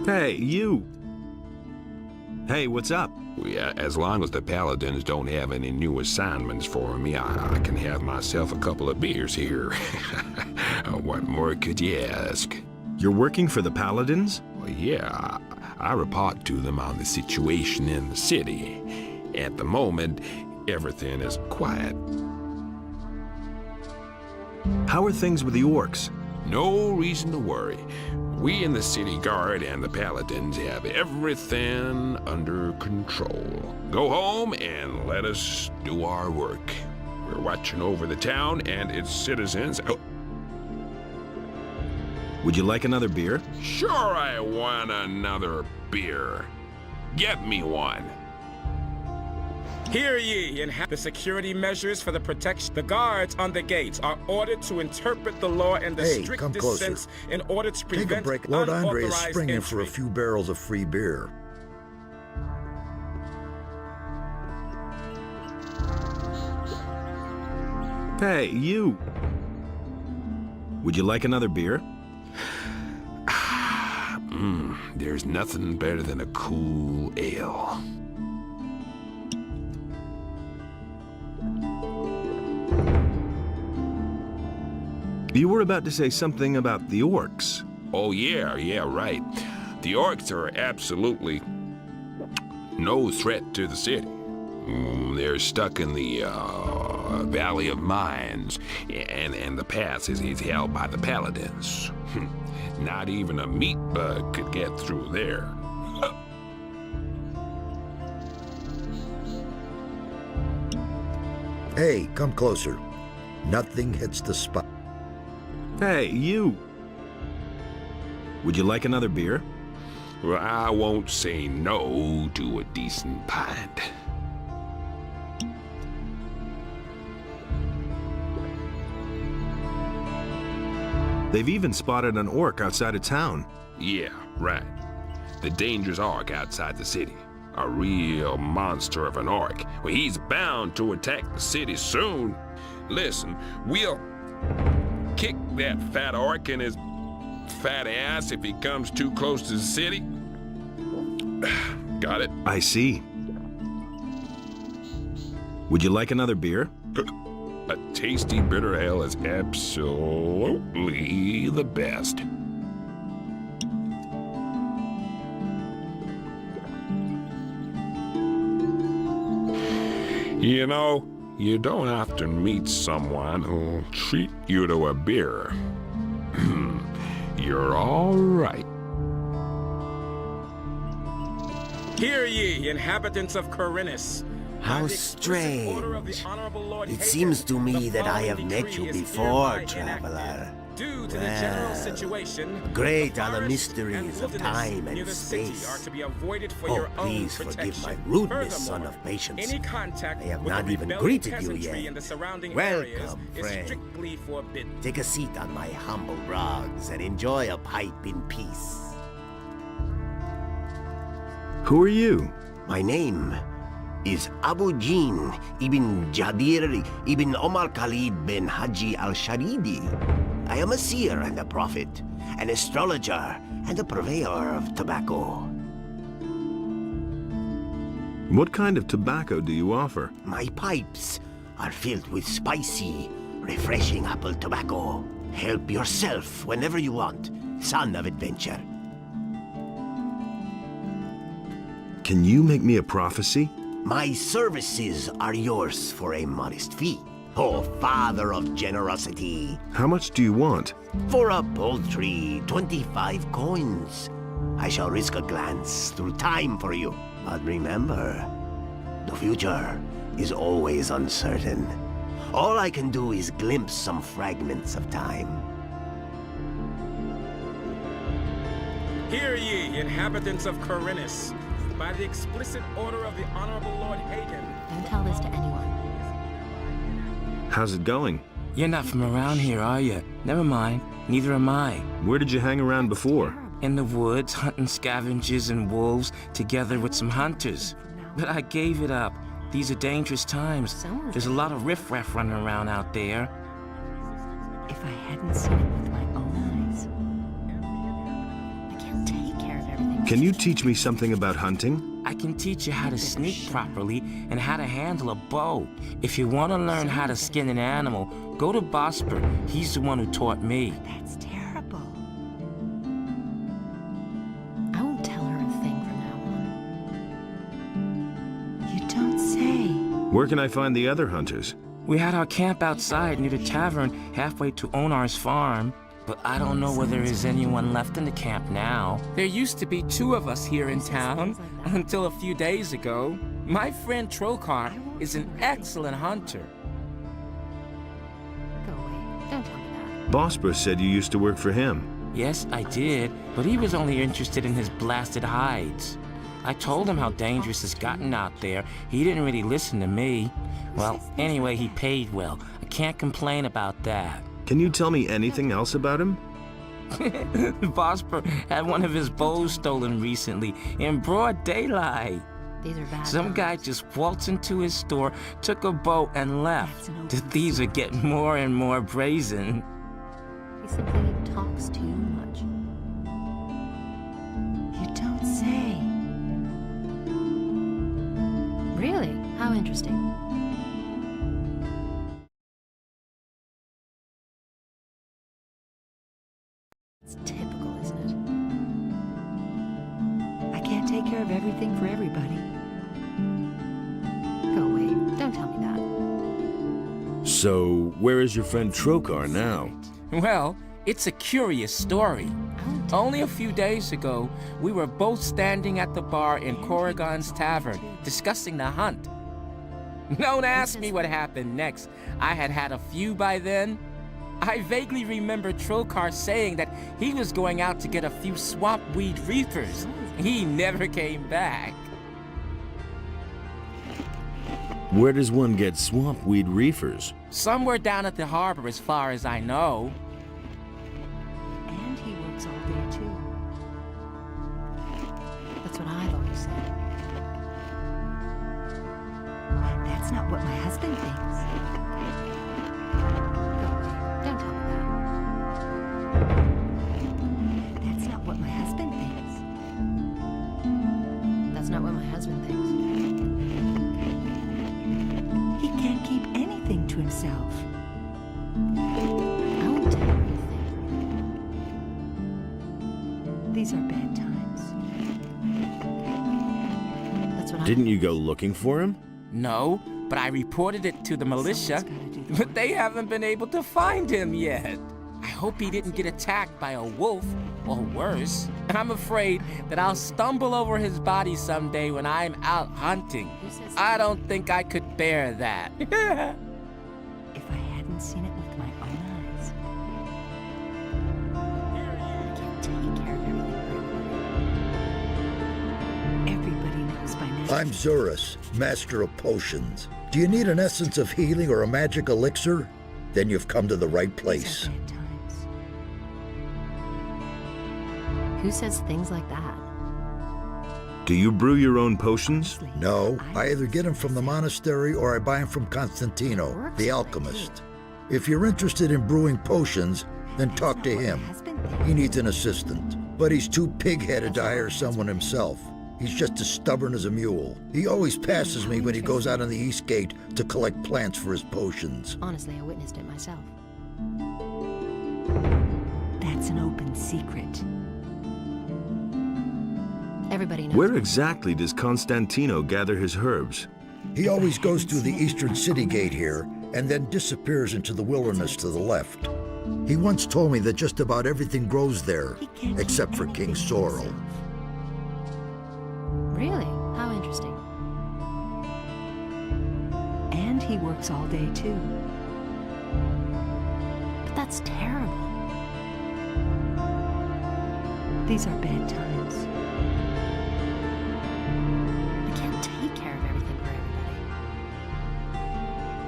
D: Hey, you! Hey, what's up?
T: As long as the Paladins don't have any new assignments for me, I can have myself a couple of beers here. What more could you ask?
D: You're working for the Paladins?
T: Well, yeah, I report to them on the situation in the city. At the moment, everything is quiet.
D: How are things with the orcs?
T: No reason to worry. We in the city guard and the Paladins have everything under control. Go home and let us do our work. We're watching over the town and its citizens. Oh.
D: Would you like another beer?
T: Sure, I want another beer. Get me one.
A: Hear ye, the security measures for the protection. The guards on the gates are ordered to interpret the law in the strictest sense in order to prevent
O: Take a break. Lord Andre is springing
A: entry.
O: for a few barrels of free beer.
D: Hey, you! Would you like another beer?
T: There's nothing better than a cool ale.
D: You were about to say something about the orcs.
T: Oh, yeah, right. The orcs are absolutely no threat to the city. They're stuck in the Valley of Mines, and the pass is held by the Paladins. Not even a meat bug could get through there.
O: Hey, come closer. Nothing hits the spot.
D: Hey, you! Would you like another beer?
T: Well, I won't say no to a decent pint.
D: They've even spotted an orc outside of town.
T: Yeah, right. The dangerous orc outside the city. A real monster of an orc. Well, he's bound to attack the city soon. Listen, we'll kick that fat orc in his fat ass if he comes too close to the city. Got it?
D: I see. Would you like another beer?
T: A tasty bitter ale is absolutely the best. You know, you don't often meet someone who'll treat you to a beer. You're all right.
A: Hear ye, inhabitants of Corinus.
L: How strange. It seems to me that I have met you before, traveler.
A: Due to the general situation,
L: great are the mysteries of time and space. Oh, please forgive my rudeness, son of patience.
A: Any contact
L: I have
A: with
L: not
A: the
L: even
A: rebellion
L: greeted you
A: peasantry
L: yet.
A: in the surrounding
L: Welcome,
A: areas is
L: friend.
A: strictly forbidden.
L: Take a seat on my humble rugs and enjoy a pipe in peace.
D: Who are you?
L: My name is Abu Jin ibn Jadir ibn Omar Khalid bin Haji al-Sharidi. I am a seer and a prophet, an astrologer and a purveyor of tobacco.
D: What kind of tobacco do you offer?
L: My pipes are filled with spicy, refreshing apple tobacco. Help yourself whenever you want, son of adventure.
D: Can you make me a prophecy?
L: My services are yours for a modest fee. Oh, father of generosity.
D: How much do you want?
L: For a paltry 25 coins. I shall risk a glance through time for you. But remember, the future is always uncertain. All I can do is glimpse some fragments of time.
A: Hear ye, inhabitants of Corinus. By the explicit order of the Honorable Lord Hagen.
G: Don't tell this to anyone.
D: How's it going?
V: You're not from around here, are you? Never mind. Neither am I.
D: Where did you hang around before?
A: in the woods, hunting scavengers and wolves together with some hunters. But I gave it up. These are dangerous times. There's a lot of riffraff running around out there.
K: If I hadn't seen it with my own eyes.
G: I can't take care of everything.
D: Can you teach me something about hunting?
A: I can teach you how to sneak properly and how to handle a bow. If you want to learn how to skin an animal, go to Bosper. He's the one who taught me.
K: That's terrible.
G: I won't tell her a thing from now on.
K: You don't say.
D: Where can I find the other hunters?
A: We had our camp outside near the tavern halfway to Onar's farm, but I don't know whether there is anyone left in the camp now. There used to be 2 of us here in town until a few days ago. My friend Trokar is an excellent hunter.
G: Go away. Don't tell me that.
D: Bosper said you used to work for him.
A: Yes, I did, but he was only interested in his blasted hides. I told him how dangerous it's gotten out there. He didn't really listen to me. Well, anyway, he paid well. I can't complain about that.
D: Can you tell me anything else about him?
A: Bosper had one of his bows stolen recently in broad daylight.
G: These are bad.
A: Some guy just waltzed into his store, took a bow, and left. The thieves are getting more and more brazen.
G: He simply talks too much.
K: You don't say.
G: Really? How interesting. It's typical, isn't it?
K: I can't take care of everything for everybody.
G: Go away. Don't tell me that.
F: So, where is your friend Trokar now?
A: Well, it's a curious story. Only a few days ago, we were both standing at the bar in Corrigan's Tavern, discussing the hunt. Don't ask me what happened next. I had had a few by then. I vaguely remember Trokar saying that he was going out to get a few swamp weed reapers. He never came back.
F: Where does one get swamp weed reefers?
A: Somewhere down at the harbor, as far as I know.
K: And he works all day, too.
G: That's what I've always said.
K: That's not what my husband thinks.
G: Don't tell me that.
K: That's not what my husband thinks.
G: That's not what my husband thinks.
K: He can't keep anything to himself.
G: I won't tell her anything.
K: These are bad times.
G: That's what
F: Didn't you go looking for him?
A: No, but I reported it to the militia, but they haven't been able to find him yet. I hope he didn't get attacked by a wolf, or worse. I'm afraid that I'll stumble over his body someday when I'm out hunting. I don't think I could bear that.
K: If I hadn't seen it with my own eyes.
G: I can't take care of everything.
K: Everybody knows by now.
O: I'm Zurus, Master of Potions. Do you need an essence of healing or a magic elixir? Then you've come to the right place.
G: Who says things like that?
D: Do you brew your own potions?
O: No, I either get them from the monastery or I buy them from Constantino, the alchemist. If you're interested in brewing potions, then talk to him. He needs an assistant, but he's too pig-headed to hire someone himself. He's just as stubborn as a mule. He always passes me when he goes out on the East Gate to collect plants for his potions.
G: Honestly, I witnessed it myself.
K: That's an open secret.
G: Everybody knows.
D: Where exactly does Constantino gather his herbs?
O: He always goes through the eastern city gate here and then disappears into the wilderness to the left. He once told me that just about everything grows there, except for King Sorrel.
G: Really? How interesting.
K: And he works all day, too.
G: But that's terrible.
K: These are bad times.
G: I can't take care of everything for everybody.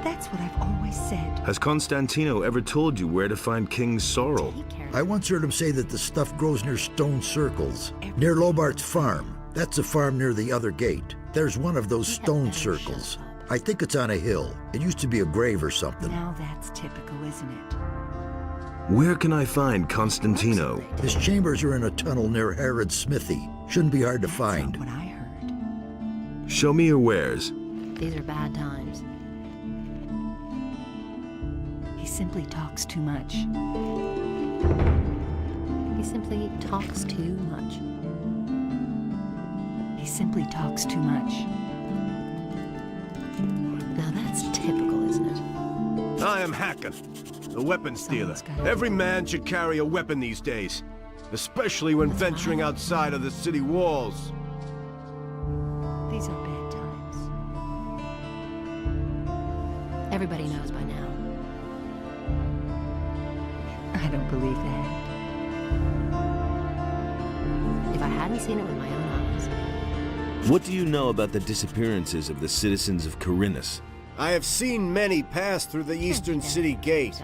K: That's what I've always said.
D: Has Constantino ever told you where to find King Sorrel?
O: I once heard him say that the stuff grows near stone circles, near Lobart's farm. That's a farm near the other gate. There's one of those stone circles. I think it's on a hill. It used to be a grave or something.
K: Now that's typical, isn't it?
D: Where can I find Constantino?
O: His chambers are in a tunnel near Herod's smithy. Shouldn't be hard to find.
K: What I heard.
D: Show me your wares.
G: These are bad times.
K: He simply talks too much.
G: He simply talks too much.
K: He simply talks too much.
G: Now that's typical, isn't it?
U: I am Hacken, the weapons dealer. Every man should carry a weapon these days, especially when venturing outside of the city walls.
K: These are bad times.
G: Everybody knows by now.
K: I don't believe that.
G: If I hadn't seen it with my own eyes.
F: What do you know about the disappearances of the citizens of Corinus?
U: I have seen many pass through the eastern city gate.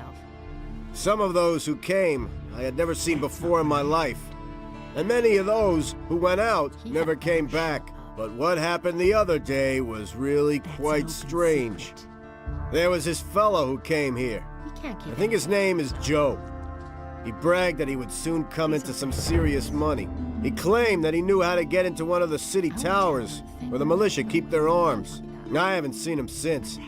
U: Some of those who came I had never seen before in my life. And many of those who went out never came back. But what happened the other day was really quite strange. There was this fellow who came here. I think his name is Joe. He bragged that he would soon come into some serious money. He claimed that he knew how to get into one of the city towers where the militia keep their arms. I haven't seen him since,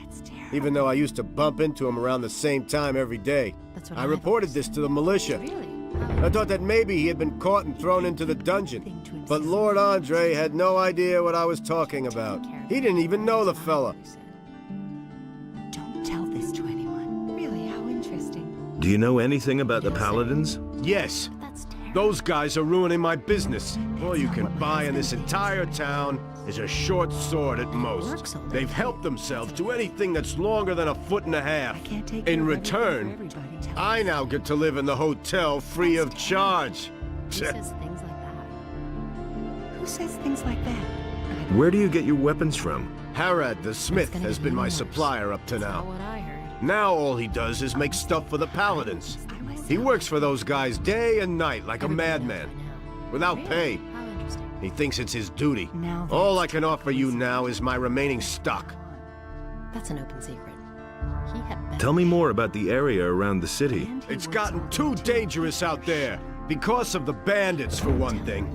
U: even though I used to bump into him around the same time every day. I reported this to the militia. I thought that maybe he had been caught and thrown into the dungeon. But Lord Andre had no idea what I was talking about. He didn't even know the fella.
K: Don't tell this to anyone. Really, how interesting.
D: Do you know anything about the Paladins?
U: Yes. Those guys are ruining my business. All you can buy in this entire town is a short sword at most. They've helped themselves to anything that's longer than 1.5 feet. In return, I now get to live in the hotel free of charge.
G: Who says things like that?
K: Who says things like that?
D: Where do you get your weapons from?
U: Harad the smith has been my supplier up to now. Now all he does is make stuff for the Paladins. He works for those guys day and night like a madman, without pay. He thinks it's his duty. All I can offer you now is my remaining stock.
G: That's an open secret.
D: Tell me more about the area around the city.
U: It's gotten too dangerous out there. Because of the bandits, for one thing.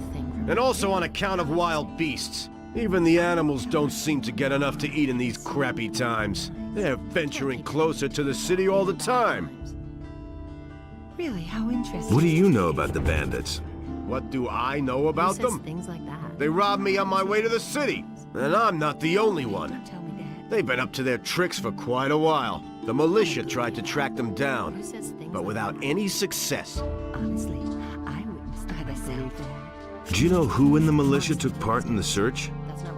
U: And also on account of wild beasts. Even the animals don't seem to get enough to eat in these crappy times. They're venturing closer to the city all the time.
K: Really, how interesting.
D: What do you know about the bandits?
U: What do I know about them?
G: Things like that.
U: They robbed me on my way to the city. And I'm not the only one. They've been up to their tricks for quite a while. The militia tried to track them down, but without any success.
K: Honestly, I witnessed that myself.
D: Do you know who in the militia took part in the search?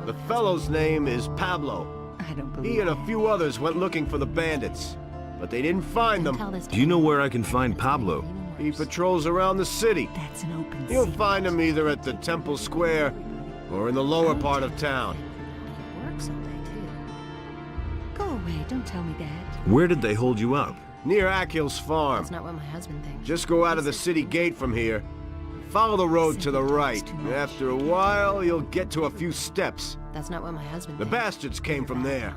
U: The fellow's name is Pablo.
K: I don't believe
U: He and a few others went looking for the bandits, but they didn't find them.
D: Do you know where I can find Pablo?
U: He patrols around the city.
K: That's an open
U: You'll find him either at the Temple Square or in the lower part of town.
K: Go away, don't tell me that.
D: Where did they hold you up?
U: Near Akil's farm.
G: That's not what my husband thinks.
U: Just go out of the city gate from here. Follow the road to the right. After a while, you'll get to a few steps.
G: That's not what my husband
U: The
G: thinks.
U: bastards came from there.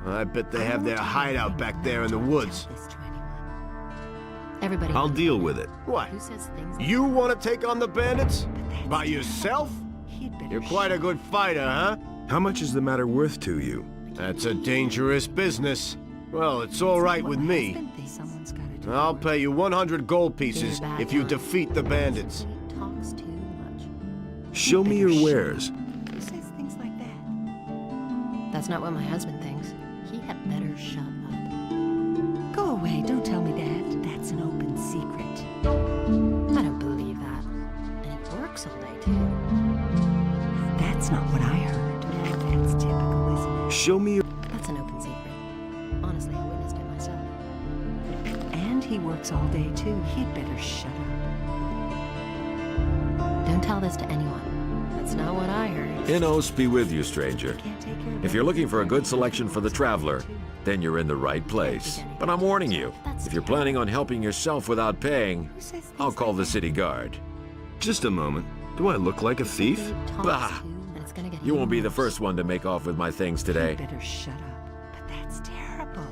U: I bet they have their hideout back there in the woods.
G: Everybody.
D: I'll deal with it.
U: What?
G: Who says things like
U: You want to take on the bandits? By yourself? You're quite a good fighter, huh?
D: How much is the matter worth to you?
U: That's a dangerous business. Well, it's all right with me. I'll pay you 100 gold pieces if you defeat the bandits.
G: talks too much?
D: Show me your wares.
K: Who says things like that?
G: That's not what my husband thinks. He had better shut up.
K: Go away, don't tell me that. That's an open secret.
G: I don't believe that. And it works all day, too.
K: That's not what I heard. That's typical, isn't it?
D: Show me your...
G: That's an open secret. Honestly, I witnessed it myself.
K: And he works all day, too. He'd better shut up.
G: Don't tell this to anyone. That's not what I heard.
N: Inos be with you, stranger. If you're looking for a good selection for the traveler, then you're in the right place. But I'm warning you, if you're planning on helping yourself without paying, I'll call the city guard.
D: Just a moment. Do I look like a thief?
N: Bah! You won't be the first one to make off with my things today.
K: Better shut up. But that's terrible.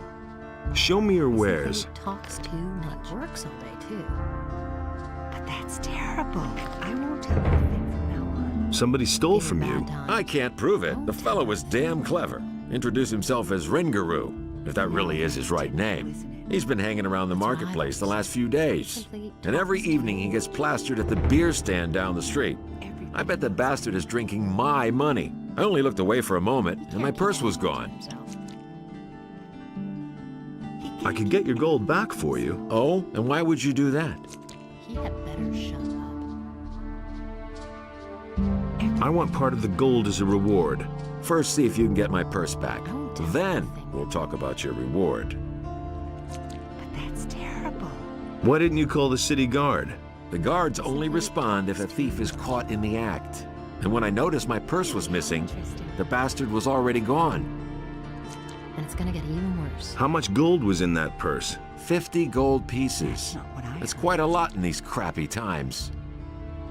D: Show me your wares.
G: Talks too much. Works all day, too.
K: But that's terrible. I won't tell anything from now on.
D: Somebody stole from you.
N: I can't prove it. The fellow was damn clever. Introduced himself as Ringaroo, if that really is his right name. He's been hanging around the marketplace the last few days. And every evening he gets plastered at the beer stand down the street. I bet the bastard is drinking my money. I only looked away for a moment, and my purse was gone.
D: I could get your gold back for you.
N: Oh? And why would you do that?
G: He had better shut up.
D: I want part of the gold as a reward.
N: First, see if you can get my purse back. Then, we'll talk about your reward.
K: But that's terrible.
D: Why didn't you call the city guard?
N: The guards only respond if a thief is caught in the act. And when I noticed my purse was missing, the bastard was already gone.
G: And it's gonna get even worse.
D: How much gold was in that purse?
N: 50 gold pieces. That's quite a lot in these crappy times.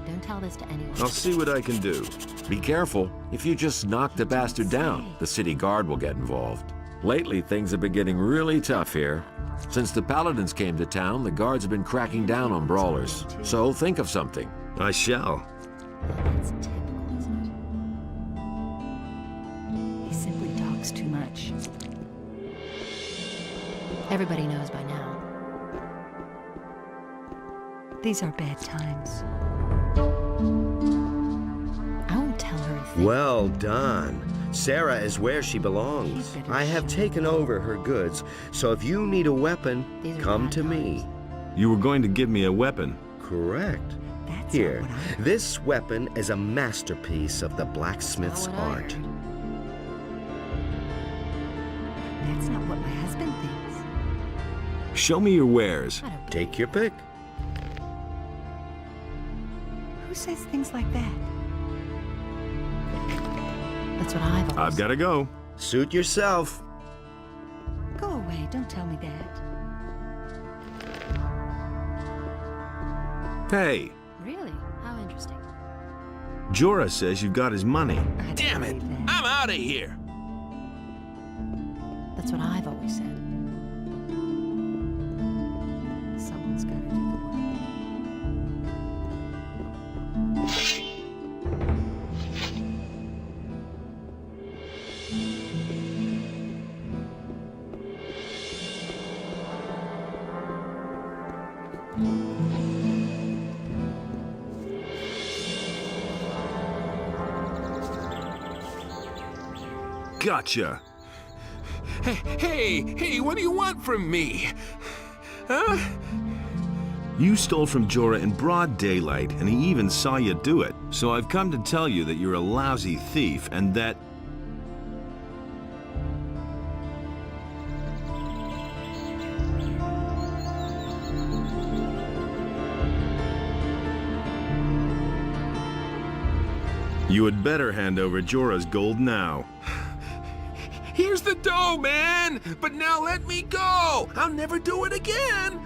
G: Don't tell this to anyone.
D: I'll see what I can do.
N: Be careful. If you just knock the bastard down, the city guard will get involved. Lately, things have been getting really tough here. Since the Paladins came to town, the guards have been cracking down on brawlers. So think of something.
D: I shall.
G: That's typical, isn't
K: He simply talks too much.
G: it? Everybody knows by now.
K: These are bad times.
G: I won't tell her a thing.
I: Well done. Sarah is where she belongs. I have taken over her goods, so if you need a weapon, come to me.
D: You were going to give me a weapon.
I: Correct. Here, this weapon is a masterpiece of the blacksmith's art.
K: That's not what my husband thinks.
D: Show me your wares.
I: Take your pick.
K: Who says things like that?
G: That's what I've
D: I've got to go.
I: Suit yourself.
K: Go away, don't tell me that.
D: Hey,
G: Really? How interesting.
D: Jorah says you got his money.
Q: Damn it! I'm out of here!
G: That's what I've always said.
K: Someone's gotta do the work.
D: Gotcha.
Q: Hey, what do you want from me? Huh?
D: You stole from Jorah in broad daylight, and he even saw you do it. So I've come to tell you that you're a lousy thief, and that... You had better hand over Jorah's gold now.
Q: Here's the dough, man! But now let me go! I'll never do it again!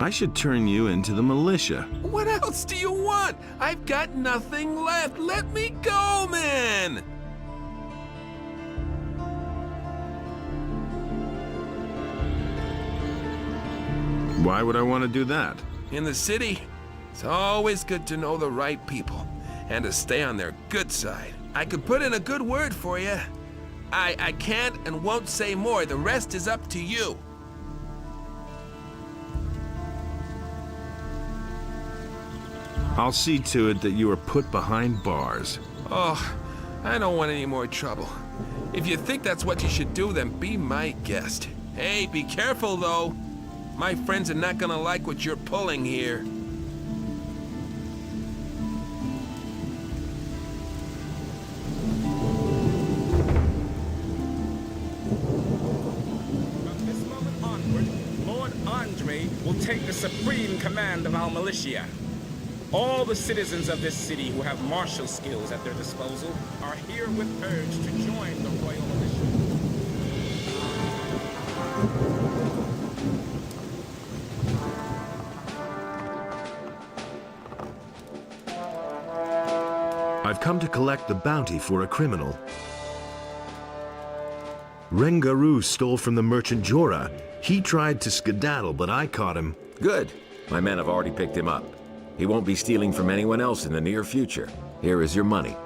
D: I should turn you into the militia.
Q: What else do you want? I've got nothing left. Let me go, man!
D: Why would I want to do that?
Q: In the city, it's always good to know the right people and to stay on their good side.
R: I could put in a good word for you. I can't and won't say more. The rest is up to you.
D: I'll see to it that you are put behind bars.
R: Oh, I don't want any more trouble. If you think that's what you should do, then be my guest. Hey, be careful though. My friends are not gonna like what you're pulling here.
A: From this moment onward, Lord Andre will take the supreme command of our militia. All the citizens of this city who have martial skills at their disposal are herewith urged to join the Royal Militia.
D: I've come to collect the bounty for a criminal. Rengaru stole from the merchant Jorah. He tried to skedaddle, but I caught him.
N: Good. My men have already picked him up. He won't be stealing from anyone else in the near future. Here is your money.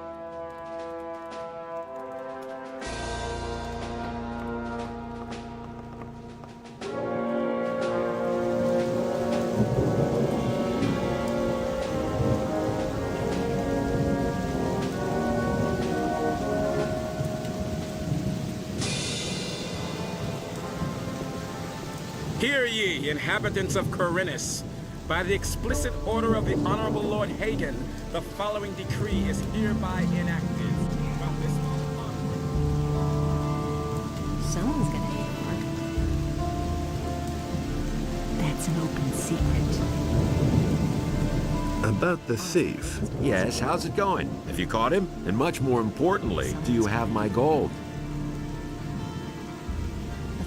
A: Hear ye, inhabitants of Corinus. By the explicit order of the Honorable Lord Hagen, the following decree is hereby enacted. From this moment onward...
K: Someone's gonna need work. That's an open secret.
D: About the thief.
N: Yes, how's it going? Have you caught him? And much more importantly, do you have my gold?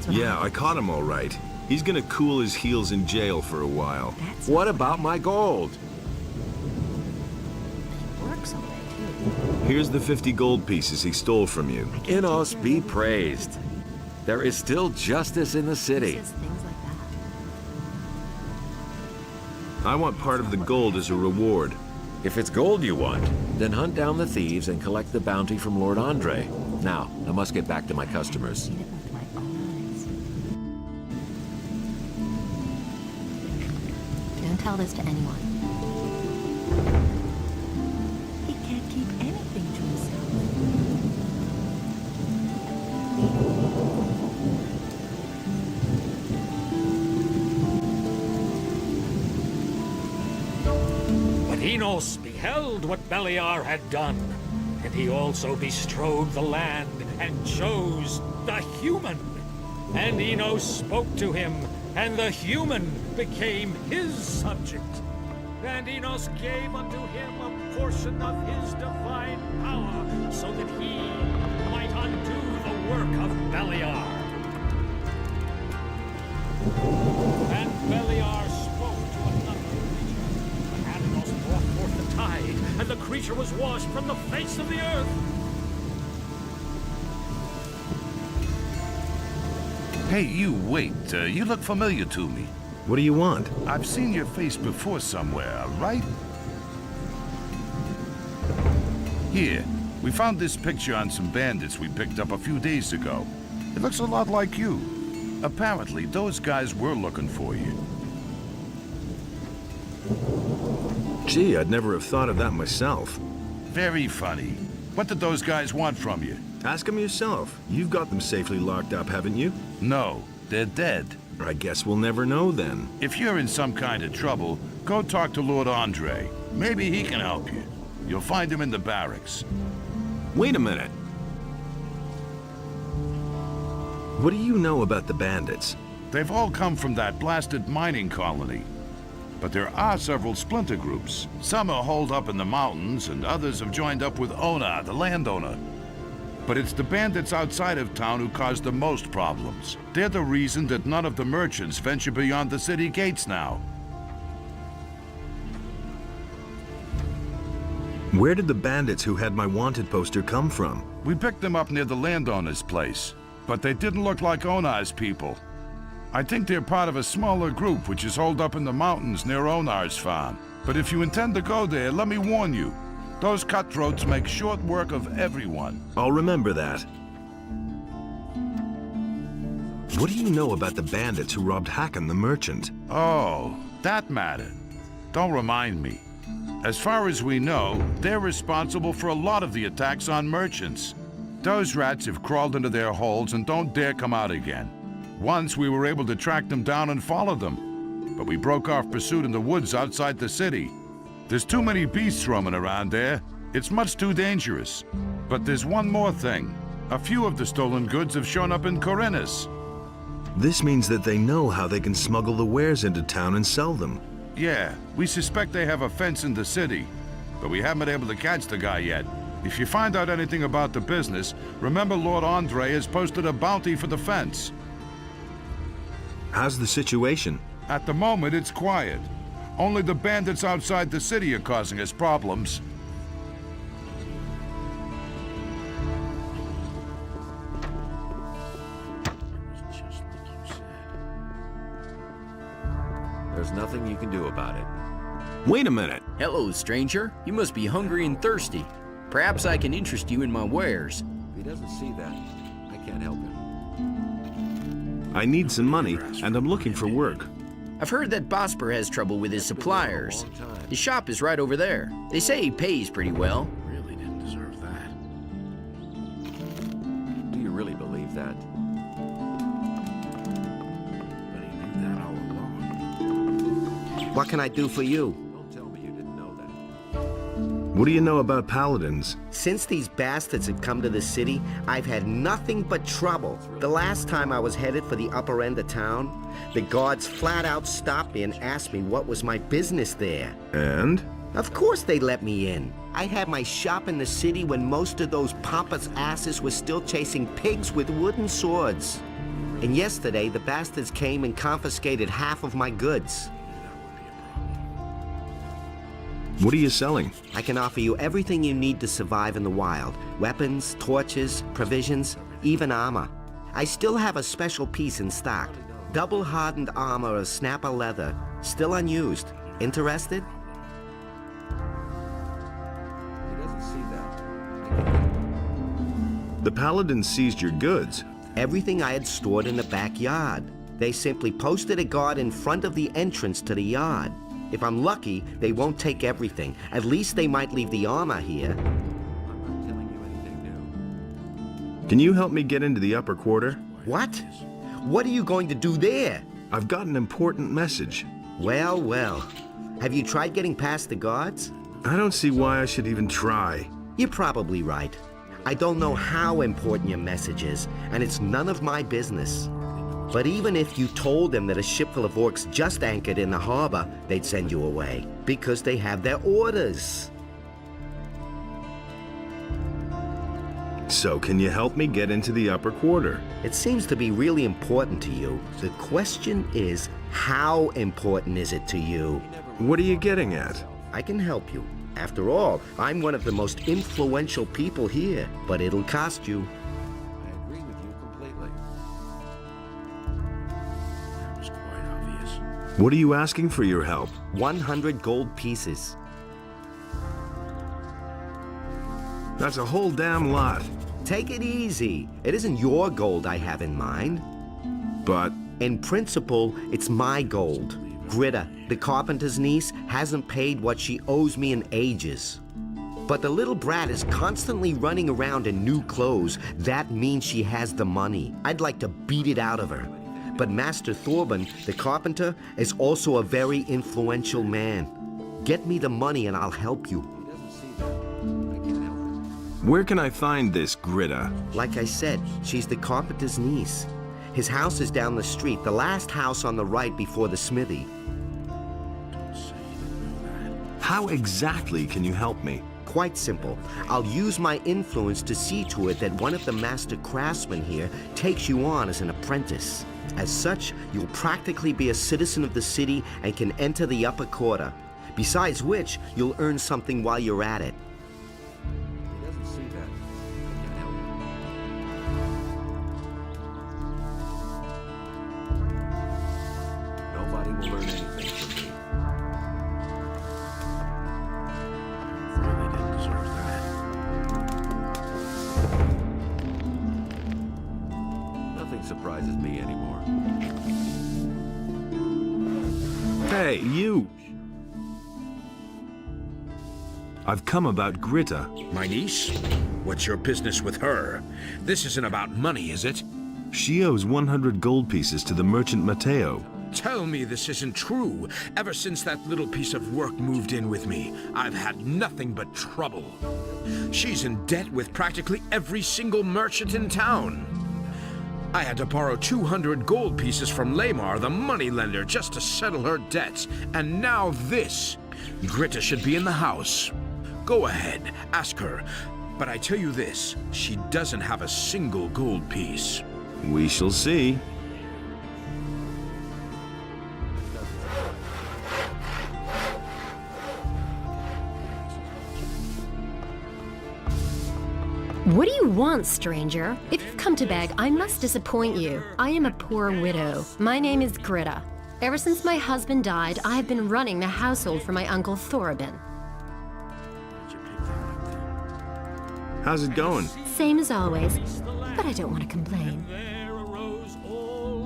D: Yeah, I caught him all right. He's gonna cool his heels in jail for a while.
N: What about my gold?
K: Works all day, too.
D: Here's the 50 gold pieces he stole from you.
N: Inos be praised. There is still justice in the city.
D: I want part of the gold as a reward.
N: If it's gold you want, then hunt down the thieves and collect the bounty from Lord Andre. Now, I must get back to my customers.
G: Don't tell this to anyone.
K: He can't keep anything to himself.
E: But Enos beheld what Beliar had done, and he also bestrode the land and chose the human. And Enos spoke to him, and the human became his subject. And Enos gave unto him a portion of his divine power, so that he might undo the work of Beliar. And Beliar spoke to another creature, and Enos brought forth the tide, and the creature was washed from the face of the earth.
S: Hey, you, wait. You look familiar to me.
D: What do you want?
S: I've seen your face before somewhere, right? Here, we found this picture on some bandits we picked up a few days ago. It looks a lot like you. Apparently, those guys were looking for you.
D: Gee, I'd never have thought of that myself.
S: Very funny. What did those guys want from you?
D: Ask them yourself. You've got them safely locked up, haven't you?
S: No, they're dead.
D: I guess we'll never know then.
S: If you're in some kind of trouble, go talk to Lord Andre. Maybe he can help you. You'll find him in the barracks.
D: Wait a minute. What do you know about the bandits?
S: They've all come from that blasted mining colony. But there are several splinter groups. Some are holed up in the mountains, and others have joined up with Ona, the landowner. But it's the bandits outside of town who cause the most problems. They're the reason that none of the merchants venture beyond the city gates now.
D: Where did the bandits who had my wanted poster come from?
S: We picked them up near the landowner's place, but they didn't look like Onar's people. I think they're part of a smaller group which is holed up in the mountains near Onar's farm. But if you intend to go there, let me warn you,
B: Those cutthroats make short work of everyone.
D: I'll remember that. What do you know about the bandits who robbed Hakon the merchant?
B: Oh, that matter. Don't remind me. As far as we know, they're responsible for a lot of the attacks on merchants. Those rats have crawled into their holes and don't dare come out again. Once we were able to track them down and follow them, but we broke off pursuit in the woods outside the city. There's too many beasts roaming around there. It's much too dangerous. But there's one more thing. A few of the stolen goods have shown up in Corinus.
D: This means that they know how they can smuggle the wares into town and sell them.
B: Yeah, we suspect they have a fence in the city, but we haven't been able to catch the guy yet. If you find out anything about the business, remember Lord Andre has posted a bounty for the fence.
D: How's the situation?
B: At the moment, it's quiet. Only the bandits outside the city are causing us problems.
N: There's nothing you can do about it.
D: Wait a minute.
J: Hello, stranger. You must be hungry and thirsty. Perhaps I can interest you in my wares.
N: If he doesn't see that, I can't help him.
D: I need some money, and I'm looking for work.
J: I've heard that Bosper has trouble with his suppliers. His shop is right over there. They say he pays pretty well.
Q: Really didn't deserve that.
N: Do you really believe that?
Q: But he knew that all along.
I: What can I do for you?
N: Don't tell me you didn't know that.
D: What do you know about paladins?
I: Since these bastards have come to the city, I've had nothing but trouble. The last time I was headed for the upper end of town, the guards flat out stopped me and asked me what was my business there.
D: And?
I: Of course they let me in. I had my shop in the city when most of those pompous asses were still chasing pigs with wooden swords. And yesterday, the bastards came and confiscated half of my goods.
D: What are you selling?
I: I can offer you everything you need to survive in the wild. Weapons, torches, provisions, even armor. I still have a special piece in stock. Double hardened armor of snapper leather, still unused. Interested?
N: He doesn't see that.
D: The paladins seized your goods.
I: Everything I had stored in the backyard. They simply posted a guard in front of the entrance to the yard. If I'm lucky, they won't take everything. At least they might leave the armor here.
N: I'm not telling you anything new.
D: Can you help me get into the upper quarter?
I: What? What are you going to do there?
D: I've got an important message.
I: Well, well. Have you tried getting past the guards?
D: I don't see why I should even try.
I: You're probably right. I don't know how important your message is, and it's none of my business. But even if you told them that a ship full of orcs just anchored in the harbor, they'd send you away, because they have their orders.
D: So can you help me get into the upper quarter?
I: It seems to be really important to you. The question is, how important is it to you?
D: What are you getting at?
I: I can help you. After all, I'm one of the most influential people here, but it'll cost you.
N: I agree with you completely.
Q: That was quite obvious.
D: What are you asking for your help?
I: 100 gold pieces.
D: That's a whole damn lot.
I: Take it easy. It isn't your gold I have in mind.
D: But
I: in principle, it's my gold. Gritta, the carpenter's niece, hasn't paid what she owes me in ages. But the little brat is constantly running around in new clothes. That means she has the money. I'd like to beat it out of her. But Master Thorben, the carpenter, is also a very influential man. Get me the money and I'll help you.
N: He doesn't see that. I can't help him.
D: where can I find this Gritta?
I: Like I said, she's the carpenter's niece. His house is down the street, the last house on the right before the smithy.
D: How exactly can you help me?
I: Quite simple. I'll use my influence to see to it that one of the master craftsmen here takes you on as an apprentice. As such, you'll practically be a citizen of the city and can enter the upper quarter. Besides which, you'll earn something while you're at it.
N: He doesn't see that. I can't help him. Nobody will learn anything from me.
Q: Really didn't deserve
N: recognizes me anymore.
D: Hey, you! I've come about Gritta.
Q: My niece? What's your business with her? This isn't about money, is it?
D: She owes 100 gold pieces to the merchant Matteo.
Q: Tell me this isn't true. Ever since that little piece of work moved in with me, I've had nothing but trouble. She's in debt with practically every single merchant in town. I had to borrow 200 gold pieces from Lamar, the moneylender, just to settle her debts. And now this. Gritta should be in the house. Go ahead, ask her. But I tell you this, she doesn't have a single gold piece.
D: We shall see.
G: What do you want, stranger? If you've come to beg, I must disappoint you. I am a poor widow. My name is Gritta. Ever since my husband died, I have been running the household for my uncle Thorabin.
D: How's it going?
G: Same as always, but I don't want to complain.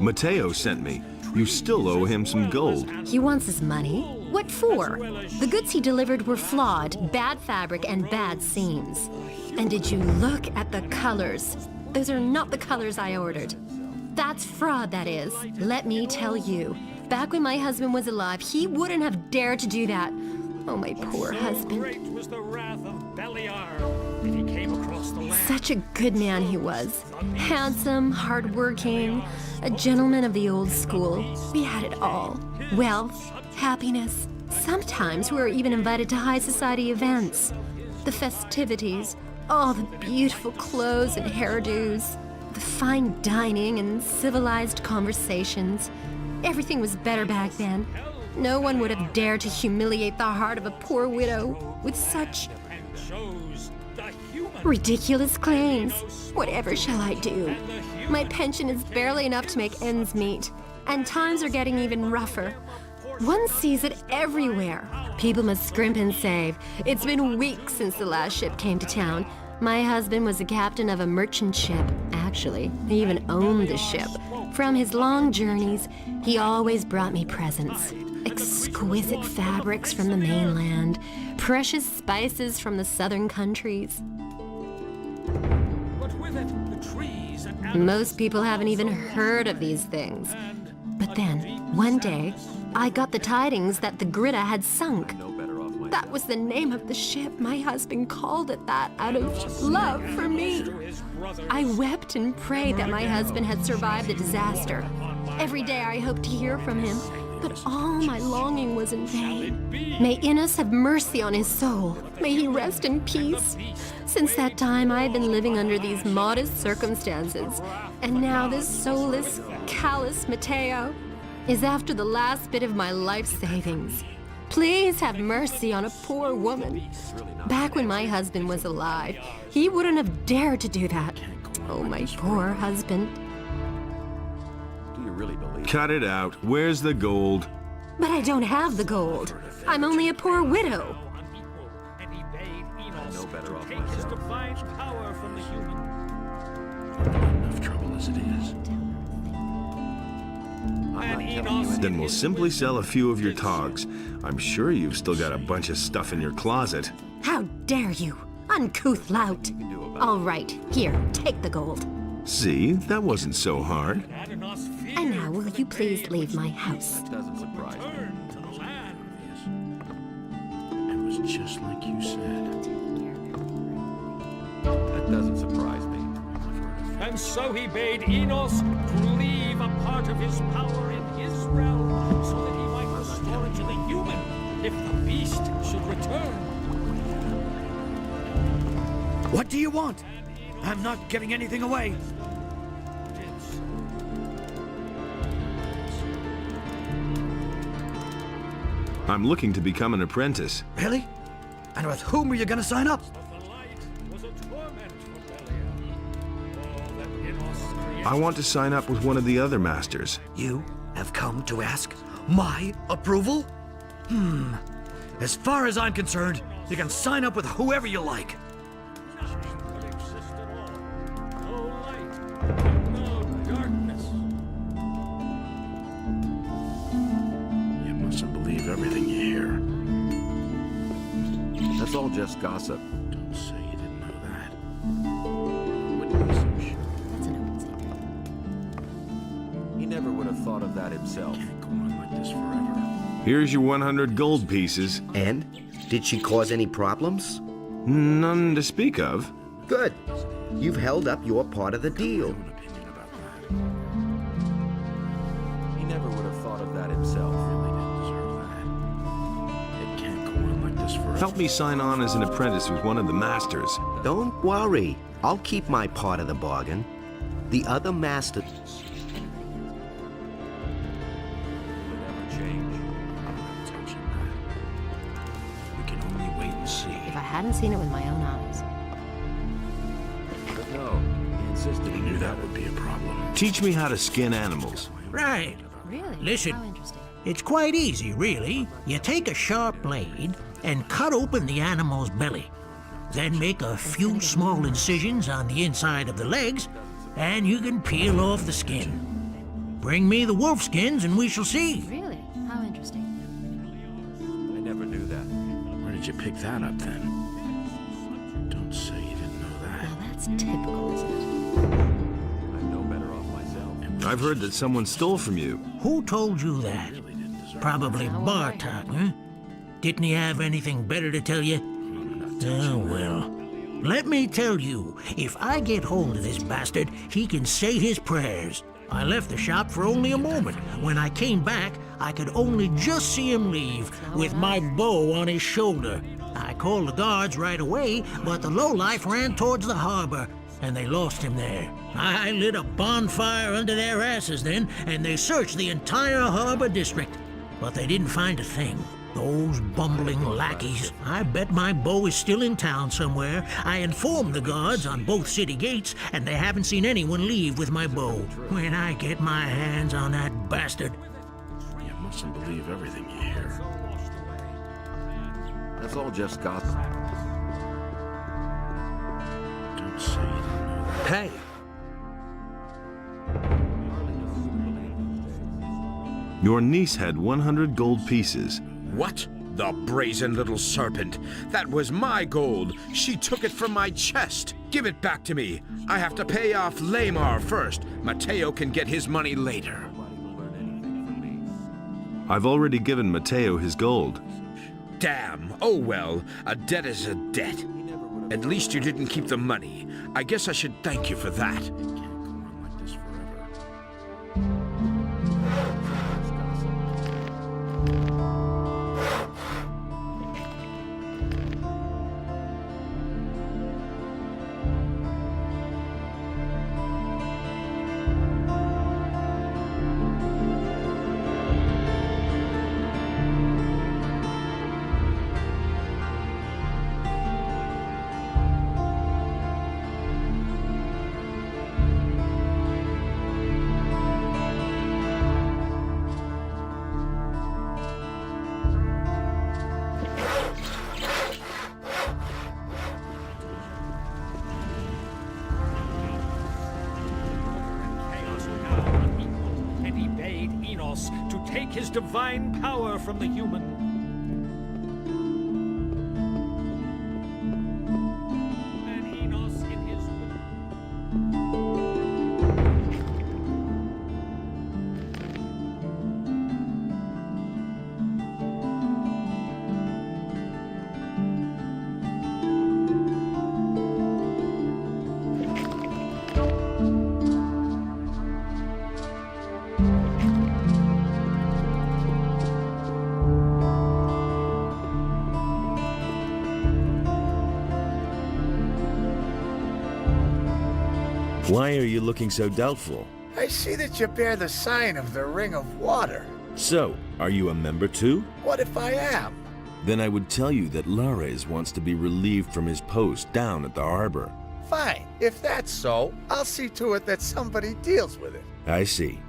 D: Matteo sent me. You still owe him some gold.
G: He wants his money? What for? The goods he delivered were flawed, bad fabric, and bad seams. And did you look at the colors? Those are not the colors I ordered. That's fraud, that is. Let me tell you. Back when my husband was alive, he wouldn't have dared to do that. Oh, my poor husband. Such a good man he was. Handsome, hardworking, a gentleman of the old school. We had it all. Wealth, happiness. Sometimes we were even invited to high society events. The festivities, all the beautiful clothes and hairdos, the fine dining and civilized conversations. Everything was better back then. No one would have dared to humiliate the heart of a poor widow with such ridiculous claims. Whatever shall I do? My pension is barely enough to make ends meet, and times are getting even rougher. One sees it everywhere. People must scrimp and save. It's been weeks since the last ship came to town. My husband was the captain of a merchant ship. Actually, he even owned the ship. From his long journeys, he always brought me presents. Exquisite fabrics from the mainland, precious spices from the southern countries. Most people haven't even heard of these things. But then, one day, I got the tidings that the Gritta had sunk. That was the name of the ship. My husband called it that out of love for me. I wept and prayed that my husband had survived the disaster. Every day I hoped to hear from him, but all my longing was in vain. May Innes have mercy on his soul. May he rest in peace. Since that time, I have been living under these modest circumstances, and now this soulless, callous Matteo is after the last bit of my life savings. Please have mercy on a poor woman. Back when my husband was alive, he wouldn't have dared to do that. Oh, my poor husband.
N: Do you really believe?
D: Cut it out. Where's the gold?
G: But I don't have the gold. I'm only a poor widow.
N: I'm no better off myself.
Q: Enough trouble as it is.
D: Then we'll simply sell a few of your togs. I'm sure you've still got a bunch of stuff in your closet.
G: How dare you, uncouth lout! All right, here, take the gold.
D: See, that wasn't so hard.
G: And now will you please leave my house?
N: Doesn't surprise me.
Q: It was just like you said.
N: That doesn't surprise me.
E: And so he bade Enos to leave a part of his power in his realm so that he might restore it to the human if the beast should return.
C: What do you want? I'm not giving anything away.
D: I'm looking to become an apprentice.
C: Really? And with whom are you gonna sign up?
D: I want to sign up with one of the other masters.
C: You have come to ask my approval? As far as I'm concerned, you can sign up with whoever you like.
N: That's all just gossip.
Q: Don't say you didn't know that. Wouldn't be so sure.
G: That's an open secret.
N: He never would have thought of that himself.
Q: Can't go on like this forever.
D: Here's your 100 gold pieces.
I: And? Did she cause any problems?
D: None to speak of.
I: Good. You've held up your part of the deal.
N: He never would have thought of that himself.
Q: Really didn't deserve that. It can't go on like this forever.
D: Help me sign on as an apprentice with one of the masters.
I: Don't worry. I'll keep my part of the bargain. The other master...
Q: We can only wait and see.
G: If I hadn't seen it with my own eyes.
N: But no, he insisted
Q: We knew that would be a problem.
D: Teach me how to skin animals.
P: Right.
G: Really?
P: Listen,
G: How interesting.
P: it's quite easy, really. You take a sharp blade and cut open the animal's belly. Then make a few small incisions on the inside of the legs, and you can peel off the skin. Bring me the wolf skins and we shall see.
G: Really? How interesting.
N: I never knew that.
Q: Where did you pick that up then? Don't say you didn't know that.
G: Well, that's typical, isn't it?
N: I'm no better off myself.
D: I've heard that someone stole from you.
P: Who told you that? Probably Bartok, huh? Didn't he have anything better to tell you? Oh, well. Let me tell you, if I get hold of this bastard, he can say his prayers. I left the shop for only a moment. When I came back, I could only just see him leave, with my bow on his shoulder. I called the guards right away, but the lowlife ran towards the harbor, and they lost him there. I lit a bonfire under their asses then, and they searched the entire harbor district. But they didn't find a thing. Those bumbling lackeys. I bet my bow is still in town somewhere. I informed the guards on both city gates, and they haven't seen anyone leave with my bow. When I get my hands on that bastard...
Q: You mustn't believe everything you hear.
N: That's all just gossip.
Q: Don't say you didn't know that.
D: Hey! Your niece had 100 gold pieces.
H: What? The brazen little serpent. That was my gold. She took it from my chest. Give it back to me. I have to pay off Lamar first. Mateo can get his money later.
D: I've already given Mateo his gold.
H: Damn. Oh well. A debt is a debt. At least you didn't keep the money. I guess I should thank you for that.
Q: It can't go on like this forever.
E: To take his divine power from the human. And Enos in his...
F: Why are you looking so doubtful?
V: I see that you bear the sign of the Ring of Water.
F: So, are you a member too?
V: What if I am?
F: Then I would tell you that Lares wants to be relieved from his post down at the harbor.
V: Fine. If that's so, I'll see to it that somebody deals with it.
F: I see.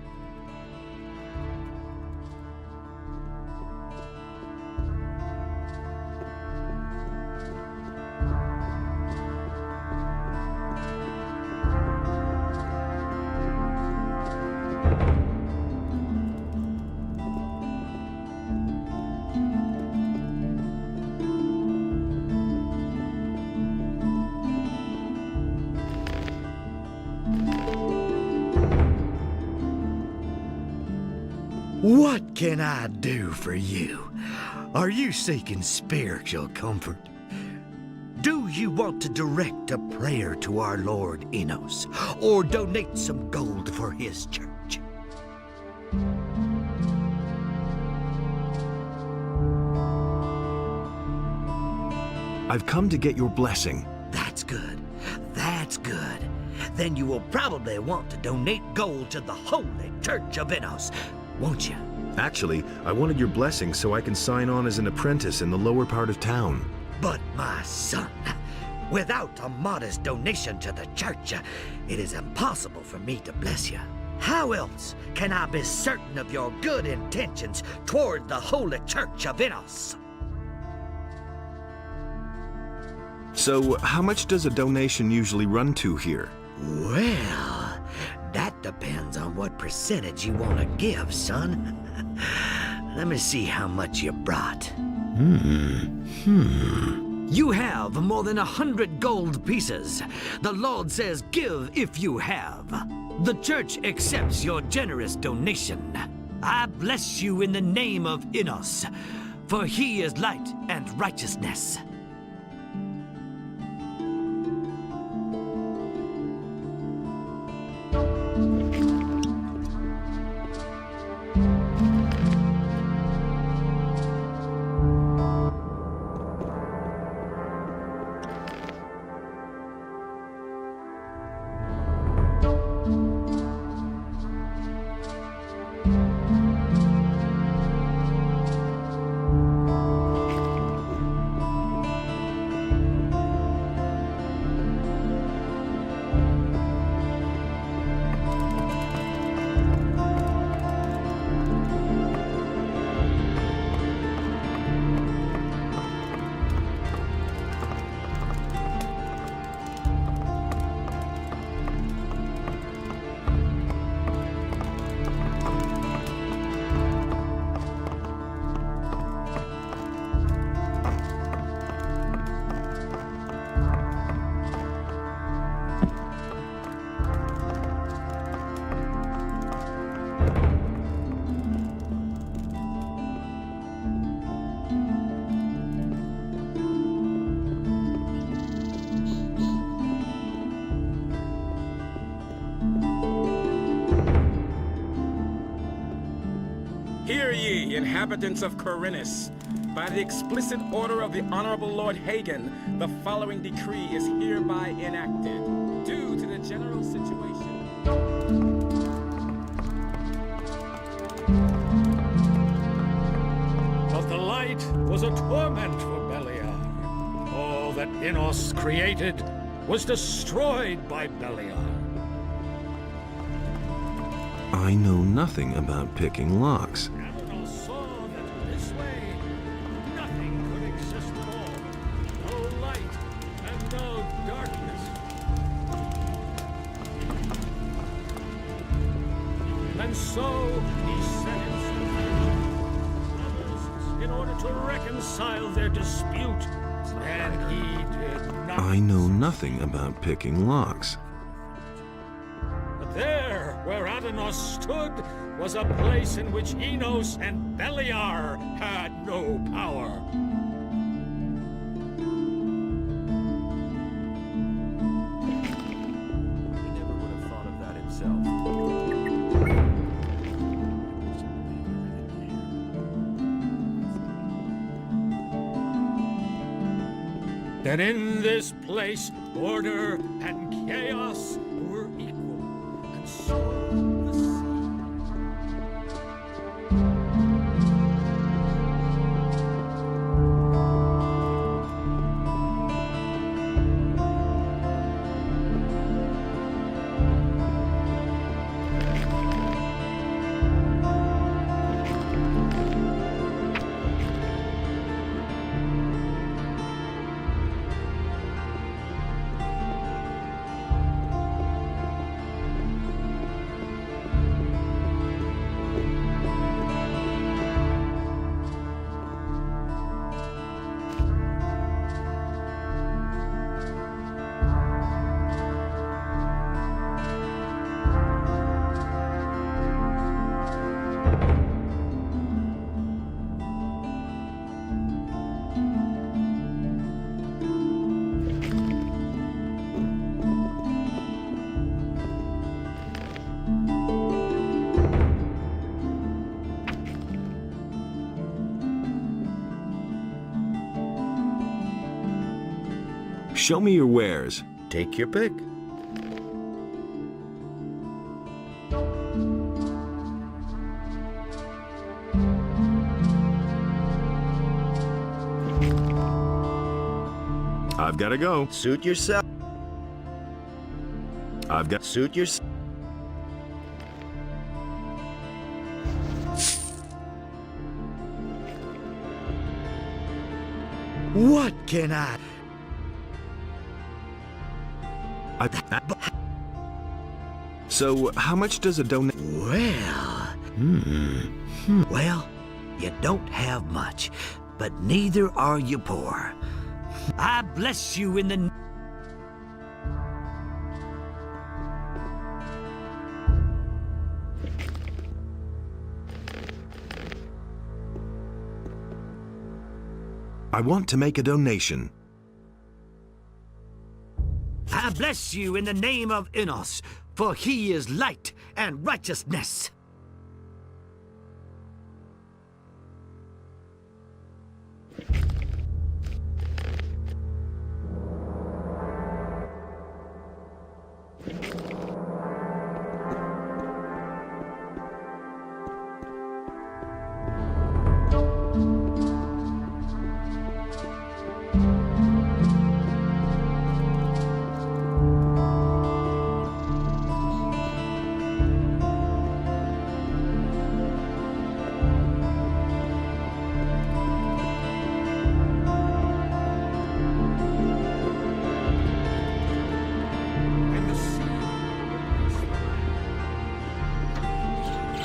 M: What can I do for you? Are you seeking spiritual comfort? Do you want to direct a prayer to our Lord Enos, or donate some gold for his church?
D: I've come to get your blessing.
M: That's good. That's good. Then you will probably want to donate gold to the Holy Church of Enos, won't you?
D: Actually, I wanted your blessing so I can sign on as an apprentice in the lower part of town.
M: But my son, without a modest donation to the church, it is impossible for me to bless you. How else can I be certain of your good intentions toward the Holy Church of Enos?
D: So, how much does a donation usually run to here?
M: Well, that depends on what percentage you want to give, son. Let me see how much you brought. You have more than 100 gold pieces. The Lord says give if you have. The church accepts your generous donation. I bless you in the name of Enos, for he is light and righteousness.
A: Hear ye, inhabitants of Corinus. By the explicit order of the Honorable Lord Hagen, the following decree is hereby enacted. Due to the general situation...
E: But the light was a torment for Beliar. All that Enos created was destroyed by Beliar.
D: I know nothing about picking locks.
E: Abaddon saw that this way nothing could exist at all. No light and no darkness. And so he set himself others in order to reconcile their dispute. And he did not.
D: I know nothing about picking locks.
E: But there, where Adanos stood, was a place in which Enos and Beliar had no power.
F: He never would have thought of that himself.
E: That in this place, order and chaos were equal, and so the sea.
D: Show me your wares.
I: Take your pick.
D: I've got to go.
I: Suit yourself.
D: I've got...
I: Suit yourself.
M: What can I...
D: So, how much does a donate?
M: Well, well, you don't have much, but neither are you poor. I bless you in the...
D: I want to make a donation.
M: I bless you in the name of Innos, for he is light and righteousness.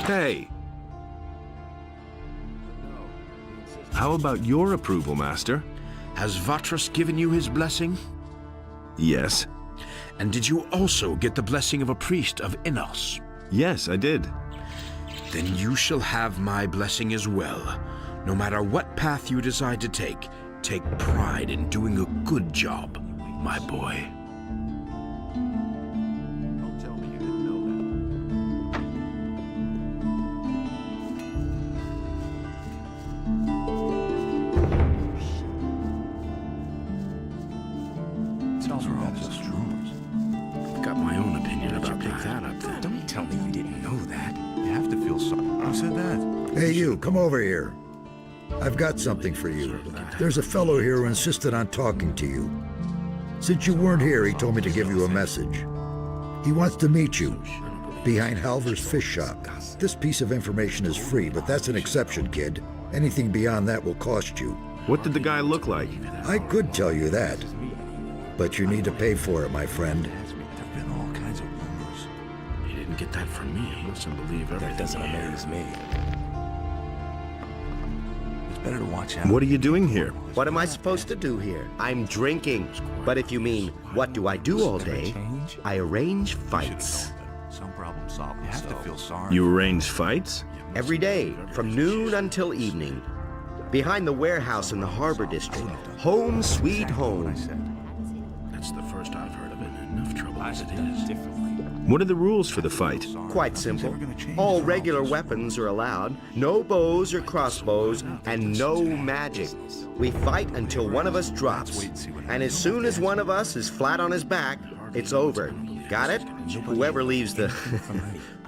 D: Hey! How about your approval, Master?
H: Has Vatras given you his blessing?
D: Yes.
H: And did you also get the blessing of a priest of Innos?
D: Yes, I did.
H: Then you shall have my blessing as well. No matter what path you decide to take pride in doing a good job, my boy.
O: Hey, you, come over here. I've got something for you. There's a fellow here who insisted on talking to you. Since you weren't here, he told me to give you a message. He wants to meet you, behind Halver's fish shop. This piece of information is free, but that's an exception, kid. Anything beyond that will cost you.
D: What did the guy look like?
O: I could tell you that, but you need to pay for it, my friend.
C: There've been all kinds of rumors.
H: He didn't get that from me. He mustn't believe everything.
A: That doesn't amaze me.
C: It's better to watch out.
D: What are you doing here?
I: What am I supposed to do here? I'm drinking. But if you mean, what do I do all day? I arrange fights.
C: Some problem solved. You have to feel sorry.
D: You arrange fights?
I: Every day, from noon until evening. Behind the warehouse in the Harbor District. Home sweet home.
H: That's the first I've heard of it. Enough trouble as it is.
D: What are the rules for the fight?
I: Quite simple. All regular weapons are allowed, no bows or crossbows, and no magic. We fight until one of us drops. And as soon as one of us is flat on his back, it's over. Got it? Whoever leaves the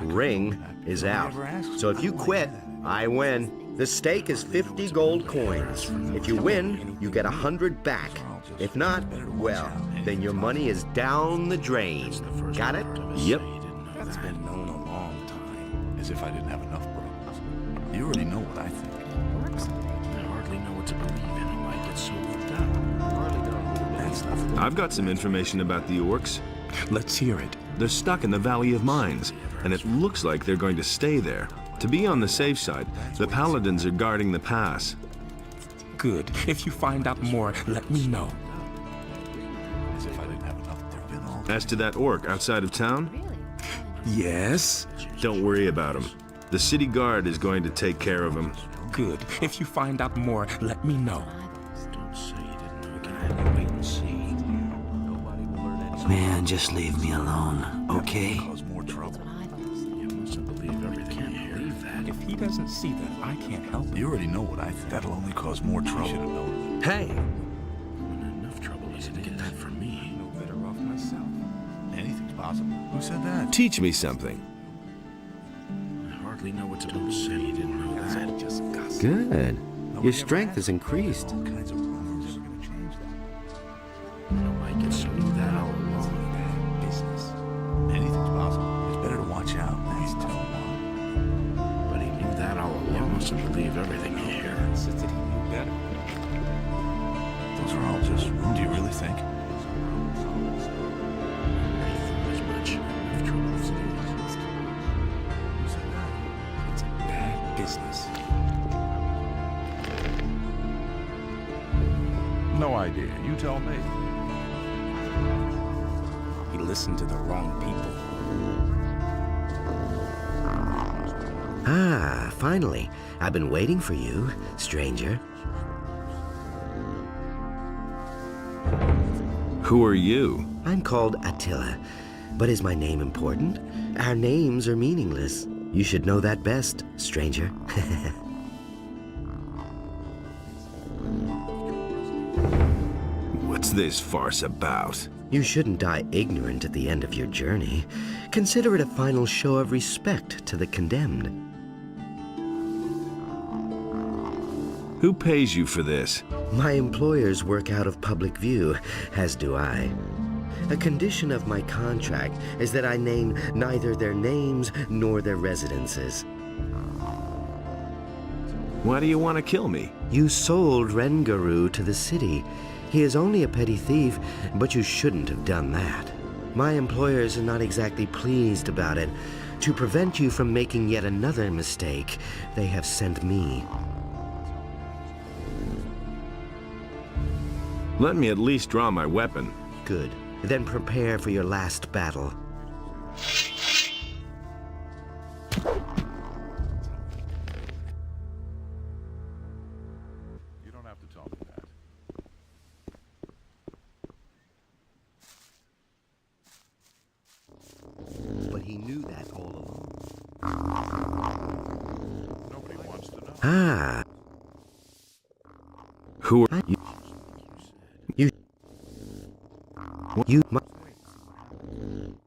I: ring is out. So if you quit, I win. The stake is 50 gold coins. If you win, you get 100 back. If not, well, then your money is down the drain. Got it?
D: Yep.
C: That's been known a long time. As if I didn't have enough problems. You already know what I think.
H: I hardly know what to believe in. I might get so worked up.
C: That stuff.
D: I've got some information about the orcs.
A: Let's hear it.
D: They're stuck in the Valley of Mines, and it looks like they're going to stay there. To be on the safe side, the paladins are guarding the pass.
A: Good. If you find out more, let me know.
C: As if I didn't have enough. There've been all.
D: As to that orc outside of town?
A: Yes?
D: Don't worry about him. The city guard is going to take care of him.
A: Good. If you find out more, let me know.
H: Don't say you didn't know again. Wait and see.
M: Man, just leave me alone, okay?
C: Cause more trouble.
H: You mustn't believe everything. I can't believe that.
A: If he doesn't see that, I can't help him.
C: You already know what I think. That'll only cause more trouble. You should have known.
D: Hey!
H: I'm in enough trouble. He didn't get that from me.
C: possible. Who said that?
D: Teach me something.
Q: I hardly know what to say. You didn't know that.
C: Just gossip.
I: Good. Your strength has increased.
C: All kinds of rumors. Never gonna change that.
Q: I get so knew that all along.
C: Bad business. Anything's possible. It's better to watch out. That's too long.
Q: But he knew that all along. Mustn't believe everything he heard.
A: Insisted he knew better.
C: Those are all just rumors. Do you really think?
Q: As much. I've trouble with
A: It's a bad business.
B: No idea. You tell me.
A: He listened to the wrong people.
I: Ah, finally. I've been waiting for you, stranger.
D: Who are you?
I: I'm called Attila. But is my name important? Our names are meaningless. You should know that best, stranger.
D: What's this farce about?
I: You shouldn't die ignorant at the end of your journey. Consider it a final show of respect to the condemned.
D: Who pays you for this?
I: My employers work out of public view, as do I. A condition of my contract is that I name neither their names nor their residences.
D: Why do you want to kill me?
I: You sold Rengaru to the city. He is only a petty thief, but you shouldn't have done that. My employers are not exactly pleased about it. To prevent you from making yet another mistake, they have sent me.
D: Let me at least draw my weapon.
I: Good. Then prepare for your last battle.
B: You don't have to tell me that.
I: But he knew that all along.
B: Nobody wants to know.
I: Ah.
D: Who are you?
I: You must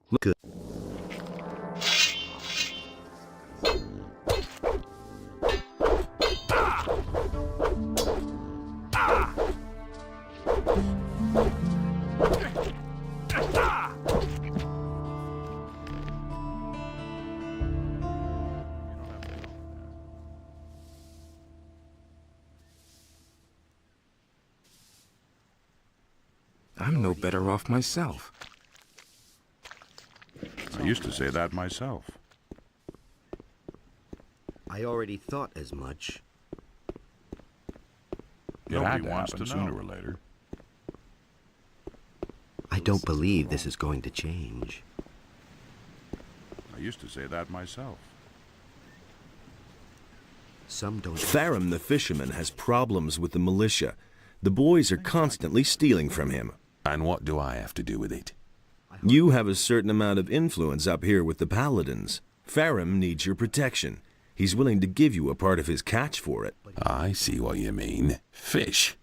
I: look good.
A: I'm no better off myself.
B: I used to say that myself.
I: I already thought as much.
B: Nobody wants to know. Sooner or later.
I: I don't believe this is going to change.
B: I used to say that myself.
I: Some don't.
D: Farum the fisherman has problems with the militia. The boys are constantly stealing from him.
C: And what do I have to do with it?
D: You have a certain amount of influence up here with the paladins. Farum needs your protection. He's willing to give you a part of his catch for it.
C: I see what you mean. Fish.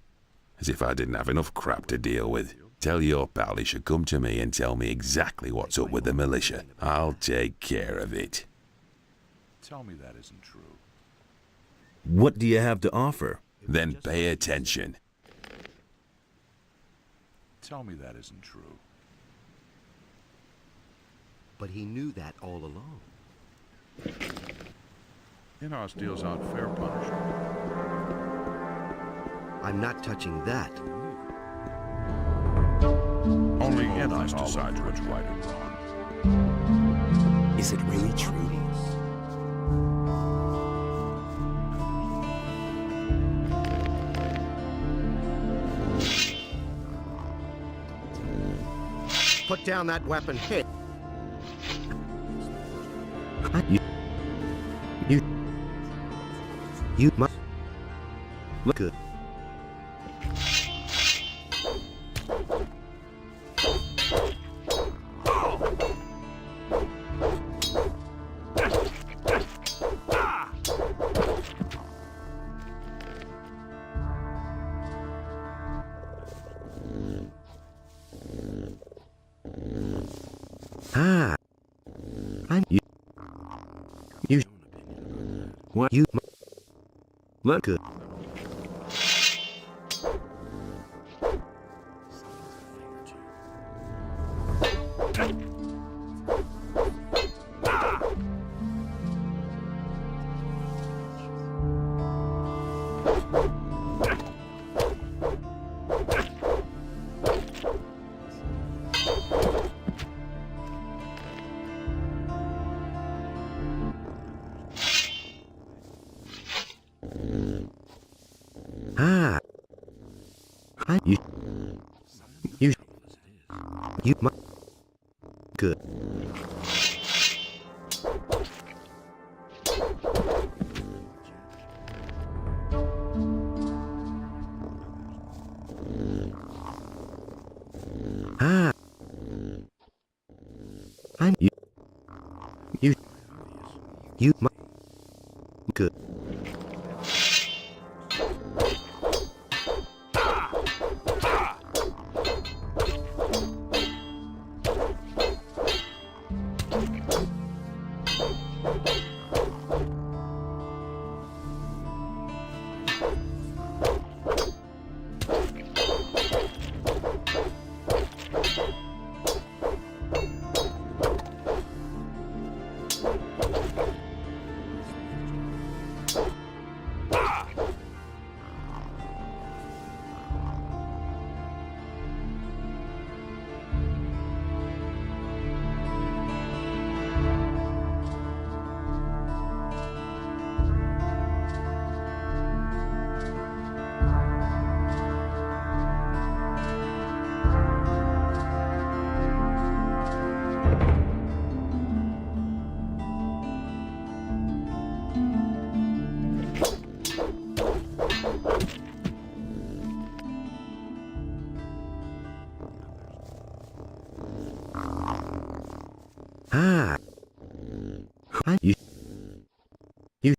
C: As if I didn't have enough crap to deal with. Tell your pal he should come to me and tell me exactly what's up with the militia. I'll take care of it.
B: Tell me that isn't true.
D: What do you have to offer?
C: Then pay attention.
B: Tell me that isn't true.
I: But he knew that all along.
B: Inos deals out fair punishment.
I: I'm not touching that.
B: Only Inos decides what's right and wrong.
A: Is it really true?
I: Put down that weapon. Hey. You must look good. Ah. I'm you. You. What you? Look good. Ah. I you. You. You. Good. Ah. I'm you. You. You. Good. Ah. I you. You.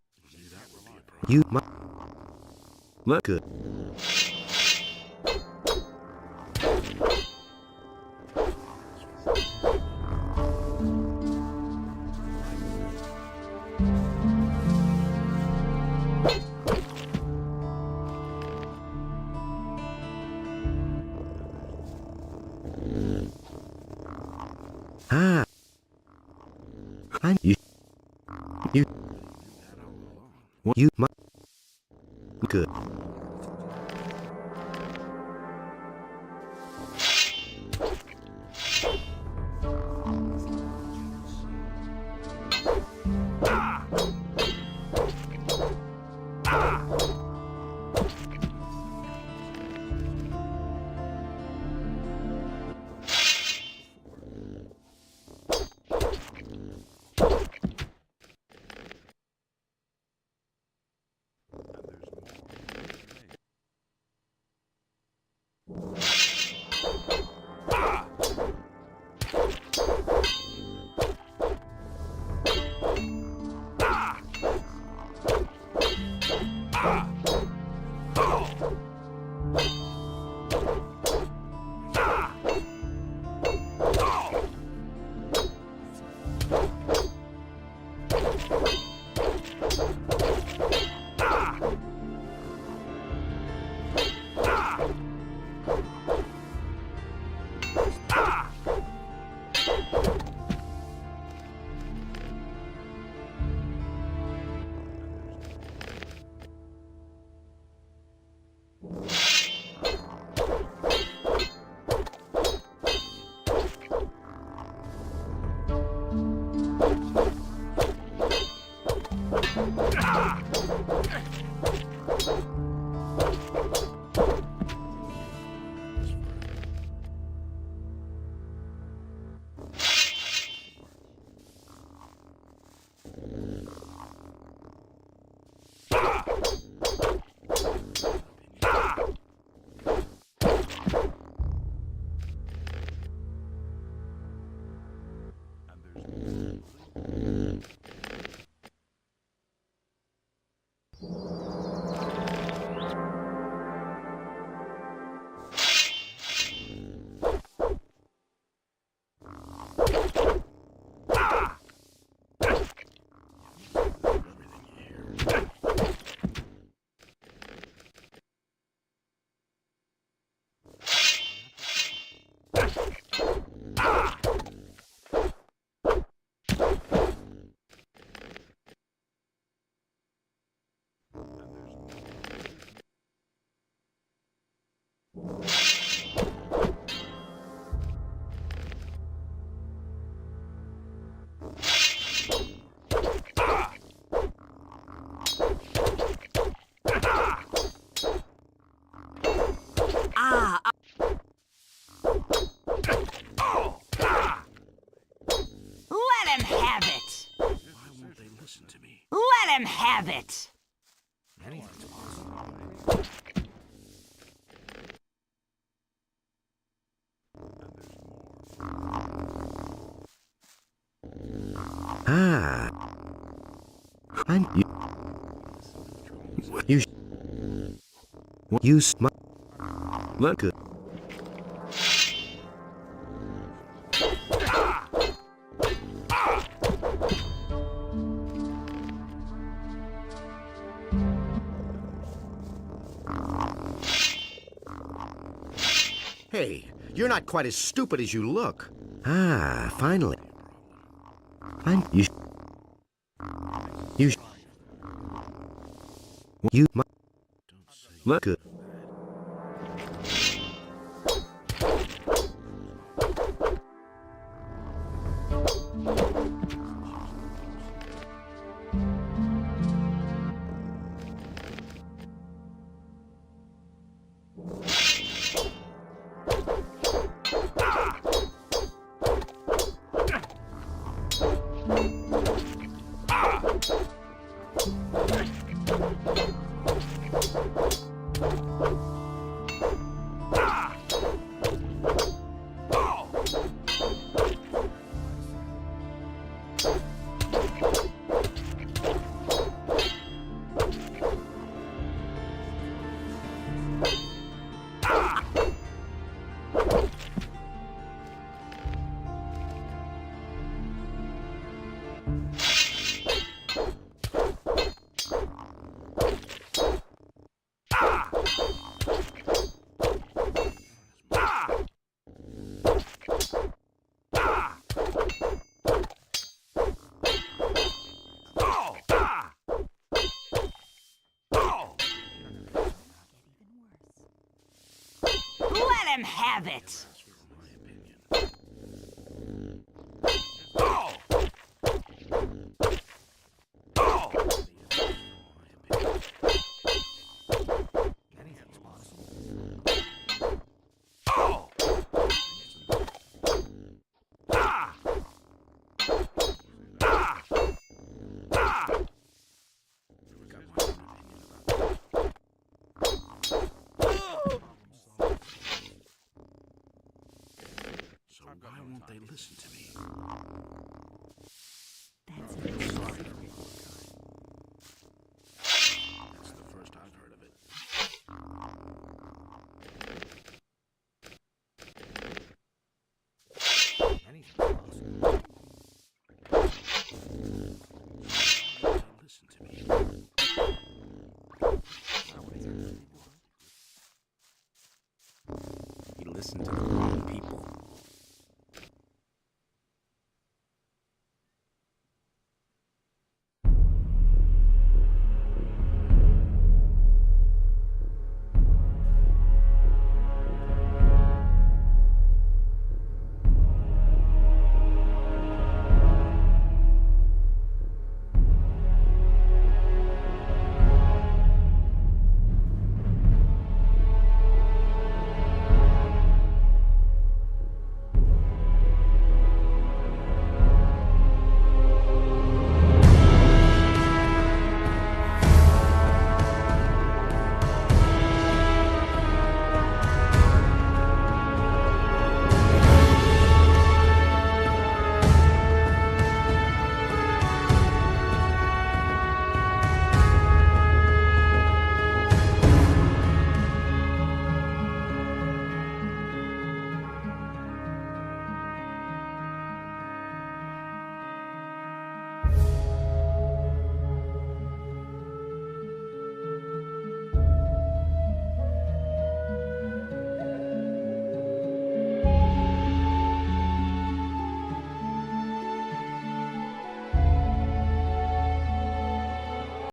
I: You. Look good. Ah. I'm you. You. What you? Good.
L: Let him have it! Why won't they listen to me? Let him have it! Anything's possible.
I: And you look good. Hey, you're not quite as stupid as you look. Finally. You look good.
L: Let him have it!
Q: Why won't they listen to me? That's the first I've heard of it. Anything's possible. Listen to me.
A: He listened to the wrong people.